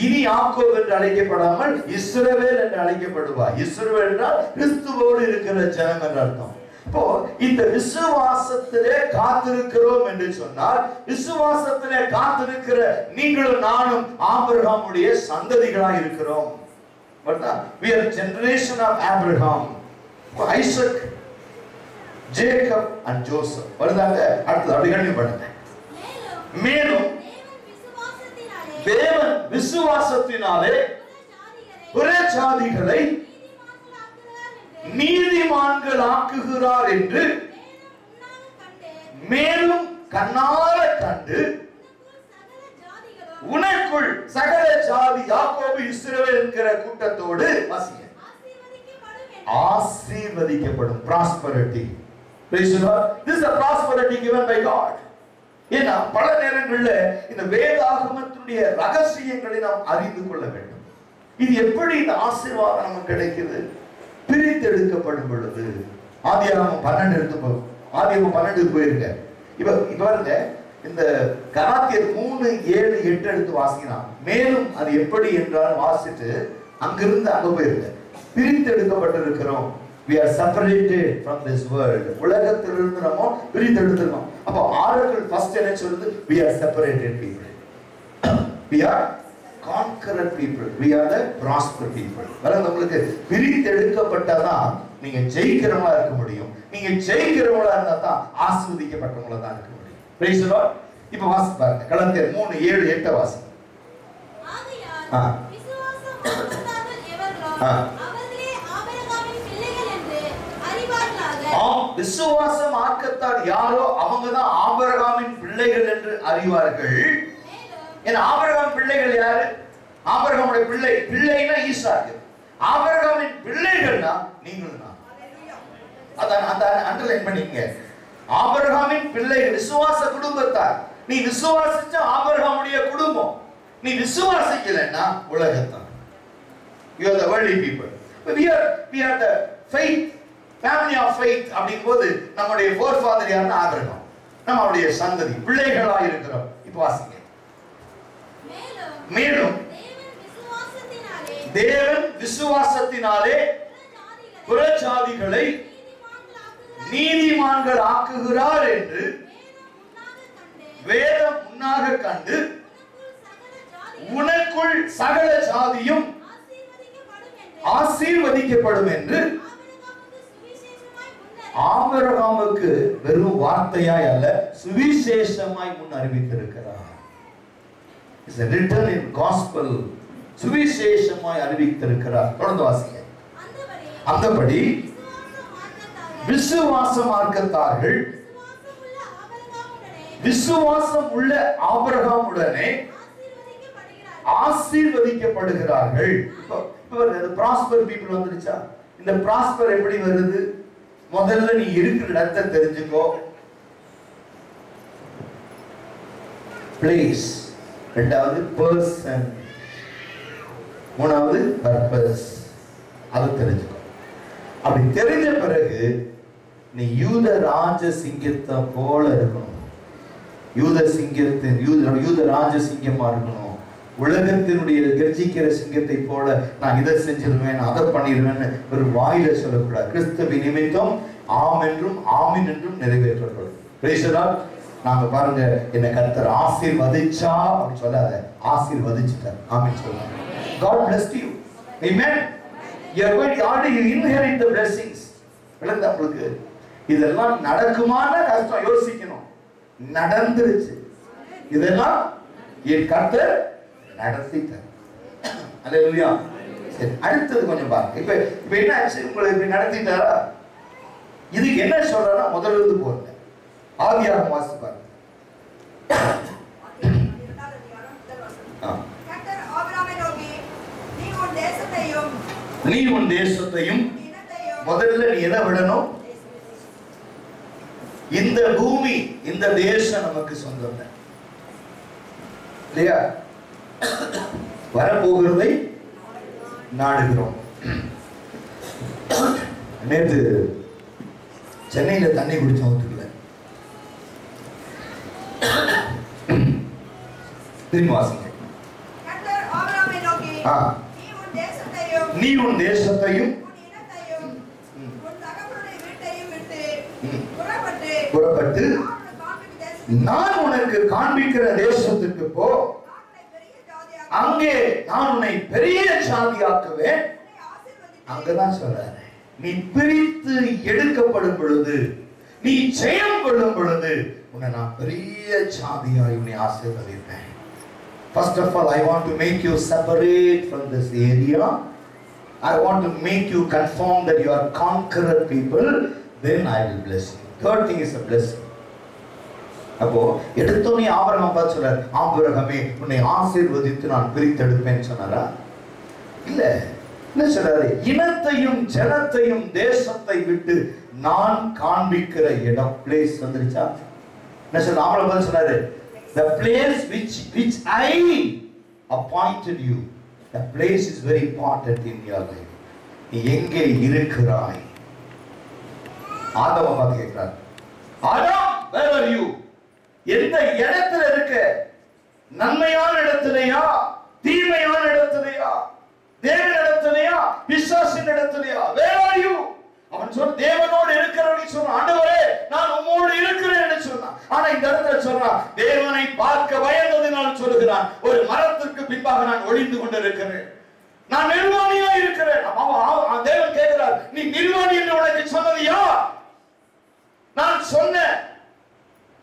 இனி யாக்கோபு என்று அழைக்கப்படாமல் இஸ்ரவேல் என்று அழைக்கப்படுவார். இஸ்ரவேல் என்றால் கிறிஸ்துவோடு இருக்கிற ஜனம் என்று அர்த்தம். இப்போ இந்த விசுவாசத்திலே காத்திருக்கிறோம் என்று சொன்னால், விசுவாசத்திலே காத்திருக்கிற நீங்களும் நானும் ஆபிரகாமுடைய சந்ததிகளாக இருக்கிறோம். We are generation of Abraham, Isaac, Jacob and Joseph. வருதாங்க? அடுத்து அப்படி கண்டினியூ பண்ணுங்க. மேலும் தேவன் விசுவாசத்தினாலே புறஜாதிகளை நீதிமான்கள் ஆக்குகிறார் என்று மேலும் கண்ணார கண்டு உனக்குள் சகல ஜாதி யாக்கோபு இஸ்ரவேல் என்கிற கூட்டத்தோடு ஆசீர்வதிக்கப்படும். prosperity. Praise the Lord. This is a prosperity given by God. ஏன்னா பல நேரங்கள்ல இந்த வேதாகமத்தினுடைய ரகசியங்களை நாம் அறிந்து கொள்ள வேண்டும். இது எப்படி இந்த ஆசீர்வாதம் நமக்கு கிடைக்குது? பிரித்தெடுக்கப்படும் பொழுது. ஆதியாகமம் 12 எடுத்து ஆதியாகமம் 12 போயிருங்க. இப்ப பாருங்க, இந்த கலாத்தியர் 3:7-8 எடுத்து வாசிக்கலாம். மேலும் அது எப்படி என்றால் வாசிட்டு அங்கிருந்து அங்க போயிருங்க. பிரித்தெடுக்கப்பட்டிருக்கிறோம். We are separated from this world. உலகத்திலிருந்து நம்ம பிரித்தெடுத்திருக்கோம். அப்ப ஆரக்கிள் ஃபர்ஸ்ட் என்ன சொல்லுது? We are separated people. We are conqueror people. We are the prosper people. வரது உங்களுக்கு பிரித்தெடுக்கப்பட்டதான் நீங்க ஜெயிக்கிறவங்களா இருக்க முடியும். நீங்க ஜெயிக்கிறவங்களா இருந்தா தான் ஆசீர்வதிக்கப்பட்டவங்களா தான் இருக்க முடியும். Praise the Lord. இப்ப வாசி பாருங்க. கலாத்தியர் 3:7-8 வாசி. ஆகையால் விசுவாசம் மார்க்கத்தார்கள் எவர்களோ அவர்களே ஆபிரகாமின் பிள்ளைகள் என்று அறிவார்களாக. விசுவாச மார்க்கத்தார் யாரோ அவங்கதான் ஆபிரகாமின் பிள்ளைகள் என்று அறிவார்கள். ஏன்னா ஆபிரகாம் பிள்ளைகள் யாரு? ஆபிரகாமுடைய பிள்ளைனா ஈசாக்கு. ஆபிரகாமின் பிள்ளைகள்னா நீங்களும் தான். அத அண்டர்லைன் பண்ணிக்கங்க. ஆபிரகாமின் பிள்ளைகள் விசுவாச குடும்பத்தார். நீ விசுவாசிச்ச ஆபிரகாமுடைய குடும்பம். நீ விசுவாசிக்கலன்னா உலகத்தான். You are the worldly people. But we are the faith, family of faith. அப்படிங்கும்போது நம்முடைய forefather யாருன்னா ஆபிரகாம். நம்மளுடைய சந்ததி பிள்ளைகளாக இருக்கிறோம். இப்போ வாசிங்க. மேலும் தேவன் விசுவாசத்தினாலே புறஜாதிகளை நீதிமான்கள் ஆக்குகிறார் என்று வேதம் முன்னாக கண்டு உனக்குள் சகல ஜாதியும் ஆசீர்வதிக்கப்படும் என்று ஆபிரகாமுக்கு வெறும் வார்த்தையாய் அல்ல, சுவிசேஷமாய் முன் அறிவித்திருக்கிறார். It's a written in gospel. சுவிசேஷமாய் அறிவித்திருக்கிறார். தொடர்ந்து வாசிங்க. அந்தபடி விசுவாச மார்க்கத்தார்கள் விசுவாசம் உள்ள ஆபிரகாமுடனே ஆசீர்வதிக்கப்படுகிறார்கள். ப்ராஸ்பர் பீப்புள் வந்துருச்சா? இந்த ப்ராஸ்பர் எப்படி வருது? முதல்ல நீ இருக்கிற இடத்தை தெரிஞ்சுக்கோ. பிளேஸ், ரெண்டாவது பர்சன், மூணாவது பர்பஸ். அது தெரிஞ்சுக்கோ. அப்படி தெரிஞ்ச பிறகு நீ யூத ராஜ சிங்கத்தை போல இருக்கணும். யூத ராஜ சிங்கமா இருக்கணும். உலகத்தினுடைய கர்ஜிக்கிற சிங்கத்தை போல நான் இதை செஞ்சிருவேன், அதை பண்ணிடுவேன்னு ஒரு வாயில சொல்லக்கூடாது. கிறிஸ்துவ நிமித்தம் ஆம் என்றும் ஆமீன் என்றும் நிறைவேற்றப்படும். நாங்க பாருங்க, என்னை கர்த்தர் ஆசீர்வதிச்சா அப்படின்னு சொல்லாத, ஆசீர்வதிச்சுட்டார். ஆமீன் சொல்லுங்க. God blessed you. Amen. You are going to already inherit the blessings. விளங்குதா உங்களுக்கு? இதெல்லாம் நடக்குமான கஷ்டம் யோசிக்கணும். நடந்துருச்சு. இதெல்லாம் என் கர்த்தர் நடத்திட்டார். அல்லேலூயா. சரி, அடுத்தது கொஞ்சம் பாருங்க. இப்ப என்ன ஆச்சு? உங்களை இப்படி நடத்திட்டாரா? இதுக்கு என்ன சொல்றாரா? முதல்ல இருந்து போறேன். ஆதியாகமம் வாசி பாருங்க. நீ உன் தேசத்தையும் முதல்ல நீ எதை விடணும்? இந்த பூமி, இந்த தேசம் நமக்கு சொந்தம் இல்லையா? வரப்போகிறதை நாடுகிறோம். நேற்று சென்னையில தண்ணி குடிச்சோம். ஒத்துக்கல. திரும்பி வாசிங்க. நீ உன் தேசத்தையும் புறப்பட்டு நான் உனக்கு காண்பிக்கிற தேசத்துக்கு போ, அங்கே நான் உன்னை பெரிய ஜாதியாக்குவேன். அங்கதான் சொல்றாரு, நீ பிரித்து எடுக்கப்படும் பொழுது, நீ ஜெயம் கொள்ளும் பொழுது உன்னை நான் பெரிய ஜாதியாய் உன்னை ஆசீர்வதிப்பேன். First of all, I want to make you separate from this area. I want to make you confirm that you are conqueror people. Then I will bless you. Third thing is a blessing. அப்போ எடுத்தோனே Abraham பார்த்து சொல்றார், ஆபிரகாமே உன்னை ஆசீர்வதித்து நான் பிரித்தெடுப்பேன்னு சொன்னாரா? இல்ல. என்ன சொல்றாரு? இனத்தையும் ஜனத்தையும் தேசத்தை விட்டு நான் காண்பிக்கிற இடம், பிளேஸ் வந்துருச்சா? என்ன சொல்ற? ஆபிரகாம் பார்த்து சொன்னாரு, the place which I appointed you, the place is very important in your life. நீ எங்கே இருக்கிறாய்? ஆதாமை பார்த்து கேட்கிறார், ஆதாம், where are you? எந்த இடத்துல இருக்க? நன்மையான இடத்திலேயா, தீமையான இடத்திலேயா, தேவன் இடத்திலேயா, பிசாசின் இடத்திலேயா? Where are you? அவன் சொன்ன தேவனோடு இருக்கிறவன் சொன்ன, ஆண்டவரே நான் உம்மோடு இருக்கிறேன் என்று சொன்னான். ஆனா இந்த இடத்துல சொல்றான், தேவனை பார்க்க பயந்ததினால் சொல்லுகிறான், ஒரு மரத்திற்கு பின்பாக நான் ஒளிந்து கொண்டிருக்கிறேன், நான் நிர்வாணியா இருக்கிறேன். தேவன் கேட்கிறார், நீ நிர்வாணி என்று உனக்கு சொன்னது யார்? நான் சொன்னேன்,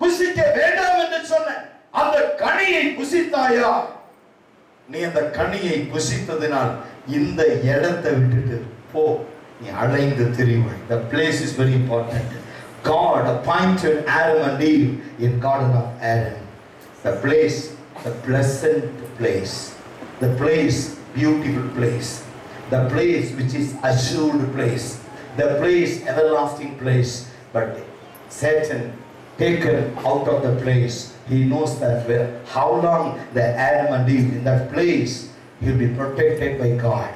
புசிக்க வேண்டாம் என்று சொன்னேன், அந்த கனியை புசித்தாயா? நீ அந்த கனியை புசித்ததினால் இந்த இடத்தை விட்டுட்டு போ, நீ அலைந்து திரிவாய். The place is very important. God appointed Adam and Eve in Garden of Eden. The place, the pleasant place, the place, beautiful place, the place which is assured place, the place, everlasting place. But Satan taken out of the place. He knows that how long the Adam and Eve in that place, he will be protected by God.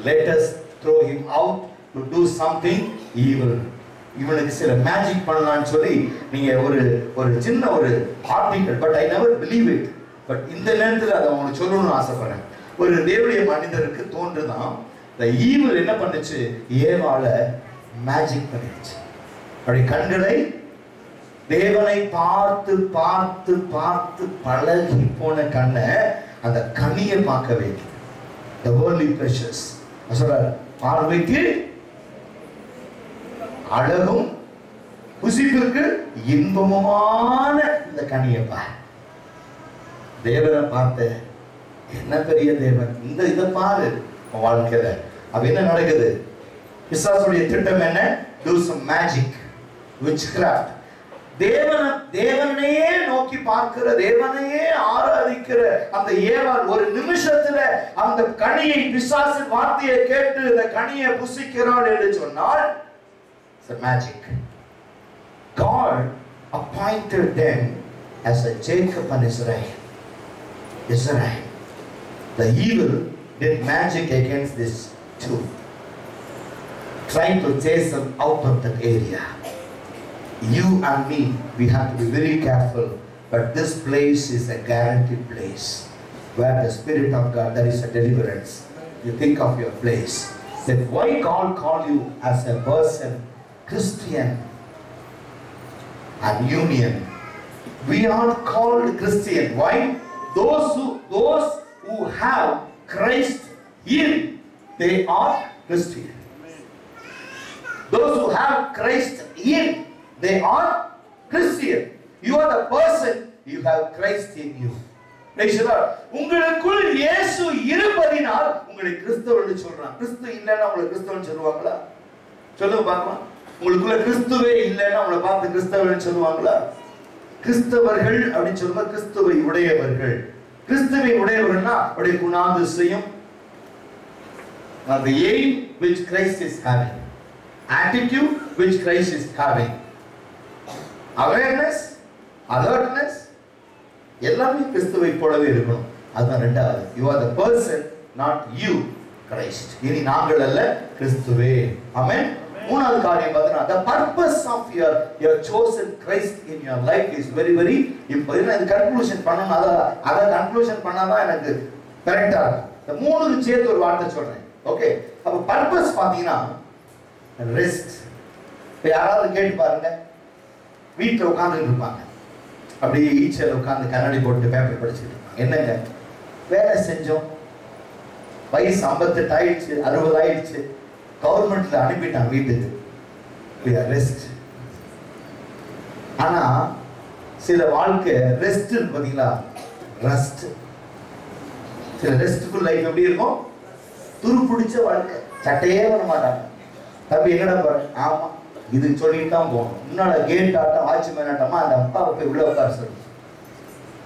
Let us throw him out to do something evil. இவனுக்கு சில magic பண்ணலாம்னு சொல்லி நீங்க ஒரு சின்ன ஒரு article, but I never believe it, but இந்த நேரத்தில் அதை உங்களுக்கு சொல்லணும்னு ஆசைப்படுறேன். ஒரு தேவனுடைய மனிதருக்கு தோன்றுதான், இந்த ஈவில் என்ன பண்ணுச்சு, ஏவாள மேஜிக் பண்ணிடுச்சு. அப்படி கண்களை தேவனை பார்த்து பார்த்து பார்த்து பழகி போன கண்ணை அந்த கனியை பார்க்க வேண்டும். The worldly pleasures. சொல்றார், பார்வைக்கு அழகும் புசிப்பிற்கு இன்பமுமான இந்த கனியை பார். தேவனை பார்த்த என்ன பெரிய தேவன், இந்த இதை பாரு வாழ்க்கையில. அப்ப என்ன நடக்குது? பிசாசுடைய திட்டம் என்ன? Do some magic, witchcraft. தேவனையே நோக்கி பார்க்கிற, தேவனையே ஆராதிக்கிற அந்த ஏவாள் ஒரு நிமிஷத்துல அந்த கனியை, பிசாசின் வார்த்தையை கேட்டு அந்த கனியை புசிக்கிறாள் என்று சொன்னால் it's a magic. God appointed them as a Jacob and Israel. The evil did magic against this too, trying to chase them out of that area. You and me, we have to be very careful, but this place is a guaranteed place where the Spirit of God, there is a deliverance. You think of your place, that why God called you as a person, Christian and union. We are called Christian. Why? Those who have Christ in, they are Christian. Those who have Christ in, they are Christian. You are the person, you have Christ in you. உங்களுக்குள் இயேசு இருப்பதினால் உங்களை கிறிஸ்தவர்கள் சொல்றாங்க. கிறிஸ்து இல்லைன்னா உங்களை கிறிஸ்தவன் சொல்லுவாங்களா? சொல்லுங்க பார்க்கலாம். உங்களுக்குள்ள கிறிஸ்துவே இல்லைன்னா உங்களை பார்த்து கிறிஸ்தவர்கள் சொல்லுவாங்களா? கிறிஸ்தவர்கள் அப்படின்னு சொல்லுங்க, கிறிஸ்துவை உடையவர்கள். கிறிஸ்துவை உடையவர்கள்னா அவருடைய குணாதிசயம், the aim which Christ is having, attitude which Christ is having, awareness, alertness, எல்லாமே கிறிஸ்துவை போலவே இருக்கணும். அதுதான் ரெண்டாவது. You are the person, not you, Christ. இனி நாங்கள் அல்ல, கிறிஸ்துவே. ஆமென். மூணாவது காரியம் பார்த்தா, the purpose of your chosen Christ in your life is very very important. இது கன்க்ளூஷன் பண்ணணும். அத கன்க்ளூஷன் பண்ணாதான் எனக்கு கரெக்டா இருக்கும். இந்த மூணுக்கு சேர்த்து ஒரு வார்த்தை சொல்றேன். ஓகே, அப்ப பர்பஸ் பாத்தீங்கன்னா ரெஸ்ட். இப்ப யாராவது கேட்டு பாருங்க, வீட்டில் உட்காந்துட்டு இருப்பாங்க, அப்படியே ஈச்சல் உட்காந்து கண்ணாடி போட்டு பேப்பர் படிச்சுட்டு இருப்பாங்க. என்னங்க வேலை செஞ்சோம், வயசு 58 ஆயிடுச்சு, 60 ஆயிடுச்சு, கவர்மெண்ட்ல அனுப்பிட்டான் வீட்டுக்கு, ரெஸ்ட். ஆனா சில வாழ்க்கை ரெஸ்ட் பாத்தீங்களா, ரெஸ்ட். சில ரெஸ்ட்ஃபுல் லைஃப் எப்படி இருக்கும்? துரு பிடிச்ச வாழ்க்கை, சட்டையே பண்ண மாட்டாங்க. தம்பி என்னடா பாரு, ஆமா இது சொல்லிட்டு தான் போகணும். முன்னால கேட் ஆட்டம், வாட்ச்மேன் ஆட்டமா, அந்த அப்பாவை போய் உள்ள உட்கார சொல்லு.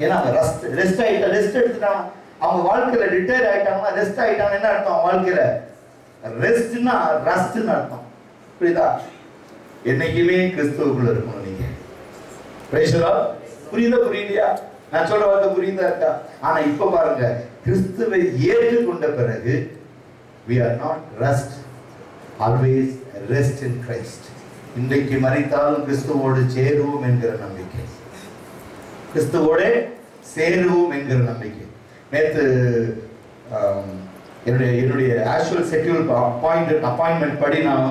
ஏன்னா அவங்க ரெஸ்ட் எடுத்துட்டாங்க. அவங்க வாழ்க்கையில ரிட்டையர் ஆயிட்டாங்கன்னா, ரெஸ்ட் ஆயிட்டாங்க. என்ன அர்த்தம் வாழ்க்கையில? ரெஸ்ட்னா ரஸ்ட்னு அர்த்தம். புரியுதா? என்னைக்குமே கிறிஸ்துவுக்குள்ள இருக்கணும் நீங்க. புரியுதா புரியலையா? நான் சொல்ற வார்த்தை புரியுதா இருக்கா? ஆனா இப்ப பாருங்க, கிறிஸ்துவை ஏற்றுக்கொண்ட பிறகு we are not rest, always rest in Christ. இன்றைக்கு மரித்தாலும் கிறிஸ்துவோடு சேருவோம் என்கிற நம்பிக்கை, கிறிஸ்துவோடு சேருவோம் என்கிற நம்பிக்கை. நேற்று என்னுடைய ஆக்சுவல் ஷெட்யூல் அப்பாயின்மெண்ட் படி நான்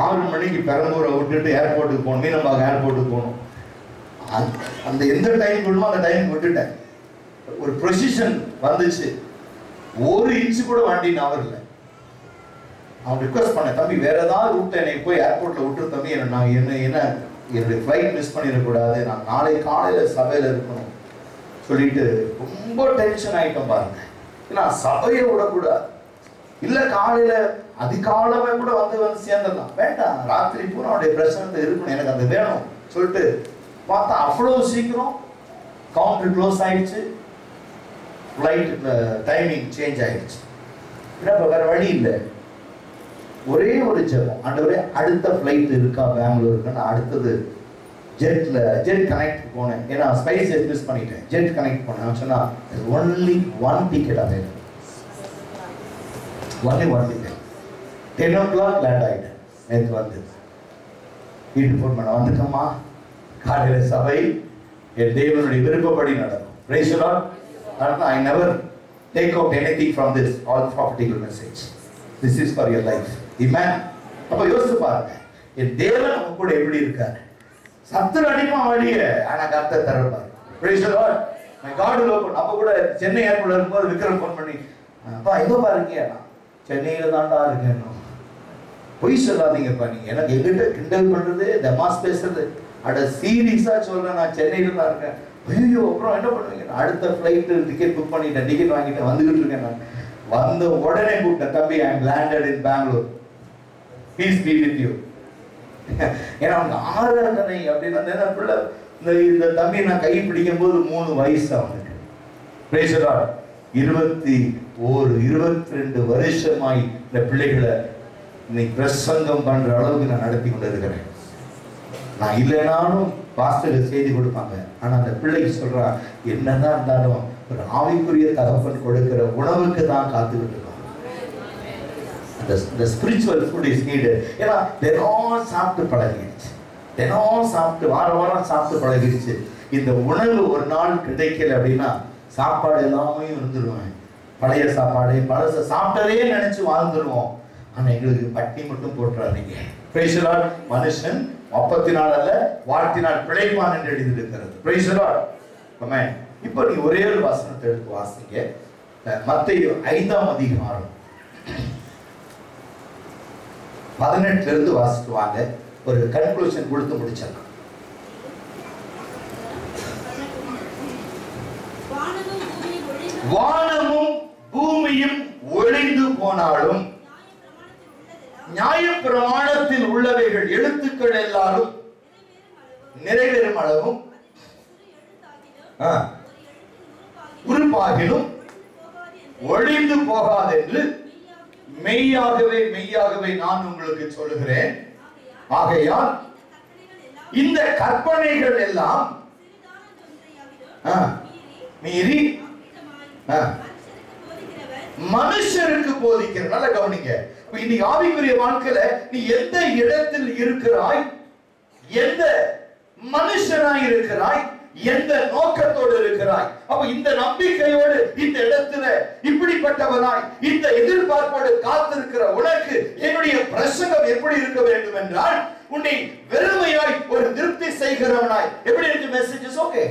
6 மணிக்கு பெரம்பூரை விட்டுட்டு ஏர்போர்ட்டுக்கு போகணும், மீனம்பாக்கம் ஏர்போர்ட்டுக்கு போகணும். அந்த எந்த டைம் விடணுமோ அந்த டைம் விட்டுட்டேன். ஒரு ப்ரொசிஷன் வந்துச்சு, 1 இன்ச்சு கூட வண்டி நவரல. அவன் ரிக்வஸ்ட் பண்ண, தம்பி வேற ஏதாவது ரூட் என்னை போய் ஏர்போர்ட்ல விட்டுரு தம்பி, நான் என்னுடைய ஃப்ளைட் மிஸ் பண்ணிடக்கூடாது, நான் நாளை காலையில சபையில இருக்கணும் சொல்லிட்டு ரொம்ப டென்ஷன் ஆயிட்டோம் பாருங்க. ஏன்னா சபையை விடக்கூடாது, இல்ல காலையில அதிகாலமே கூட வந்து சேர்ந்துடலாம், வேண்டாம் ராத்திரி பூரா அவனுடைய பிரச்சனை இருக்கணும், எனக்கு அது வேணும் சொல்லிட்டு பார்த்தா அவ்வளவு சீக்கிரம் கவுண்டர் க்ளோஸ் ஆயிடுச்சு, ஃப்ளைட் டைமிங் சேஞ்ச் ஆயிடுச்சு. ஏன்னா வேற வழி இல்லை, ஒரே ஒரு ஜெபம், ஆண்டவரே அடுத்த ஃப்ளைட் இருக்கா பெங்களூருக்கு, அடுத்தது ஜெட் கனெக்ட் போனேன். ஏன்னா ஸ்பைஸ் மிஸ் பண்ணிட்டேன், ஜெட் கனெக்ட் பண்ணேன். சொன்னா only 1 ticket available, only 1 ticket. 10 o'clock land ஆயிட்டேன். நேற்று வந்து வீட்டு ஃபோன் பண்ண, வந்துட்டோமா காலையில சபை என் தேவனுடைய விருப்பப்படி நடக்கும். Praise the Lord. I never take out anything from this, all prophetical message. This is for your life. Amen. அப்ப யோசிச்சு பாருங்க, என் தேவன் நம்ம கூட எப்படி இருக்காரு. சத்துரு அடிப்பான் வழிய, ஆனா கர்த்தர் தரப்பாரு. Praise the Lord. காடு ஓப்பன். அப்ப கூட சென்னை ஏர்போர்ட்ல இருக்கும்போது விக்ரம் ஃபோன் பண்ணி, அப்பா எங்க பாருங்க, சென்னையில தான்டா இருக்கேன். பொய் சொல்லாதீங்கப்பா, நீங்க எனக்கு எங்கிட்ட கிண்டல் பண்றது, தமாஸ் பேசுறது, அட சீரியஸா சொல்றேன், நான் சென்னையில தான் இருக்கேன். ஐயோ அப்புறம் என்ன பண்ணுவீங்க? அடுத்த ஃபிளைட் டிக்கெட் புக் பண்ணிட்டேன், டிக்கெட் வாங்கிட்டேன், வந்துகிட்டு இருக்கேன். நான் வந்த உடனே கூப்பிட்டேன், தம்பி I am landed in Bengaluru, peace be with you. ஏன்னா அவங்க ஆராதனை அப்படின்னு பிள்ளை இந்த தம்பி நான் கை பிடிக்கும் போது 3 வயசு அவனுக்கு. 22 வருஷமாய் இந்த பிள்ளைகளை இன்னைக்கு பிரசங்கம் பண்ற அளவுக்கு நான் நடத்தி கொண்டு இருக்கிறேன். நான் இல்லைனாலும் பாஸ்டர் செய்தி கொடுப்பாங்க. ஆனா அந்த பிள்ளைக்கு சொல்றா, என்னதான் இருந்தாலும் ஒரு ஆவிக்குரிய தகவல் கொடுக்கிற உணவுக்கு தான் காத்துக்கிட்டு இருக்கோம். The spiritual food is needed. ஏன்னா தினம் சாப்பிட்டு பழகிடுச்சு, தினம் சாப்பிட்டு வாரம் சாப்பிட்டு பழகிடுச்சு. இந்த உணவு ஒரு நாள் கிடைக்கல அப்படின்னா சாப்பாடு எல்லாமே இருந்துருவேன். பழைய சாப்பாடு பழச சாப்பிட்டதே நினைச்சு வாழ்ந்துருவோம். ஆனா எங்களுக்கு பட்டி மட்டும் போட்டுறாதீங்க. Praise the lord. மனுஷன் அப்பத்தினால் அல்ல வார்த்தையினால் பிழைப்பான் என்று எழுதியிருக்கிறது. Praise the lord. ஆமென். இப்போ நீ ஒரே ஒரு வசனத்தை எடுத்து வாசிங்க. மத்தேயு 5ஆம் அதிகாரம் 18 இருந்து வாசித்து வாங்க. ஒரு கன்க்ளூஷன் கொடுத்து முடிச்சிடலாம். வானமும் பூமியும் ஒழிந்து போனாலும் நியாய பிரமாணத்தில் உள்ளவைகள் எழுத்துக்கள் எல்லாரும் நிறைவேறும் அளவும் உருப்பாகிலும் ஒழிந்து போகாது என்று மெய்யாகவே மெய்யாகவே நான் உங்களுக்கு சொல்லுகிறேன். ஆகையால் இந்த கற்பனைகள் எல்லாம் மீறி மனுஷருக்கு போதிக்கிற. நல்ல கவனிங்க. இன்னைக்கு ஆவிக்குரிய வாழ்க்கையில நீ எந்த இடத்தில் இருக்கிறாய், எந்த மனுஷனாய் இருக்கிறாய், எந்த நோக்கத்தோடு இருக்கிறாய். அப்ப இந்த நம்பிக்கையோடு இந்த இடத்துல இப்படிப்பட்டவனாய் இந்த எதிர்பார்ப்போடு காத்திருக்கிற உனக்கு என்னுடைய பிரசங்கம் எப்படி இருக்க வேண்டும் என்றால், உன்னை வெறுமையாய் ஒரு திருப்தி செய்கிறவனாய் எப்படி இருக்கு messages. Okay,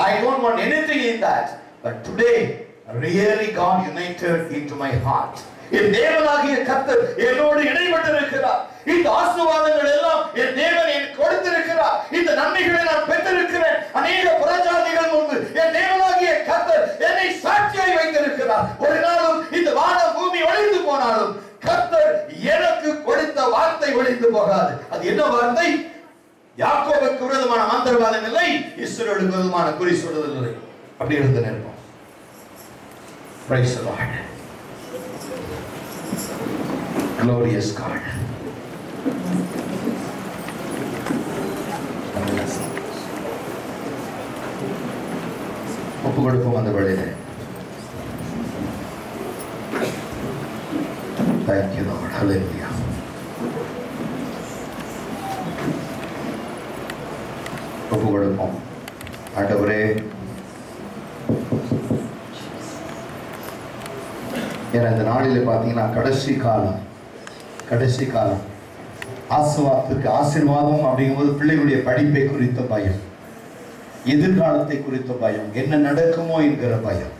I don't want anything in that, but today really God united into my heart. என் தேவனாகிய கர்த்தர் என்னோடு இடைப்பட்டிருக்கிறார். இந்த ஆசீர்வாதங்கள் எல்லாம் என் தேவன் எனக்கு கொடுத்திருக்கிறார். இந்த நன்மைகளை நான் பெற்றிருக்கிறேன். அநேக புறஜாதிகள் முன்பு என் தேவனாகிய கர்த்தர் என்னை சாட்சியாய் வைத்திருக்கிறார். ஒரு நாளும் இந்த வானம் பூமி ஒழிந்து போனாலும் கர்த்தர் எனக்கு கொடுத்த வார்த்தை ஒழிந்து போகாது. அது என்ன வார்த்தை? யாக்கோபுக்கு விரோதமான மந்திரவாதம் இல்லை, இஸ்ரவேலுக்கு விரோதமான குறி சொல்லுதல் இல்லை. அப்படி இருந்து நிற்போம். Praise the Lord. Glorious God. ஒப்பு கொடுப்போம் அந்த வழியில. Thank you Lord. Hallelujah. ஒப்பு கொடுப்போம். ஆண்டவரே, ஏன்னா இந்த நாளில பார்த்தீங்கன்னா கடைசி காலம் ஆசீர்வாதம் அப்படிங்கும்போது பிள்ளைகளுடைய படிப்பை குறித்த பயம், எதிர்காலத்தை குறித்த பயம், என்ன நடக்குமோ என்கிற பயம்,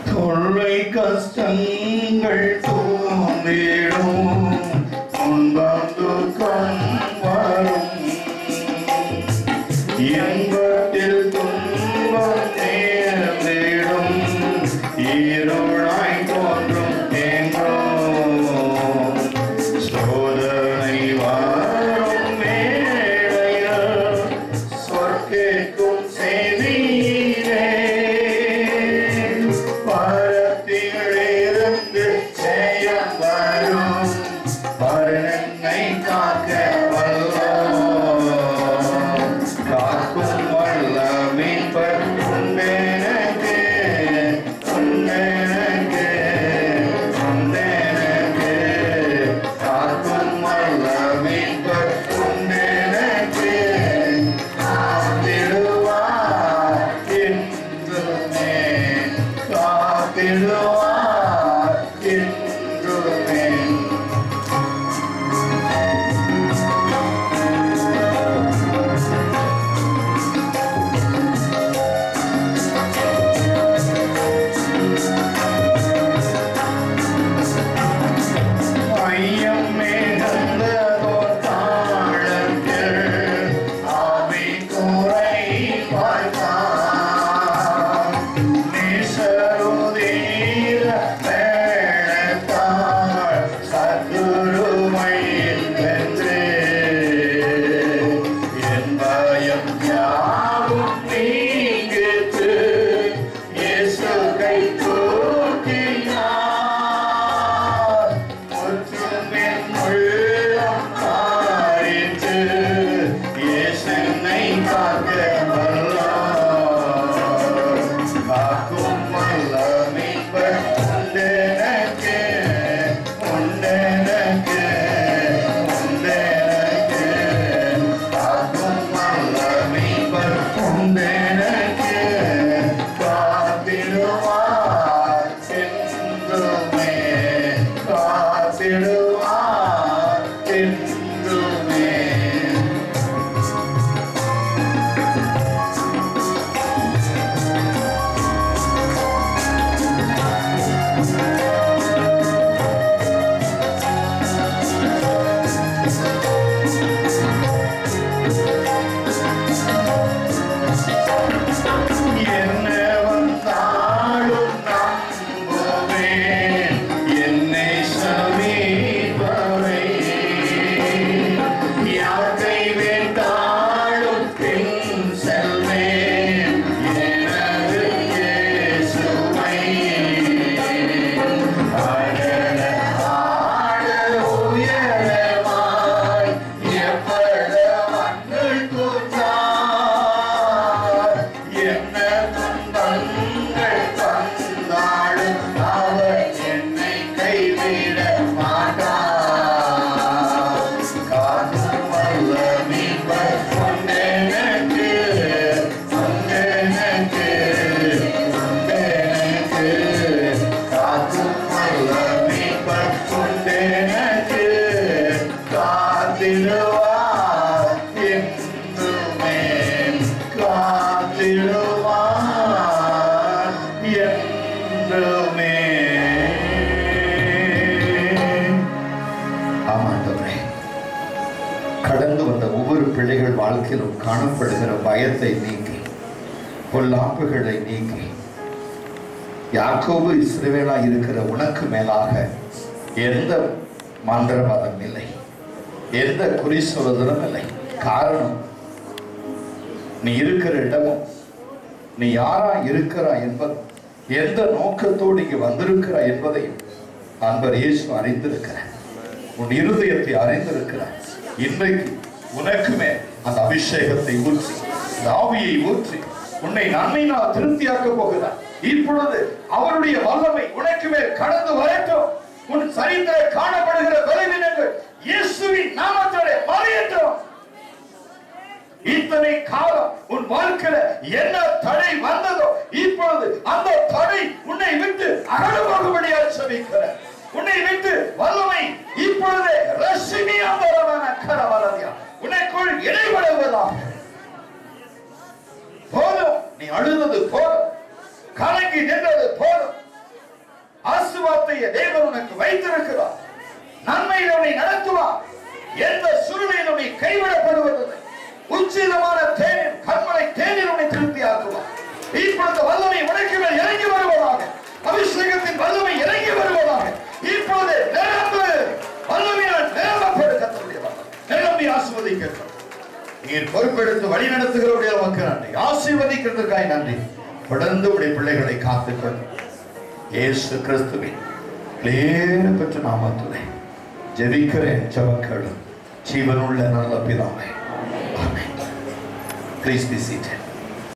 தொல்லை கஷ்டங்கள் தோன்றிடும், துன்பம் துக்கம் வரும், இன்பத்தில் துன்பம் நேர்ந்திடும், இருளாய் தோன்றும் என்றோ சோதனை வரும் வேளையில் சொற்கேட்கும் செய்தீரே, பரத்திலிருந்து ஜெயம் வரும், பரனை காக்க வல்லோம், காக்கும் வல்ல மீட்பர் உண்டெனக்கு, உண்டெனக்கு, உண்டெனக்கு, காக்கும் வல்ல மீட்பர் உண்டெனக்கு, காத்திடுவார் என்றுமே, காத்திடுவார் என்றுமே. வாழ்க்கையிலும் காணப்படுகிற பயத்தை நீக்கி, பொல்லாப்புகளை நீக்கி, யாக்கோபு இஸ்ரவேலா இருக்கிற உனக்கு மேலாக எந்த மந்திரவாதம் இல்லை, எந்த குறி சொல்வதும் இல்லை. காரணம், நீ இருக்கிற இடமும், நீ யாரா இருக்கிறாய் என்பதும், எந்த நோக்கத்தோடு இங்கு வந்திருக்கிறாய் என்பதையும் அன்பர் இயேசு அறிந்திருக்கிறார். உன் இருதயத்தை அறிந்திருக்கிறார். இன்றைக்கு உனக்கு மேல் அந்த அபிஷேகத்தை ஊற்றி, ஆவியை ஊற்றி உன்னை நன்மையினால் திருப்தியாக்க போகிறார். இப்பொழுது அவருடைய வல்லமை உனக்கு மேல் கடந்து வரட்டும். உன் சரித்திர காணப்படுகிற பலவீனங்கள் இயேசுவின் நாமத்திலே மறையட்டும். இத்தனை காலம் உன் வாழ்க்கையில என்ன தடை வந்ததோ இப்பொழுது அந்த தடை உன்னை விட்டு அகலும்படியாக செபிக்கிறேன். உன்னை விட்டு வல்லமை இப்பொழுதே ரஷ்மி அந்தரமான கரவலதியா உனக்குள் இடைபடுவதாக. போதும், நீ அழுதது போதும், கலங்கி நின்றது போதும். ஆசீர்வாதத்தை தேவன் உனக்கு வைத்திருக்கிறார். நன்மையில் உன்னை நடத்துவார். எந்த சூழ்நிலையில் உன்னை கைவிடப்படுவதில்லை. உச்சிதமான தேனில் கண்மலை தேனில் உன்னை திருப்தியாக்குவார். இப்பொழுது வல்லமை உனக்கு மேல் இறங்கி வருவதாக. அபிஷேகத்தின் வல்லமை இறங்கி வருவதாக. இப்பொழுது நிரம்பு வல்லமையால் நிரம்பப்படுகிறவர்கள் நிரம்பி ஆசீர்வதிக்கிறோம். நீர் பொறுப்பெடுத்து வழி நடத்துகிறவருடைய மக்கள் நன்றி, ஆசீர்வதிக்கிறதுக்காய் நன்றி. தொடர்ந்து உடைய பிள்ளைகளை காத்துக்கொள்ளும். இயேசு கிறிஸ்துவின் பெற்ற நாமத்திலே ஜெபிக்கிறேன். ஜெபங்களும் ஜீவனுள்ள நல்ல பிதாவே. Please be seated.